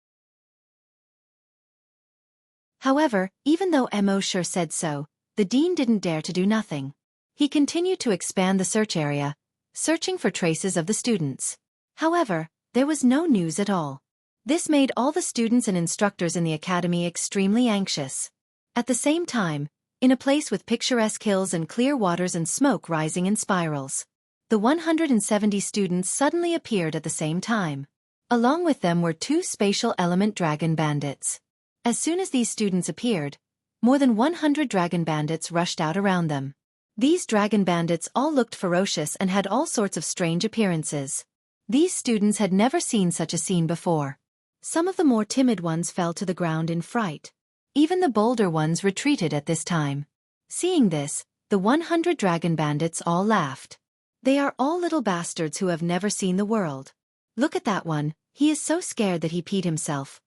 However, even though Mo sure said so, the dean didn't dare to do nothing. He continued to expand the search area, searching for traces of the students. However, there was no news at all. This made all the students and instructors in the academy extremely anxious. At the same time, in a place with picturesque hills and clear waters and smoke rising in spirals, the 170 students suddenly appeared at the same time. Along with them were 2 spatial element dragon bandits. As soon as these students appeared, more than 100 dragon bandits rushed out around them. These dragon bandits all looked ferocious and had all sorts of strange appearances. These students had never seen such a scene before. Some of the more timid ones fell to the ground in fright. Even the bolder ones retreated at this time. Seeing this, the 100 dragon bandits all laughed. They are all little bastards who have never seen the world. Look at that one, he is so scared that he peed himself.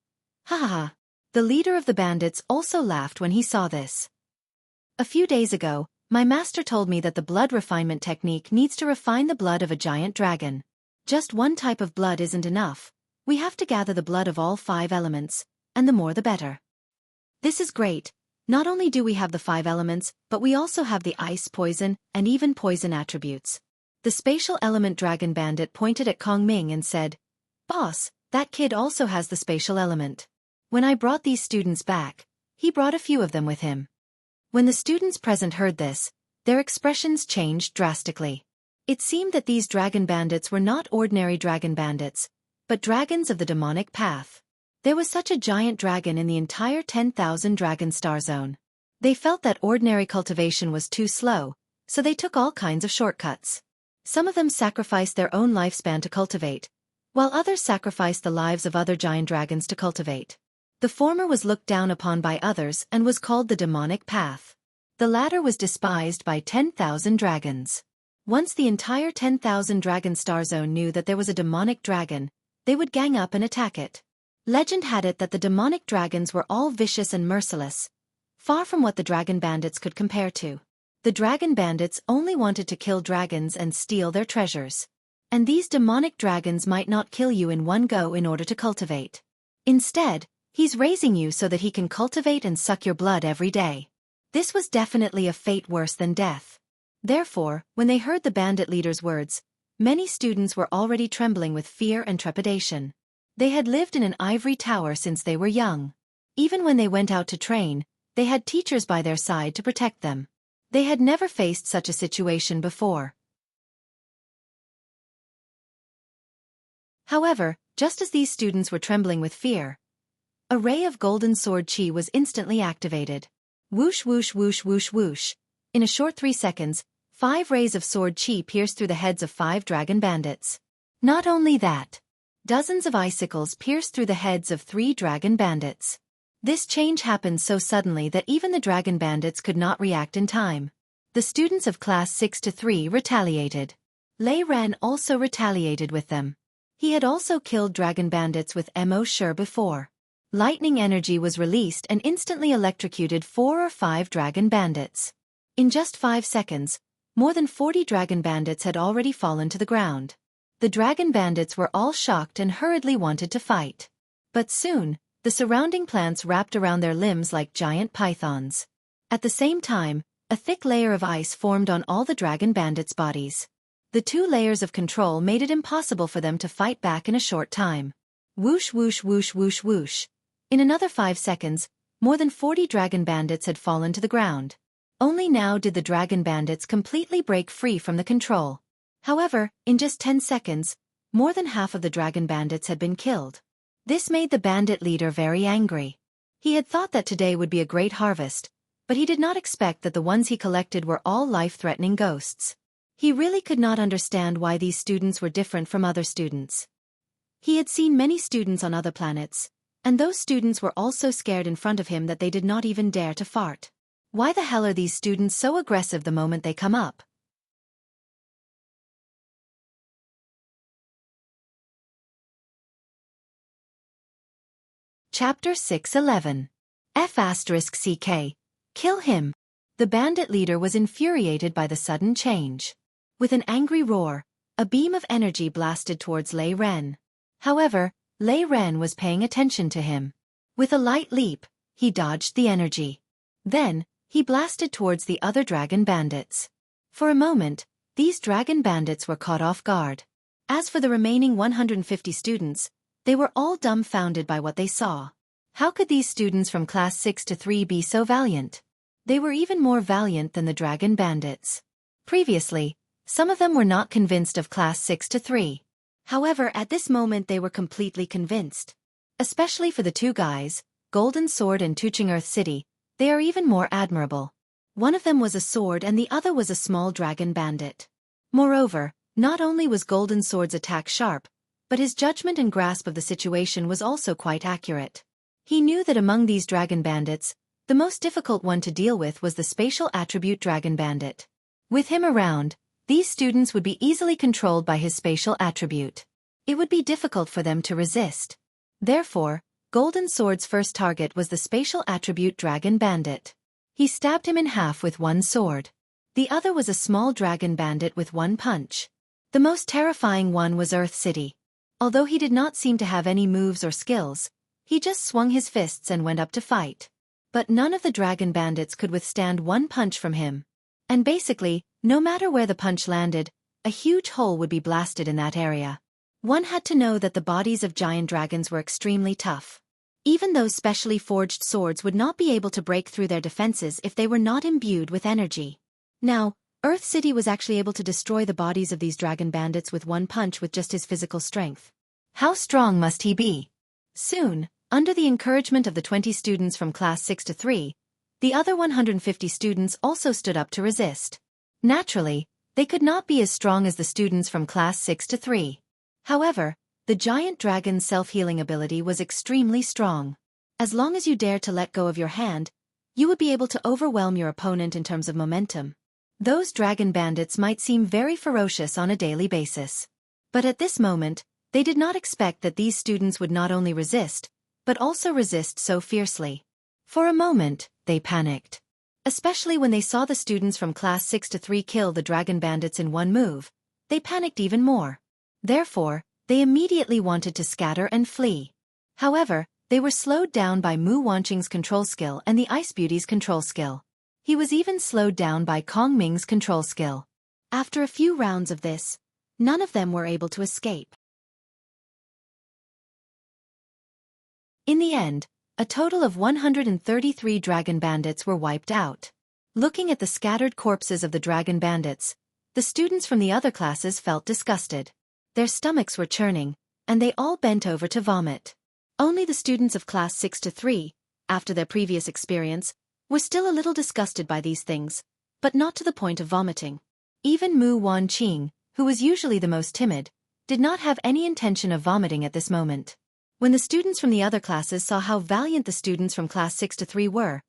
Ha ha ha. The leader of the bandits also laughed when he saw this. A few days ago, my master told me that the blood refinement technique needs to refine the blood of a giant dragon. Just one type of blood isn't enough. We have to gather the blood of all 5 elements, and the more the better. This is great. Not only do we have the 5 elements, but we also have the ice, poison, and even poison attributes. The spatial element dragon bandit pointed at Kong Ming and said, "Boss, that kid also has the spatial element." When I brought these students back, he brought a few of them with him. When the students present heard this, their expressions changed drastically. It seemed that these dragon bandits were not ordinary dragon bandits, but dragons of the demonic path. There was such a giant dragon in the entire 10,000 dragon star zone. They felt that ordinary cultivation was too slow, so they took all kinds of shortcuts. Some of them sacrificed their own lifespan to cultivate, while others sacrificed the lives of other giant dragons to cultivate. The former was looked down upon by others and was called the demonic path. The latter was despised by 10,000 dragons. Once the entire 10,000 dragon star zone knew that there was a demonic dragon, they would gang up and attack it. Legend had it that the demonic dragons were all vicious and merciless, far from what the dragon bandits could compare to. The dragon bandits only wanted to kill dragons and steal their treasures. And these demonic dragons might not kill you in one go in order to cultivate. Instead, he's raising you so that he can cultivate and suck your blood every day. This was definitely a fate worse than death. Therefore, when they heard the bandit leader's words, many students were already trembling with fear and trepidation. They had lived in an ivory tower since they were young. Even when they went out to train, they had teachers by their side to protect them. They had never faced such a situation before. However, just as these students were trembling with fear, a ray of golden sword chi was instantly activated. Whoosh whoosh whoosh whoosh whoosh. In a short 3 seconds, 5 rays of sword chi pierced through the heads of 5 dragon bandits. Not only that, dozens of icicles pierced through the heads of 3 dragon bandits. This change happened so suddenly that even the dragon bandits could not react in time. The students of class 6-3 retaliated. Lei Ren also retaliated with them. He had also killed dragon bandits with Mo Sure before. Lightning energy was released and instantly electrocuted 4 or 5 dragon bandits. In just 5 seconds, more than 40 dragon bandits had already fallen to the ground. The dragon bandits were all shocked and hurriedly wanted to fight. But soon, the surrounding plants wrapped around their limbs like giant pythons. At the same time, a thick layer of ice formed on all the dragon bandits' bodies. The 2 layers of control made it impossible for them to fight back in a short time. Whoosh whoosh whoosh whoosh whoosh. In another 5 seconds, more than 40 dragon bandits had fallen to the ground. Only now did the dragon bandits completely break free from the control. However, in just 10 seconds, more than half of the dragon bandits had been killed. This made the bandit leader very angry. He had thought that today would be a great harvest, but he did not expect that the ones he collected were all life-threatening ghosts. He really could not understand why these students were different from other students. He had seen many students on other planets, and those students were all so scared in front of him that they did not even dare to fart. Why the hell are these students so aggressive the moment they come up? Chapter 611. F***CK. Kill him. The bandit leader was infuriated by the sudden change. With an angry roar, a beam of energy blasted towards Lei Ren. However, Lei Ren was paying attention to him. With a light leap, He dodged the energy. Then, he blasted towards the other dragon bandits. For a moment, these dragon bandits were caught off guard. As for the remaining 150 students, they were all dumbfounded by what they saw. How could these students from class 6 to 3 be so valiant? They were even more valiant than the dragon bandits. Previously, some of them were not convinced of class 6 to 3. However, at this moment they were completely convinced. Especially for the two guys, Golden Sword and Tuching Earth City, they are even more admirable. One of them was a sword and the other was a small dragon bandit. Moreover, not only was Golden Sword's attack sharp, but his judgment and grasp of the situation was also quite accurate. He knew that among these dragon bandits, the most difficult one to deal with was the spatial attribute dragon bandit. With him around, these students would be easily controlled by his spatial attribute. It would be difficult for them to resist. Therefore, Golden Sword's first target was the spatial attribute dragon bandit. He stabbed him in half with one sword. The other was a small dragon bandit with one punch. The most terrifying one was Earth City. Although he did not seem to have any moves or skills, he just swung his fists and went up to fight. But none of the dragon bandits could withstand one punch from him. And basically, no matter where the punch landed, a huge hole would be blasted in that area. One had to know that the bodies of giant dragons were extremely tough. Even those specially forged swords would not be able to break through their defenses if they were not imbued with energy. Now, Earth City was actually able to destroy the bodies of these dragon bandits with one punch with just his physical strength. How strong must he be? Soon, under the encouragement of the 20 students from class 6 to 3, the other 150 students also stood up to resist. Naturally, they could not be as strong as the students from class 6 to 3. However, the giant dragon's self-healing ability was extremely strong. As long as you dared to let go of your hand, you would be able to overwhelm your opponent in terms of momentum. Those dragon bandits might seem very ferocious on a daily basis. But at this moment, they did not expect that these students would not only resist, but also resist so fiercely. For a moment, they panicked. Especially when they saw the students from class 6 to 3 kill the dragon bandits in one move, they panicked even more. Therefore, they immediately wanted to scatter and flee. However, they were slowed down by Mu Wanqing's control skill and the Ice Beauty's control skill. He was even slowed down by Kong Ming's control skill. After a few rounds of this, none of them were able to escape. In the end, a total of 133 dragon bandits were wiped out. Looking at the scattered corpses of the dragon bandits, the students from the other classes felt disgusted. Their stomachs were churning, and they all bent over to vomit. Only the students of class 6 to 3, after their previous experience, were still a little disgusted by these things, but not to the point of vomiting. Even Mu Wanqing, who was usually the most timid, did not have any intention of vomiting at this moment. When the students from the other classes saw how valiant the students from class 6 to 3 were,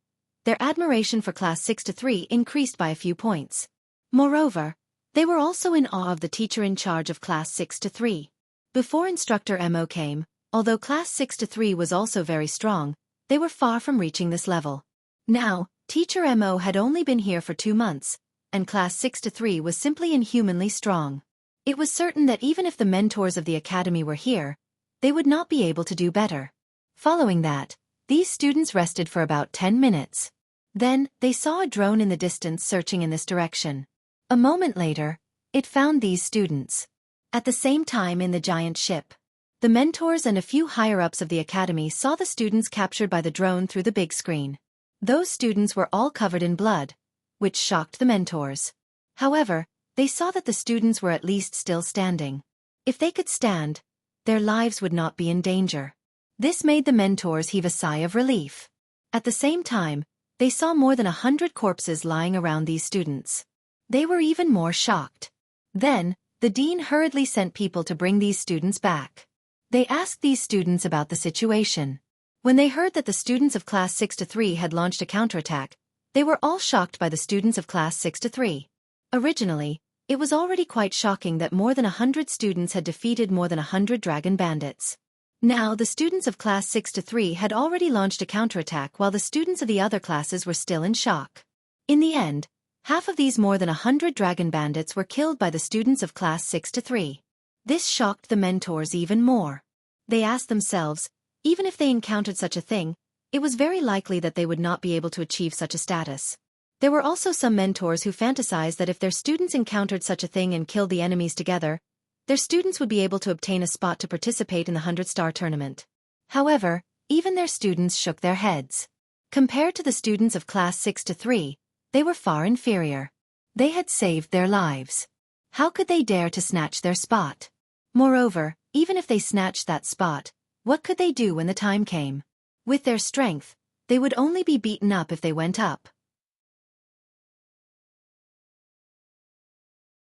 their admiration for class 6 to 3 increased by a few points. Moreover, they were also in awe of the teacher in charge of class 6 to 3. Before Instructor Mo came, although class 6 to 3 was also very strong, they were far from reaching this level. Now, Teacher Mo had only been here for 2 months, and class 6 to 3 was simply inhumanly strong. It was certain that even if the mentors of the academy were here, they would not be able to do better. Following that, these students rested for about 10 minutes. Then, they saw a drone in the distance searching in this direction. A moment later, it found these students. At the same time in the giant ship, the mentors and a few higher-ups of the academy saw the students captured by the drone through the big screen. Those students were all covered in blood, which shocked the mentors. However, they saw that the students were at least still standing. If they could stand, their lives would not be in danger. This made the mentors heave a sigh of relief. At the same time, they saw more than 100 corpses lying around these students. They were even more shocked. Then, the dean hurriedly sent people to bring these students back. They asked these students about the situation. When they heard that the students of class 6 to 3 had launched a counterattack, they were all shocked by the students of class 6 to 3. Originally, it was already quite shocking that more than 100 students had defeated more than 100 dragon bandits. Now, the students of class 6 to 3 had already launched a counterattack while the students of the other classes were still in shock. In the end, half of these more than 100 dragon bandits were killed by the students of class 6 to 3. This shocked the mentors even more. They asked themselves, even if they encountered such a thing, it was very likely that they would not be able to achieve such a status. There were also some mentors who fantasized that if their students encountered such a thing and killed the enemies together, their students would be able to obtain a spot to participate in the 100-star tournament. However, even their students shook their heads. Compared to the students of class 6 to 3, they were far inferior. They had saved their lives. How could they dare to snatch their spot? Moreover, even if they snatched that spot, what could they do when the time came? With their strength, they would only be beaten up if they went up.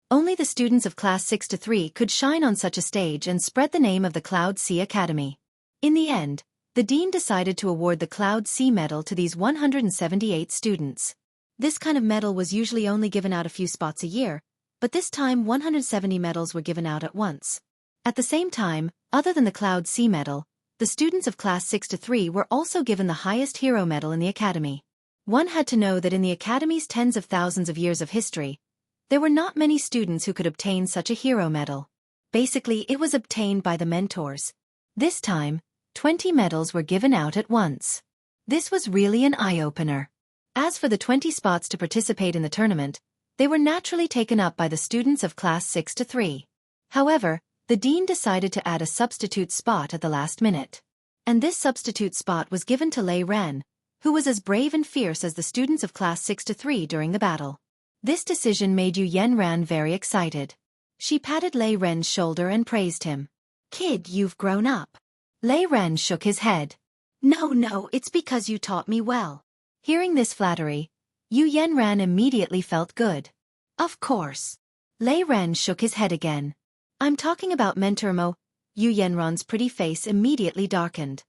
Only the students of class 6 to 3 could shine on such a stage and spread the name of the Cloud Sea Academy. In the end, the dean decided to award the Cloud Sea Medal to these 178 students. This kind of medal was usually only given out a few spots a year, but this time 170 medals were given out at once. At the same time, other than the Cloud Sea Medal, the students of class 6 to 3 were also given the highest hero medal in the academy. One had to know that in the academy's tens of thousands of years of history, there were not many students who could obtain such a hero medal. Basically, it was obtained by the mentors. This time, 20 medals were given out at once. This was really an eye-opener. As for the 20 spots to participate in the tournament, they were naturally taken up by the students of class 6 to 3. However, the dean decided to add a substitute spot at the last minute. And this substitute spot was given to Lei Ren, who was as brave and fierce as the students of class 6 to 3 during the battle. This decision made Yu Yanran very excited. She patted Lei Ren's shoulder and praised him. "Kid, you've grown up." Lei Ren shook his head. No, it's because you taught me well." Hearing this flattery, Yu Yanran immediately felt good. "Of course." Lei Ren shook his head again. "I'm talking about Mentor Mo." Yu Yanran's pretty face immediately darkened.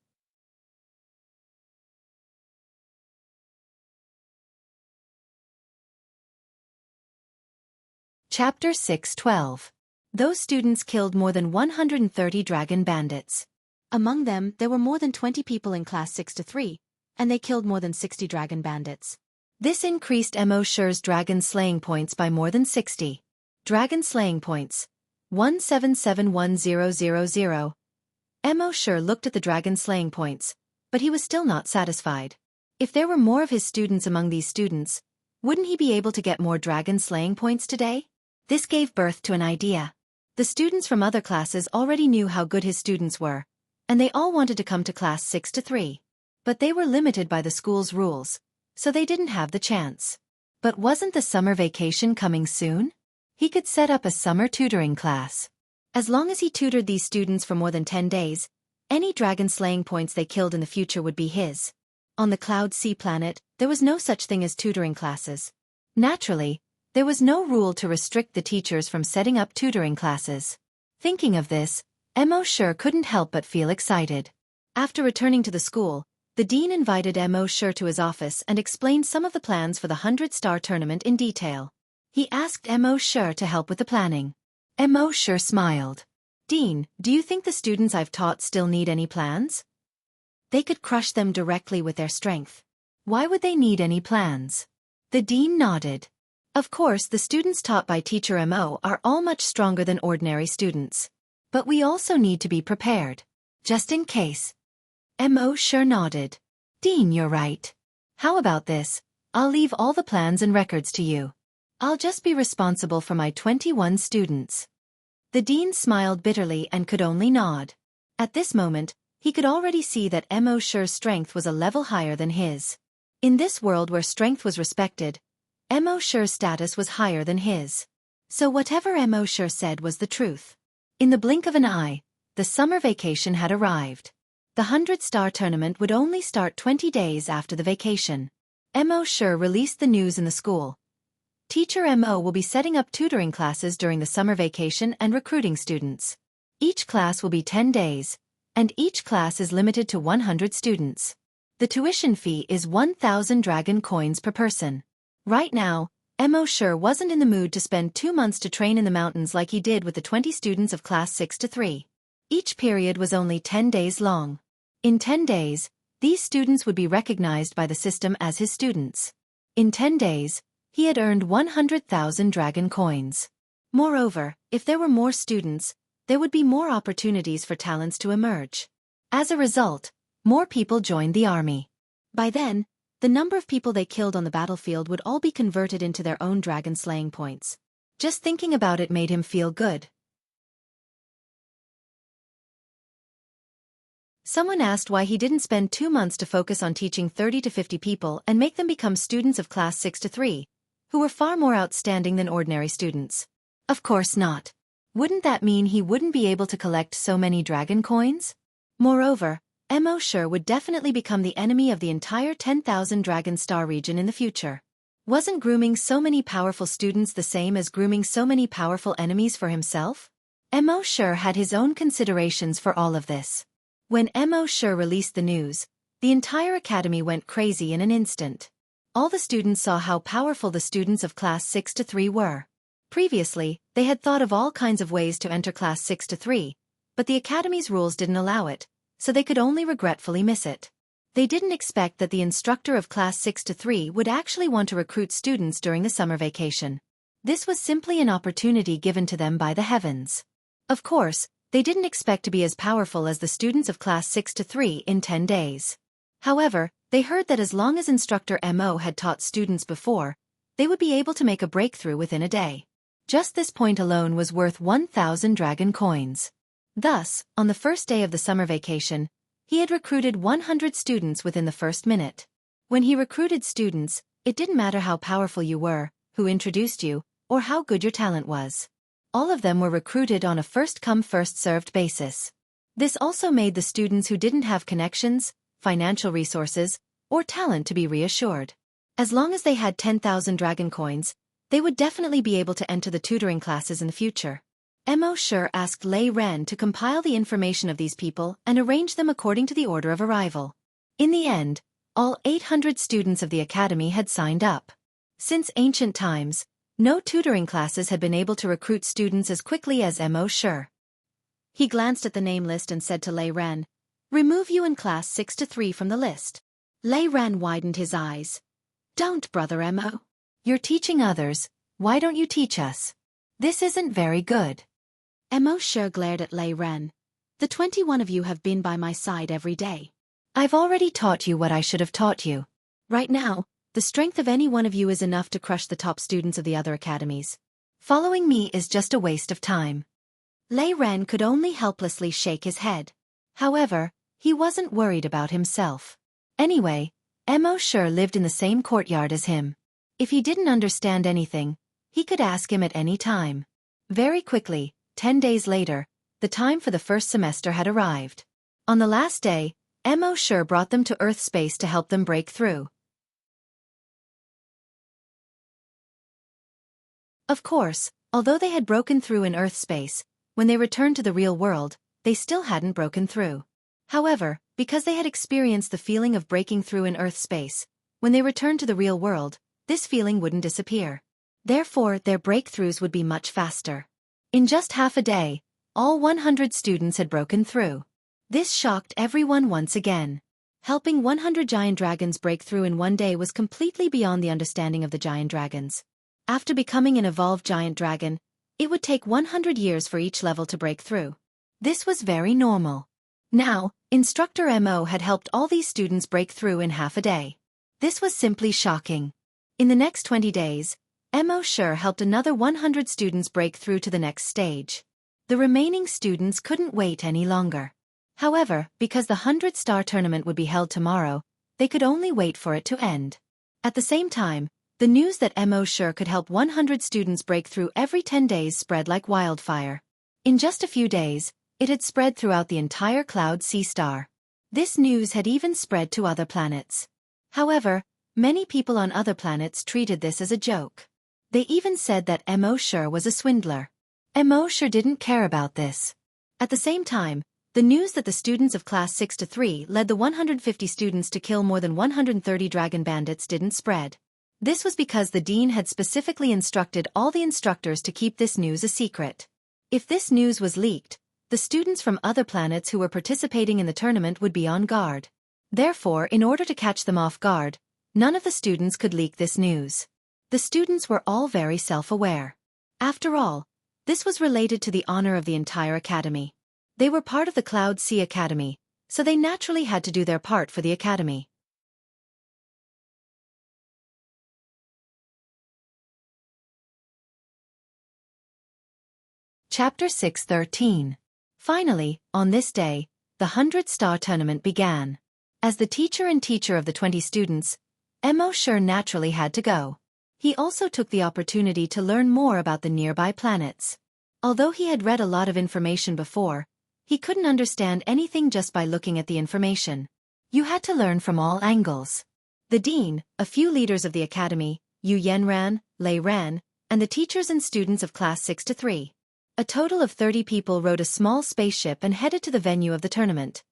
Chapter 6:12. Those students killed more than 130 dragon bandits. Among them, there were more than 20 people in class 6 to 3, and they killed more than 60 dragon bandits. This increased Mo Shi's dragon slaying points by more than 60. Dragon slaying points. 1771000. Mo Shi looked at the dragon slaying points, but he was still not satisfied. If there were more of his students among these students, wouldn't he be able to get more dragon slaying points today? This gave birth to an idea. The students from other classes already knew how good his students were, and they all wanted to come to class 6 to 3. But they were limited by the school's rules, so they didn't have the chance. But wasn't the summer vacation coming soon? He could set up a summer tutoring class. As long as he tutored these students for more than 10 days, any dragon slaying points they killed in the future would be his. On the Cloud Sea planet, there was no such thing as tutoring classes. Naturally, there was no rule to restrict the teachers from setting up tutoring classes. Thinking of this, Mo Shi couldn't help but feel excited. After returning to the school, the dean invited Mo Shi to his office and explained some of the plans for the 100-star tournament in detail. He asked Mo Shi to help with the planning. Mo Shi smiled. "Dean, do you think the students I've taught still need any plans? They could crush them directly with their strength. Why would they need any plans?" The dean nodded. Of course, the students taught by Teacher Mo are all much stronger than ordinary students. But we also need to be prepared. Just in case. Mo Shi nodded. "Dean, you're right. How about this? I'll leave all the plans and records to you. I'll just be responsible for my 21 students." The dean smiled bitterly and could only nod. At this moment, he could already see that Mo Shi's strength was a level higher than his. In this world where strength was respected, Mo Shi's status was higher than his. So whatever Mo Shi said was the truth. In the blink of an eye, the summer vacation had arrived. The 100-star tournament would only start 20 days after the vacation. Mo Shi released the news in the school. Teacher Mo will be setting up tutoring classes during the summer vacation and recruiting students. Each class will be 10 days, and each class is limited to 100 students. The tuition fee is 1,000 dragon coins per person. Right now, Mo Shi wasn't in the mood to spend 2 months to train in the mountains like he did with the 20 students of class 6 to 3. Each period was only 10 days long. In 10 days, these students would be recognized by the system as his students. In 10 days, he had earned 100,000 dragon coins. Moreover, if there were more students, there would be more opportunities for talents to emerge. As a result, more people joined the army. By then, the number of people they killed on the battlefield would all be converted into their own dragon-slaying points. Just thinking about it made him feel good. Someone asked why he didn't spend 2 months to focus on teaching 30 to 50 people and make them become students of class 6 to 3, who were far more outstanding than ordinary students. Of course not. Wouldn't that mean he wouldn't be able to collect so many dragon coins? Moreover, Mo Sure would definitely become the enemy of the entire 10,000 Dragon Star region in the future. Wasn't grooming so many powerful students the same as grooming so many powerful enemies for himself? Mo Sure had his own considerations for all of this. When Mo Sure released the news, the entire academy went crazy in an instant. All the students saw how powerful the students of class 6 to 3 were. Previously, they had thought of all kinds of ways to enter class 6 to 3, but the academy's rules didn't allow it, so they could only regretfully miss it. They didn't expect that the instructor of class 6 to 3 would actually want to recruit students during the summer vacation. This was simply an opportunity given to them by the heavens. Of course, they didn't expect to be as powerful as the students of class 6 to 3 in 10 days. However, they heard that as long as instructor Mo had taught students before, they would be able to make a breakthrough within a day. Just this point alone was worth 1,000 dragon coins. Thus, on the first day of the summer vacation, he had recruited 100 students within the first minute. When he recruited students, it didn't matter how powerful you were, who introduced you, or how good your talent was. All of them were recruited on a first-come first-served basis. This also made the students who didn't have connections, financial resources, or talent to be reassured. As long as they had 10,000 dragon coins, they would definitely be able to enter the tutoring classes in the future. Mo Sure asked Lei Ren to compile the information of these people and arrange them according to the order of arrival. In the end, all 800 students of the academy had signed up. Since ancient times, no tutoring classes had been able to recruit students as quickly as Mo Sure. He glanced at the name list and said to Lei Ren, "Remove you in class 6 to 3 from the list." Lei Ren widened his eyes. "Don't, Brother Mo. You're teaching others, why don't you teach us? This isn't very good." Mo Sure glared at Lei Ren. "The 21 of you have been by my side every day. I've already taught you what I should have taught you. Right now, the strength of any one of you is enough to crush the top students of the other academies. Following me is just a waste of time." Lei Ren could only helplessly shake his head. However, he wasn't worried about himself. Anyway, Mo Sure lived in the same courtyard as him. If he didn't understand anything, he could ask him at any time. Very quickly, 10 days later, the time for the first semester had arrived. On the last day, Mo Sure brought them to Earth space to help them break through. Of course, although they had broken through in Earth space, when they returned to the real world, they still hadn't broken through. However, because they had experienced the feeling of breaking through in Earth space, when they returned to the real world, this feeling wouldn't disappear. Therefore, their breakthroughs would be much faster. In just half a day, all 100 students had broken through. This shocked everyone once again. Helping 100 giant dragons break through in one day was completely beyond the understanding of the giant dragons. After becoming an evolved giant dragon, it would take 100 years for each level to break through. This was very normal. Now, Instructor Mo had helped all these students break through in half a day. This was simply shocking. In the next 20 days, Mo Sure helped another 100 students break through to the next stage. The remaining students couldn't wait any longer. However, because the 100-star tournament would be held tomorrow, they could only wait for it to end. At the same time, the news that Mo Sure could help 100 students break through every 10 days spread like wildfire. In just a few days, it had spread throughout the entire Cloud Sea Star. This news had even spread to other planets. However, many people on other planets treated this as a joke. They even said that Mo Sure was a swindler. Mo Sure didn't care about this. At the same time, the news that the students of class 6 to 3 led the 150 students to kill more than 130 dragon bandits didn't spread. This was because the dean had specifically instructed all the instructors to keep this news a secret. If this news was leaked, the students from other planets who were participating in the tournament would be on guard. Therefore, in order to catch them off guard, none of the students could leak this news. The students were all very self-aware. After all, this was related to the honor of the entire academy. They were part of the Cloud Sea Academy, so they naturally had to do their part for the academy. Chapter 6:13. Finally, on this day, the 100-star tournament began. As the teacher of the 20 students, Mo sure naturally had to go. He also took the opportunity to learn more about the nearby planets. Although he had read a lot of information before, he couldn't understand anything just by looking at the information. You had to learn from all angles. The dean, a few leaders of the academy, Yu Yenran, Lei Ran, and the teachers and students of class 6 to 3. A total of 30 people rode a small spaceship and headed to the venue of the tournament.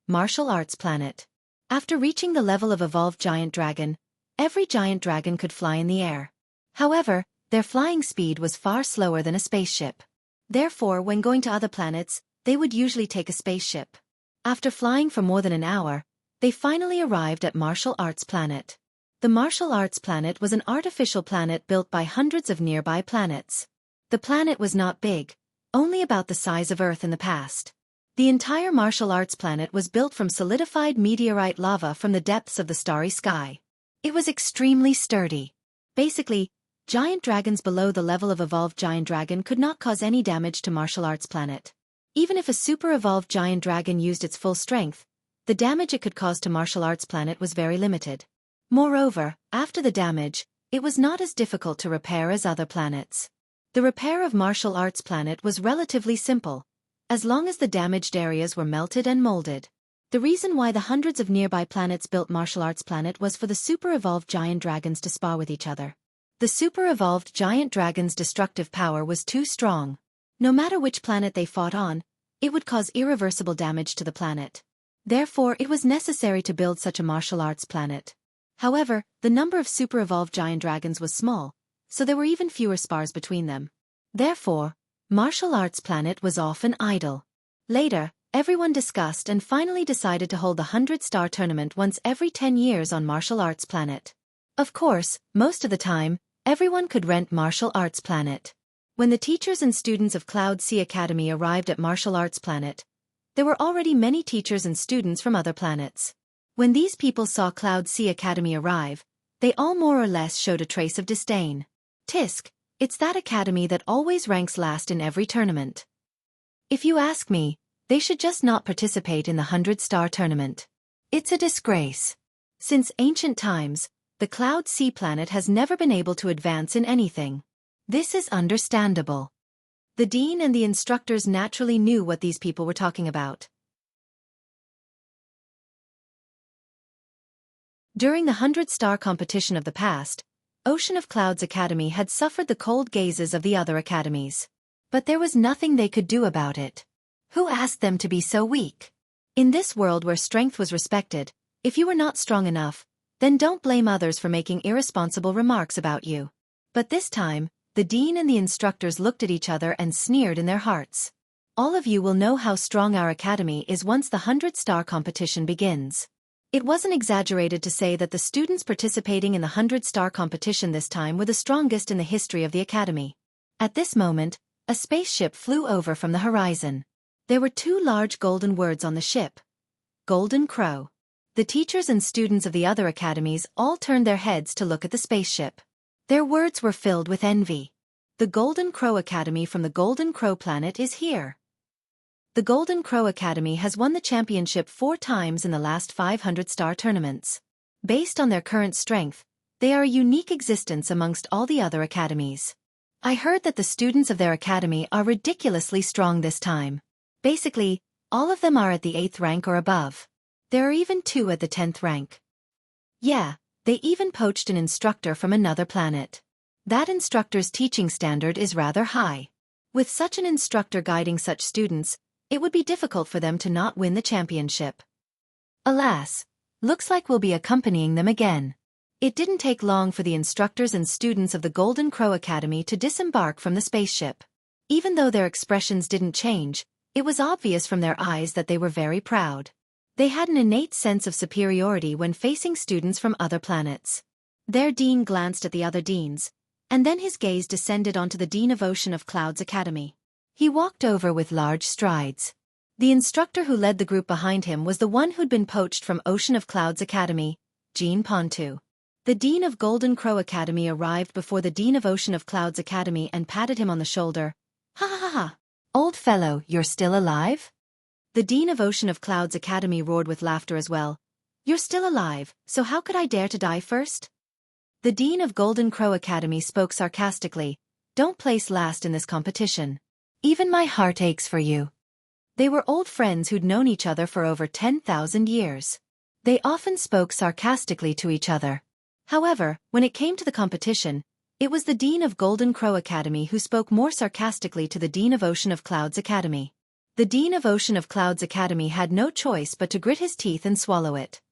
Martial Arts Planet. After reaching the level of Evolved Giant Dragon, every giant dragon could fly in the air. However, their flying speed was far slower than a spaceship. Therefore, when going to other planets, they would usually take a spaceship. After flying for more than an hour, they finally arrived at Martial Arts Planet. The Martial Arts Planet was an artificial planet built by hundreds of nearby planets. The planet was not big, only about the size of Earth in the past. The entire Martial Arts Planet was built from solidified meteorite lava from the depths of the starry sky. It was extremely sturdy. Basically, giant dragons below the level of Evolved Giant Dragon could not cause any damage to Martial Arts Planet. Even if a super evolved giant dragon used its full strength, the damage it could cause to Martial Arts Planet was very limited. Moreover, after the damage, it was not as difficult to repair as other planets. The repair of Martial Arts Planet was relatively simple, as long as the damaged areas were melted and molded. The reason why the hundreds of nearby planets built Martial Arts Planet was for the super evolved giant dragons to spar with each other. The super evolved giant dragon's destructive power was too strong. No matter which planet they fought on, it would cause irreversible damage to the planet. Therefore, it was necessary to build such a Martial Arts Planet. However, the number of super evolved giant dragons was small, so there were even fewer spars between them. Therefore, Martial Arts Planet was often idle. Later, everyone discussed and finally decided to hold the 100-star tournament once every 10 years on Martial Arts Planet. Of course, most of the time, everyone could rent Martial Arts Planet. When the teachers and students of Cloud Sea Academy arrived at Martial Arts Planet, there were already many teachers and students from other planets. When these people saw Cloud Sea Academy arrive, they all more or less showed a trace of disdain. Tisk, it's that academy that always ranks last in every tournament. If you ask me, they should just not participate in the 100-star tournament. It's a disgrace. Since ancient times, the Cloud Sea Planet has never been able to advance in anything. This is understandable. The dean and the instructors naturally knew what these people were talking about. During the 100-star competition of the past, Ocean of Clouds Academy had suffered the cold gazes of the other academies. But there was nothing they could do about it. Who asked them to be so weak? In this world where strength was respected, if you were not strong enough, then don't blame others for making irresponsible remarks about you. But this time, the dean and the instructors looked at each other and sneered in their hearts. All of you will know how strong our academy is once the 100-star competition begins. It wasn't exaggerated to say that the students participating in the 100-star competition this time were the strongest in the history of the academy. At this moment, a spaceship flew over from the horizon. There were 2 large golden words on the ship. Golden Crow. The teachers and students of the other academies all turned their heads to look at the spaceship. Their words were filled with envy. The Golden Crow Academy from the Golden Crow Planet is here. The Golden Crow Academy has won the championship 4 times in the last 500-star tournaments. Based on their current strength, they are a unique existence amongst all the other academies. I heard that the students of their academy are ridiculously strong this time. Basically, all of them are at the 8th rank or above. There are even 2 at the 10th rank. Yeah, they even poached an instructor from another planet. That instructor's teaching standard is rather high. With such an instructor guiding such students, it would be difficult for them to not win the championship. Alas, looks like we'll be accompanying them again. It didn't take long for the instructors and students of the Golden Crow Academy to disembark from the spaceship. Even though their expressions didn't change, it was obvious from their eyes that they were very proud. They had an innate sense of superiority when facing students from other planets. Their dean glanced at the other deans, and then his gaze descended onto the dean of Ocean of Clouds Academy. He walked over with large strides. The instructor who led the group behind him was the one who'd been poached from Ocean of Clouds Academy, Jean Pontu. The dean of Golden Crow Academy arrived before the dean of Ocean of Clouds Academy and patted him on the shoulder. Ha ha ha ha! Old fellow, you're still alive? The Dean of Ocean of Clouds Academy roared with laughter as well. You're still alive, so how could I dare to die first? The Dean of Golden Crow Academy spoke sarcastically. Don't place last in this competition. Even my heart aches for you. They were old friends who'd known each other for over 10,000 years. They often spoke sarcastically to each other. However, when it came to the competition, it was the Dean of Golden Crow Academy who spoke more sarcastically to the Dean of Ocean of Clouds Academy. The Dean of Ocean of Clouds Academy had no choice but to grit his teeth and swallow it.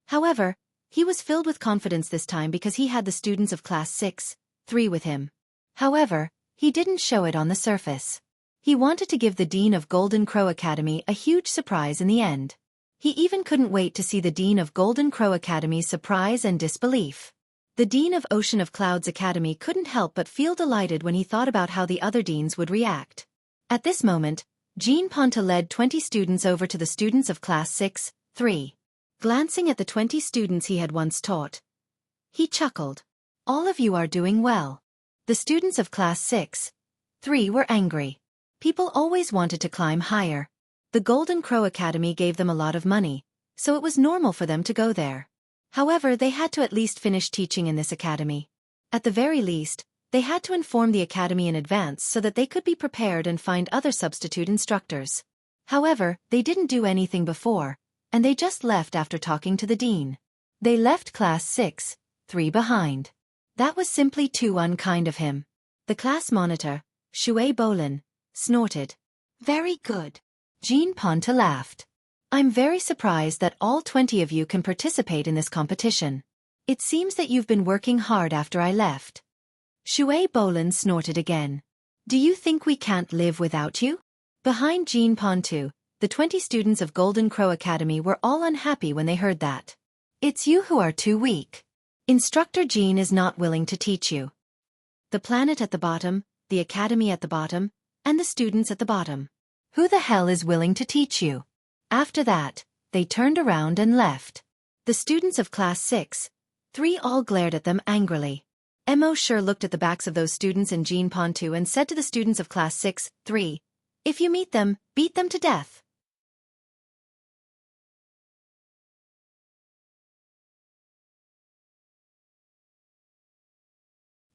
However, he was filled with confidence this time because he had the students of Class 6-3 with him. However, he didn't show it on the surface. He wanted to give the Dean of Golden Crow Academy a huge surprise in the end. He even couldn't wait to see the Dean of Golden Crow Academy's surprise and disbelief. The Dean of Ocean of Clouds Academy couldn't help but feel delighted when he thought about how the other deans would react. At this moment, Jean Ponta led 20 students over to the students of Class 6-3. Glancing at the 20 students he had once taught, he chuckled. All of you are doing well. The students of Class 6-3 were angry. People always wanted to climb higher. The Golden Crow Academy gave them a lot of money, so it was normal for them to go there. However, they had to at least finish teaching in this academy. At the very least, they had to inform the academy in advance so that they could be prepared and find other substitute instructors. However, they didn't do anything before, and they just left after talking to the dean. They left Class 6-3 behind. That was simply too unkind of him. The class monitor, Shui Bolin, snorted. Very good. Jean Ponta laughed. I'm very surprised that all 20 of you can participate in this competition. It seems that you've been working hard after I left. Shui Bolin snorted again. Do you think we can't live without you? Behind Jean Ponta, the 20 students of Golden Crow Academy were all unhappy when they heard that. It's you who are too weak. Instructor Jean is not willing to teach you. The planet at the bottom, the academy at the bottom, and the students at the bottom. Who the hell is willing to teach you? After that, they turned around and left. The students of Class 6-3 all glared at them angrily. Mo sure looked at the backs of those students and Jean Ponta and said to the students of Class 6-3, if you meet them, beat them to death.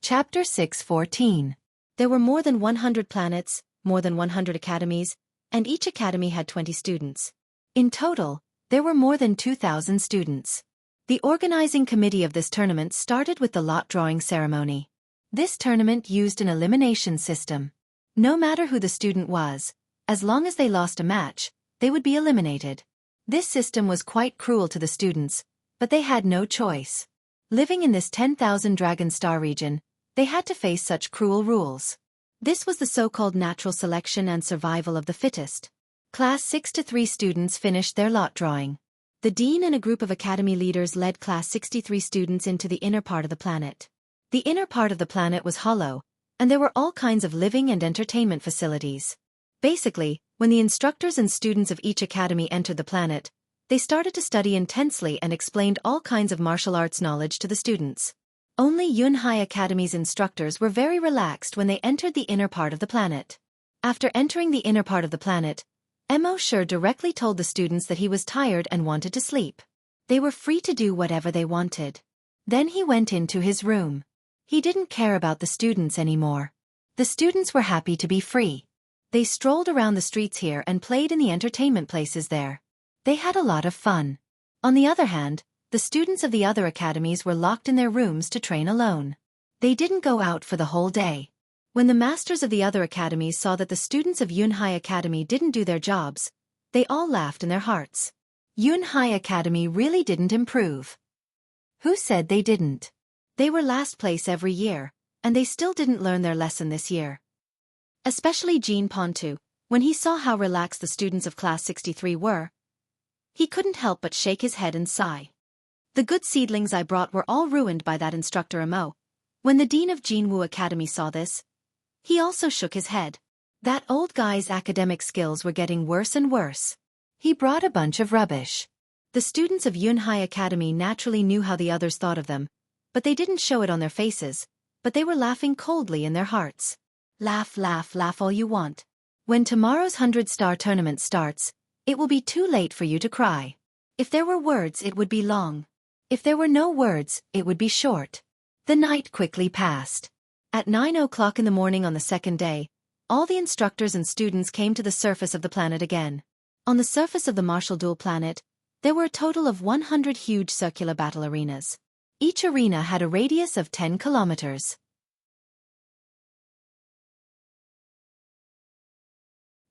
Chapter 6:14. There were more than 100 planets, more than 100 academies, and each academy had 20 students. In total, there were more than 2,000 students. The organizing committee of this tournament started with the lot drawing ceremony. This tournament used an elimination system. No matter who the student was, as long as they lost a match, they would be eliminated. This system was quite cruel to the students, but they had no choice. Living in this 10,000 Dragon Star region, they had to face such cruel rules. This was the so-called natural selection and survival of the fittest. Class 6-3 students finished their lot drawing. The dean and a group of academy leaders led Class 63 students into the inner part of the planet. The inner part of the planet was hollow, and there were all kinds of living and entertainment facilities. Basically, when the instructors and students of each academy entered the planet, they started to study intensely and explained all kinds of martial arts knowledge to the students. Only Yunhai Academy's instructors were very relaxed when they entered the inner part of the planet. After entering the inner part of the planet, Mo Sure directly told the students that he was tired and wanted to sleep. They were free to do whatever they wanted. Then he went into his room. He didn't care about the students anymore. The students were happy to be free. They strolled around the streets here and played in the entertainment places there. They had a lot of fun. On the other hand, the students of the other academies were locked in their rooms to train alone. They didn't go out for the whole day. When the masters of the other academies saw that the students of Yunhai Academy didn't do their jobs, they all laughed in their hearts. Yunhai Academy really didn't improve. Who said they didn't? They were last place every year, and they still didn't learn their lesson this year. Especially Jean Ponta, when he saw how relaxed the students of Class 63 were, he couldn't help but shake his head and sigh. The good seedlings I brought were all ruined by that instructor Mo. When the dean of Jinwu Academy saw this, he also shook his head. That old guy's academic skills were getting worse and worse. He brought a bunch of rubbish. The students of Yunhai Academy naturally knew how the others thought of them, but they didn't show it on their faces, but they were laughing coldly in their hearts. Laugh, laugh, laugh all you want. When tomorrow's 100-star tournament starts, it will be too late for you to cry. If there were words, it would be long. If there were no words, it would be short. The night quickly passed. At 9 o'clock in the morning on the second day, all the instructors and students came to the surface of the planet again. On the surface of the martial duel planet, there were a total of 100 huge circular battle arenas. Each arena had a radius of 10 kilometers.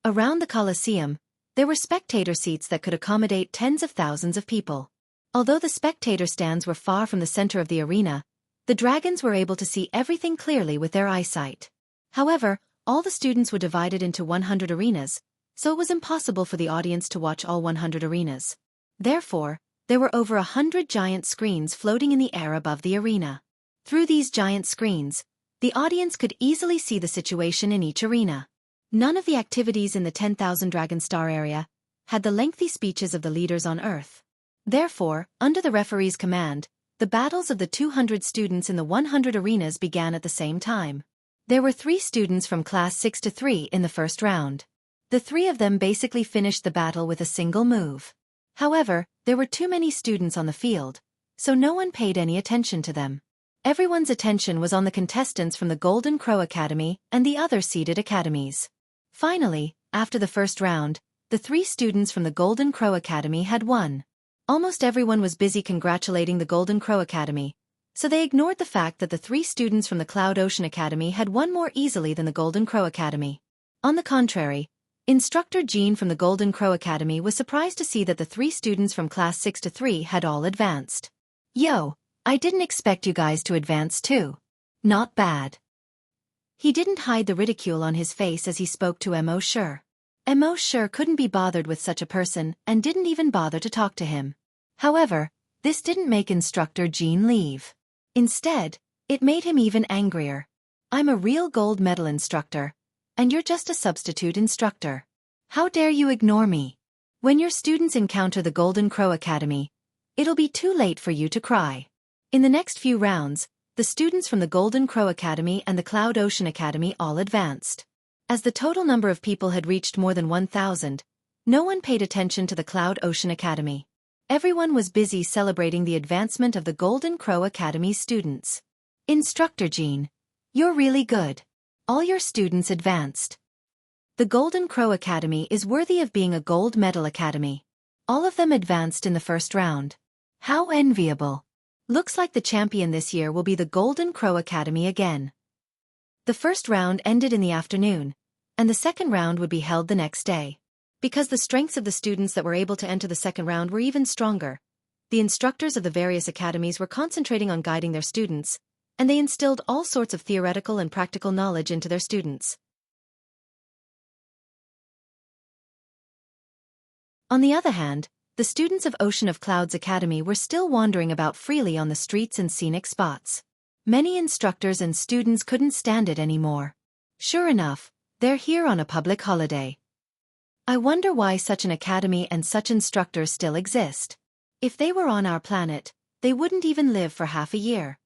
Around the Colosseum, there were spectator seats that could accommodate tens of thousands of people. Although the spectator stands were far from the center of the arena, the dragons were able to see everything clearly with their eyesight. However, all the students were divided into 100 arenas, so it was impossible for the audience to watch all 100 arenas. Therefore, there were over 100 giant screens floating in the air above the arena. Through these giant screens, the audience could easily see the situation in each arena. None of the activities in the 10,000 Dragon Star area had the lengthy speeches of the leaders on Earth. Therefore, under the referee's command, the battles of the 200 students in the 100 arenas began at the same time. There were 3 students from class 6 to 3 in the first round. The 3 of them basically finished the battle with a single move. However, there were too many students on the field, so no one paid any attention to them. Everyone's attention was on the contestants from the Golden Crow Academy and the other seeded academies. Finally, after the first round, the 3 students from the Golden Crow Academy had won. Almost everyone was busy congratulating the Golden Crow Academy, so they ignored the fact that the 3 students from the Cloud Ocean Academy had won more easily than the Golden Crow Academy. On the contrary, Instructor Jean from the Golden Crow Academy was surprised to see that the 3 students from class 6 to 3 had all advanced. Yo, I didn't expect you guys to advance too. Not bad. He didn't hide the ridicule on his face as he spoke to Mo Sure. Mo Sure couldn't be bothered with such a person and didn't even bother to talk to him. However, this didn't make Instructor Jean leave. Instead, it made him even angrier. I'm a real gold medal instructor, and you're just a substitute instructor. How dare you ignore me? When your students encounter the Golden Crow Academy, it'll be too late for you to cry. In the next few rounds, the students from the Golden Crow Academy and the Cloud Ocean Academy all advanced. As the total number of people had reached more than 1,000, no one paid attention to the Cloud Ocean Academy. Everyone was busy celebrating the advancement of the Golden Crow Academy's students. Instructor Jean, you're really good. All your students advanced. The Golden Crow Academy is worthy of being a gold medal academy. All of them advanced in the first round. How enviable. Looks like the champion this year will be the Golden Crow Academy again. The first round ended in the afternoon, and the second round would be held the next day. Because the strengths of the students that were able to enter the second round were even stronger, the instructors of the various academies were concentrating on guiding their students, and they instilled all sorts of theoretical and practical knowledge into their students. On the other hand, the students of Ocean of Clouds Academy were still wandering about freely on the streets and scenic spots. Many instructors and students couldn't stand it anymore. Sure enough, they're here on a public holiday. I wonder why such an academy and such instructors still exist. If they were on our planet, they wouldn't even live for half a year.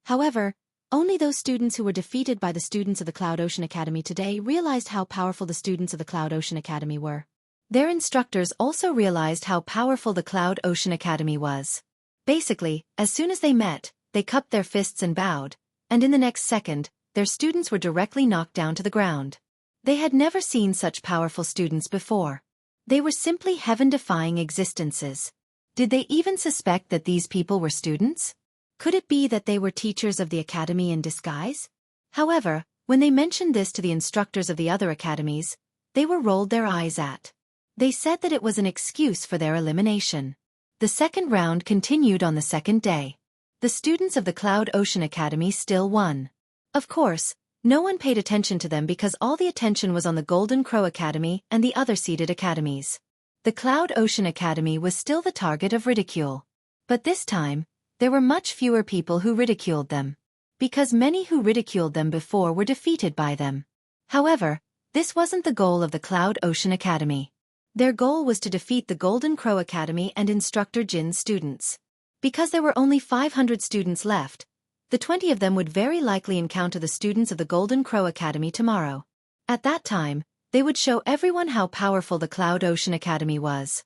However, only those students who were defeated by the students of the Cloud Ocean Academy today realized how powerful the students of the Cloud Ocean Academy were. Their instructors also realized how powerful the Cloud Ocean Academy was. Basically, as soon as they met, they cupped their fists and bowed, and in the next second, their students were directly knocked down to the ground. They had never seen such powerful students before. They were simply heaven-defying existences. Did they even suspect that these people were students? Could it be that they were teachers of the academy in disguise? However, when they mentioned this to the instructors of the other academies, they were rolled their eyes at. They said that it was an excuse for their elimination. The second round continued on the second day. The students of the Cloud Ocean Academy still won. Of course, no one paid attention to them because all the attention was on the Golden Crow Academy and the other seeded academies. The Cloud Ocean Academy was still the target of ridicule. But this time, there were much fewer people who ridiculed them. Because many who ridiculed them before were defeated by them. However, this wasn't the goal of the Cloud Ocean Academy. Their goal was to defeat the Golden Crow Academy and Instructor Jin's students. Because there were only 500 students left, The 20 of them would very likely encounter the students of the Golden Crow Academy tomorrow. At that time, they would show everyone how powerful the Cloud Ocean Academy was.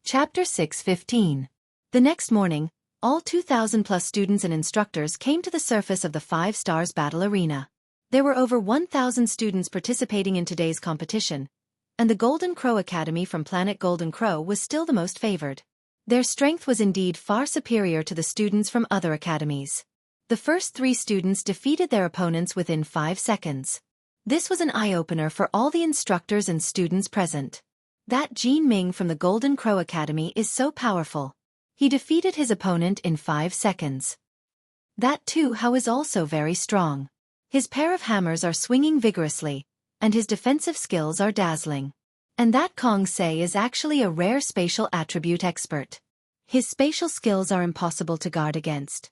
Chapter 6:15. The next morning, all 2,000+ students and instructors came to the surface of the 5 Stars Battle Arena. There were over 1,000 students participating in today's competition, and the Golden Crow Academy from planet Golden Crow was still the most favored. Their strength was indeed far superior to the students from other academies. The first 3 students defeated their opponents within 5 seconds. This was an eye-opener for all the instructors and students present. That Jin Ming from the Golden Crow Academy is so powerful. He defeated his opponent in 5 seconds. That Tu Hao is also very strong. His pair of hammers are swinging vigorously, and his defensive skills are dazzling. And that Kong Se is actually a rare spatial attribute expert. His spatial skills are impossible to guard against.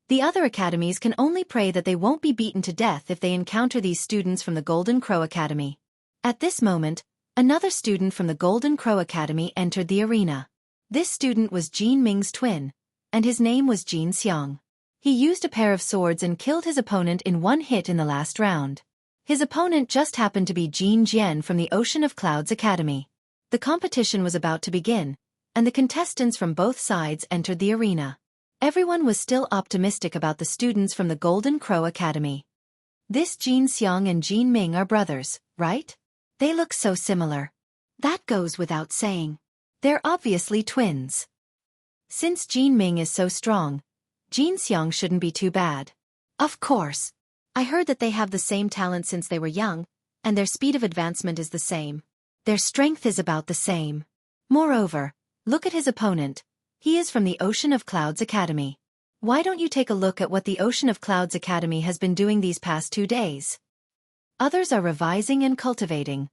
The other academies can only pray that they won't be beaten to death if they encounter these students from the Golden Crow Academy. At this moment, another student from the Golden Crow Academy entered the arena. This student was Jin Ming's twin, and his name was Jin Xiang. He used a pair of swords and killed his opponent in one hit in the last round. His opponent just happened to be Jin Jian from the Ocean of Clouds Academy. The competition was about to begin, and the contestants from both sides entered the arena. Everyone was still optimistic about the students from the Golden Crow Academy. This Jin Xiang and Jin Ming are brothers, right? They look so similar. That goes without saying. They're obviously twins. Since Jin Ming is so strong, Jin Xiang shouldn't be too bad. Of course. I heard that they have the same talent since they were young, and their speed of advancement is the same. Their strength is about the same. Moreover, look at his opponent. He is from the Ocean of Clouds Academy. Why don't you take a look at what the Ocean of Clouds Academy has been doing these past 2 days? Others are revising and cultivating,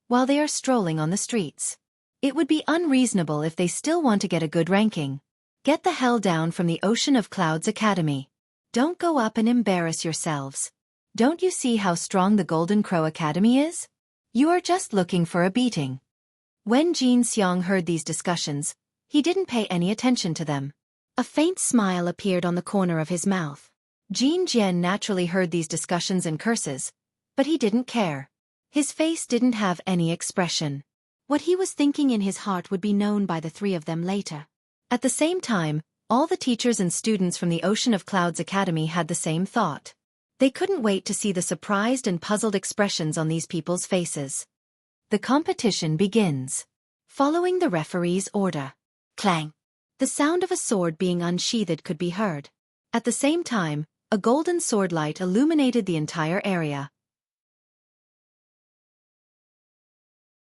while they are strolling on the streets. It would be unreasonable if they still want to get a good ranking. Get the hell down from the Ocean of Clouds Academy. Don't go up and embarrass yourselves. Don't you see how strong the Golden Crow Academy is? You are just looking for a beating. When Jin Xiang heard these discussions, he didn't pay any attention to them. A faint smile appeared on the corner of his mouth. Jin Jian naturally heard these discussions and curses, but he didn't care. His face didn't have any expression. What he was thinking in his heart would be known by the 3 of them later. At the same time, all the teachers and students from the Ocean of Clouds Academy had the same thought. They couldn't wait to see the surprised and puzzled expressions on these people's faces. The competition begins. Following the referee's order. Clang! The sound of a sword being unsheathed could be heard. At the same time, a golden sword light illuminated the entire area.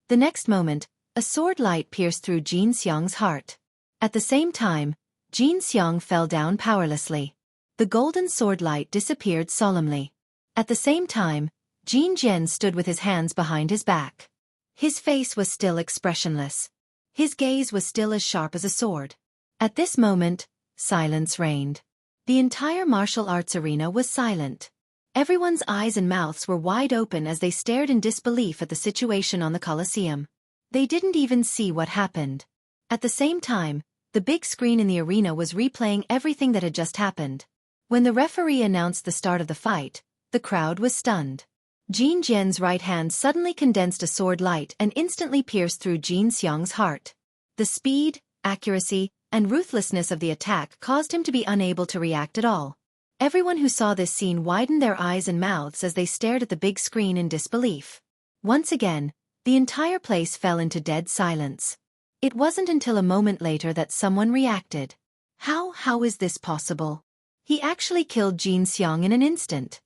The next moment, a sword light pierced through Jin Xiang's heart. At the same time, Jin Xiang fell down powerlessly. The golden sword light disappeared solemnly. At the same time, Jin Jian stood with his hands behind his back. His face was still expressionless. His gaze was still as sharp as a sword. At this moment, silence reigned. The entire martial arts arena was silent. Everyone's eyes and mouths were wide open as they stared in disbelief at the situation on the Colosseum. They didn't even see what happened. At the same time, the big screen in the arena was replaying everything that had just happened. When the referee announced the start of the fight, the crowd was stunned. Jin Jian's right hand suddenly condensed a sword light and instantly pierced through Jin Xiang's heart. The speed, accuracy, and ruthlessness of the attack caused him to be unable to react at all. Everyone who saw this scene widened their eyes and mouths as they stared at the big screen in disbelief. Once again, the entire place fell into dead silence. It wasn't until a moment later that someone reacted. How is this possible? He actually killed Jin Xiang in an instant.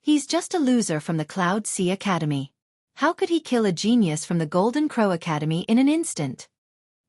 He's just a loser from the Cloud Sea Academy. How could he kill a genius from the Golden Crow Academy in an instant?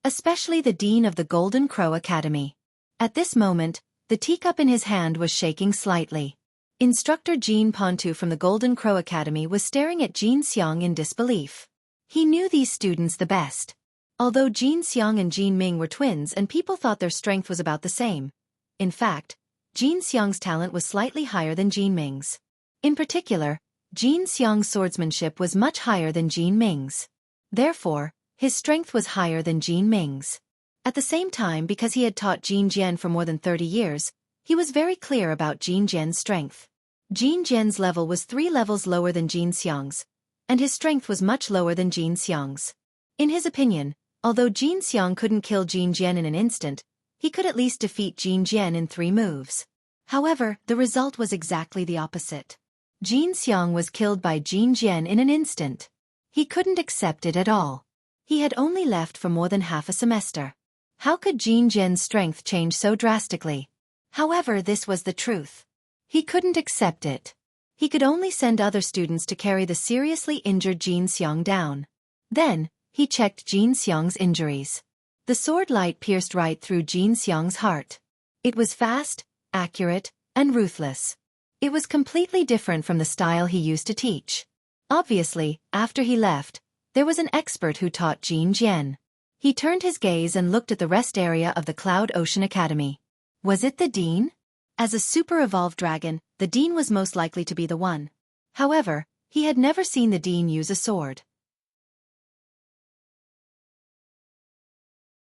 Especially the dean of the Golden Crow Academy. At this moment, the teacup in his hand was shaking slightly. Instructor Jin Pontu from the Golden Crow Academy was staring at Jin Xiang in disbelief. He knew these students the best. Although Jin Xiang and Jin Ming were twins and people thought their strength was about the same. In fact, Jin Xiang's talent was slightly higher than Jin Ming's. In particular, Jin Xiang's swordsmanship was much higher than Jin Ming's. Therefore, his strength was higher than Jin Ming's. At the same time, because he had taught Jin Jian for more than 30 years, he was very clear about Jin Jian's strength. Jin Jian's level was 3 levels lower than Jin Xiang's, and his strength was much lower than Jin Xiang's. In his opinion, although Jin Xiang couldn't kill Jin Jian in an instant, he could at least defeat Jin Jian in 3 moves. However, the result was exactly the opposite. Jin Xiang was killed by Jin Jian in an instant. He couldn't accept it at all. He had only left for more than half a semester. How could Jin Jian's strength change so drastically? However, this was the truth. He couldn't accept it. He could only send other students to carry the seriously injured Jin Xiang down. Then, he checked Jin Xiang's injuries. The sword light pierced right through Jin Xiang's heart. It was fast, accurate, and ruthless. It was completely different from the style he used to teach. Obviously, after he left, there was an expert who taught Jin Jian. He turned his gaze and looked at the rest area of the Cloud Ocean Academy. Was it the Dean? As a super-evolved dragon, the Dean was most likely to be the one. However, he had never seen the Dean use a sword.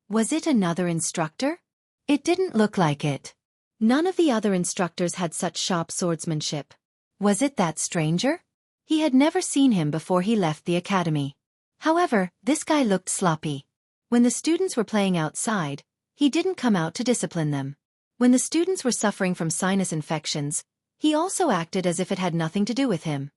Was it another instructor? It didn't look like it. None of the other instructors had such sharp swordsmanship. Was it that stranger? He had never seen him before he left the academy. However, this guy looked sloppy. When the students were playing outside, he didn't come out to discipline them. When the students were suffering from sinus infections, he also acted as if it had nothing to do with him.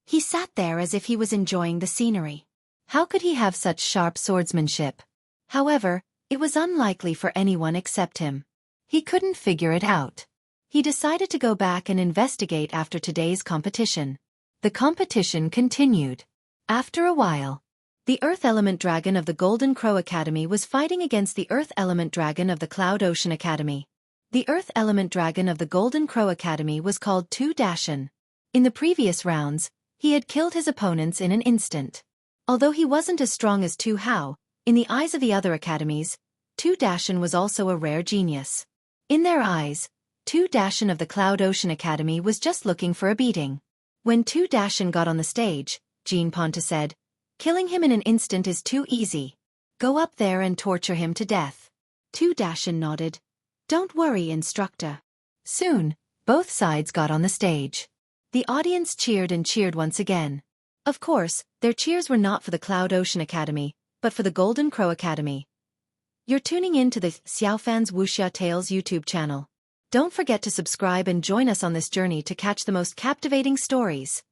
He sat there as if he was enjoying the scenery. How could he have such sharp swordsmanship? However, it was unlikely for anyone except him. He couldn't figure it out. He decided to go back and investigate after today's competition. The competition continued. After a while, the Earth Element Dragon of the Golden Crow Academy was fighting against the Earth Element Dragon of the Cloud Ocean Academy. The Earth Element Dragon of the Golden Crow Academy was called Tu Dashan. In the previous rounds, he had killed his opponents in an instant. Although he wasn't as strong as Tu Hao, in the eyes of the other academies, Tu Dashan was also a rare genius. In their eyes, Tu Dashan of the Cloud Ocean Academy was just looking for a beating. When Tu Dashan got on the stage, Jean Ponta said, "Killing him in an instant is too easy. Go up there and torture him to death." Tu Dashan nodded. "Don't worry, instructor." Soon, both sides got on the stage. The audience cheered and cheered once again. Of course, their cheers were not for the Cloud Ocean Academy, but for the Golden Crow Academy. You're tuning in to the Xiaofan's Wuxia Tales YouTube channel. Don't forget to subscribe and join us on this journey to catch the most captivating stories.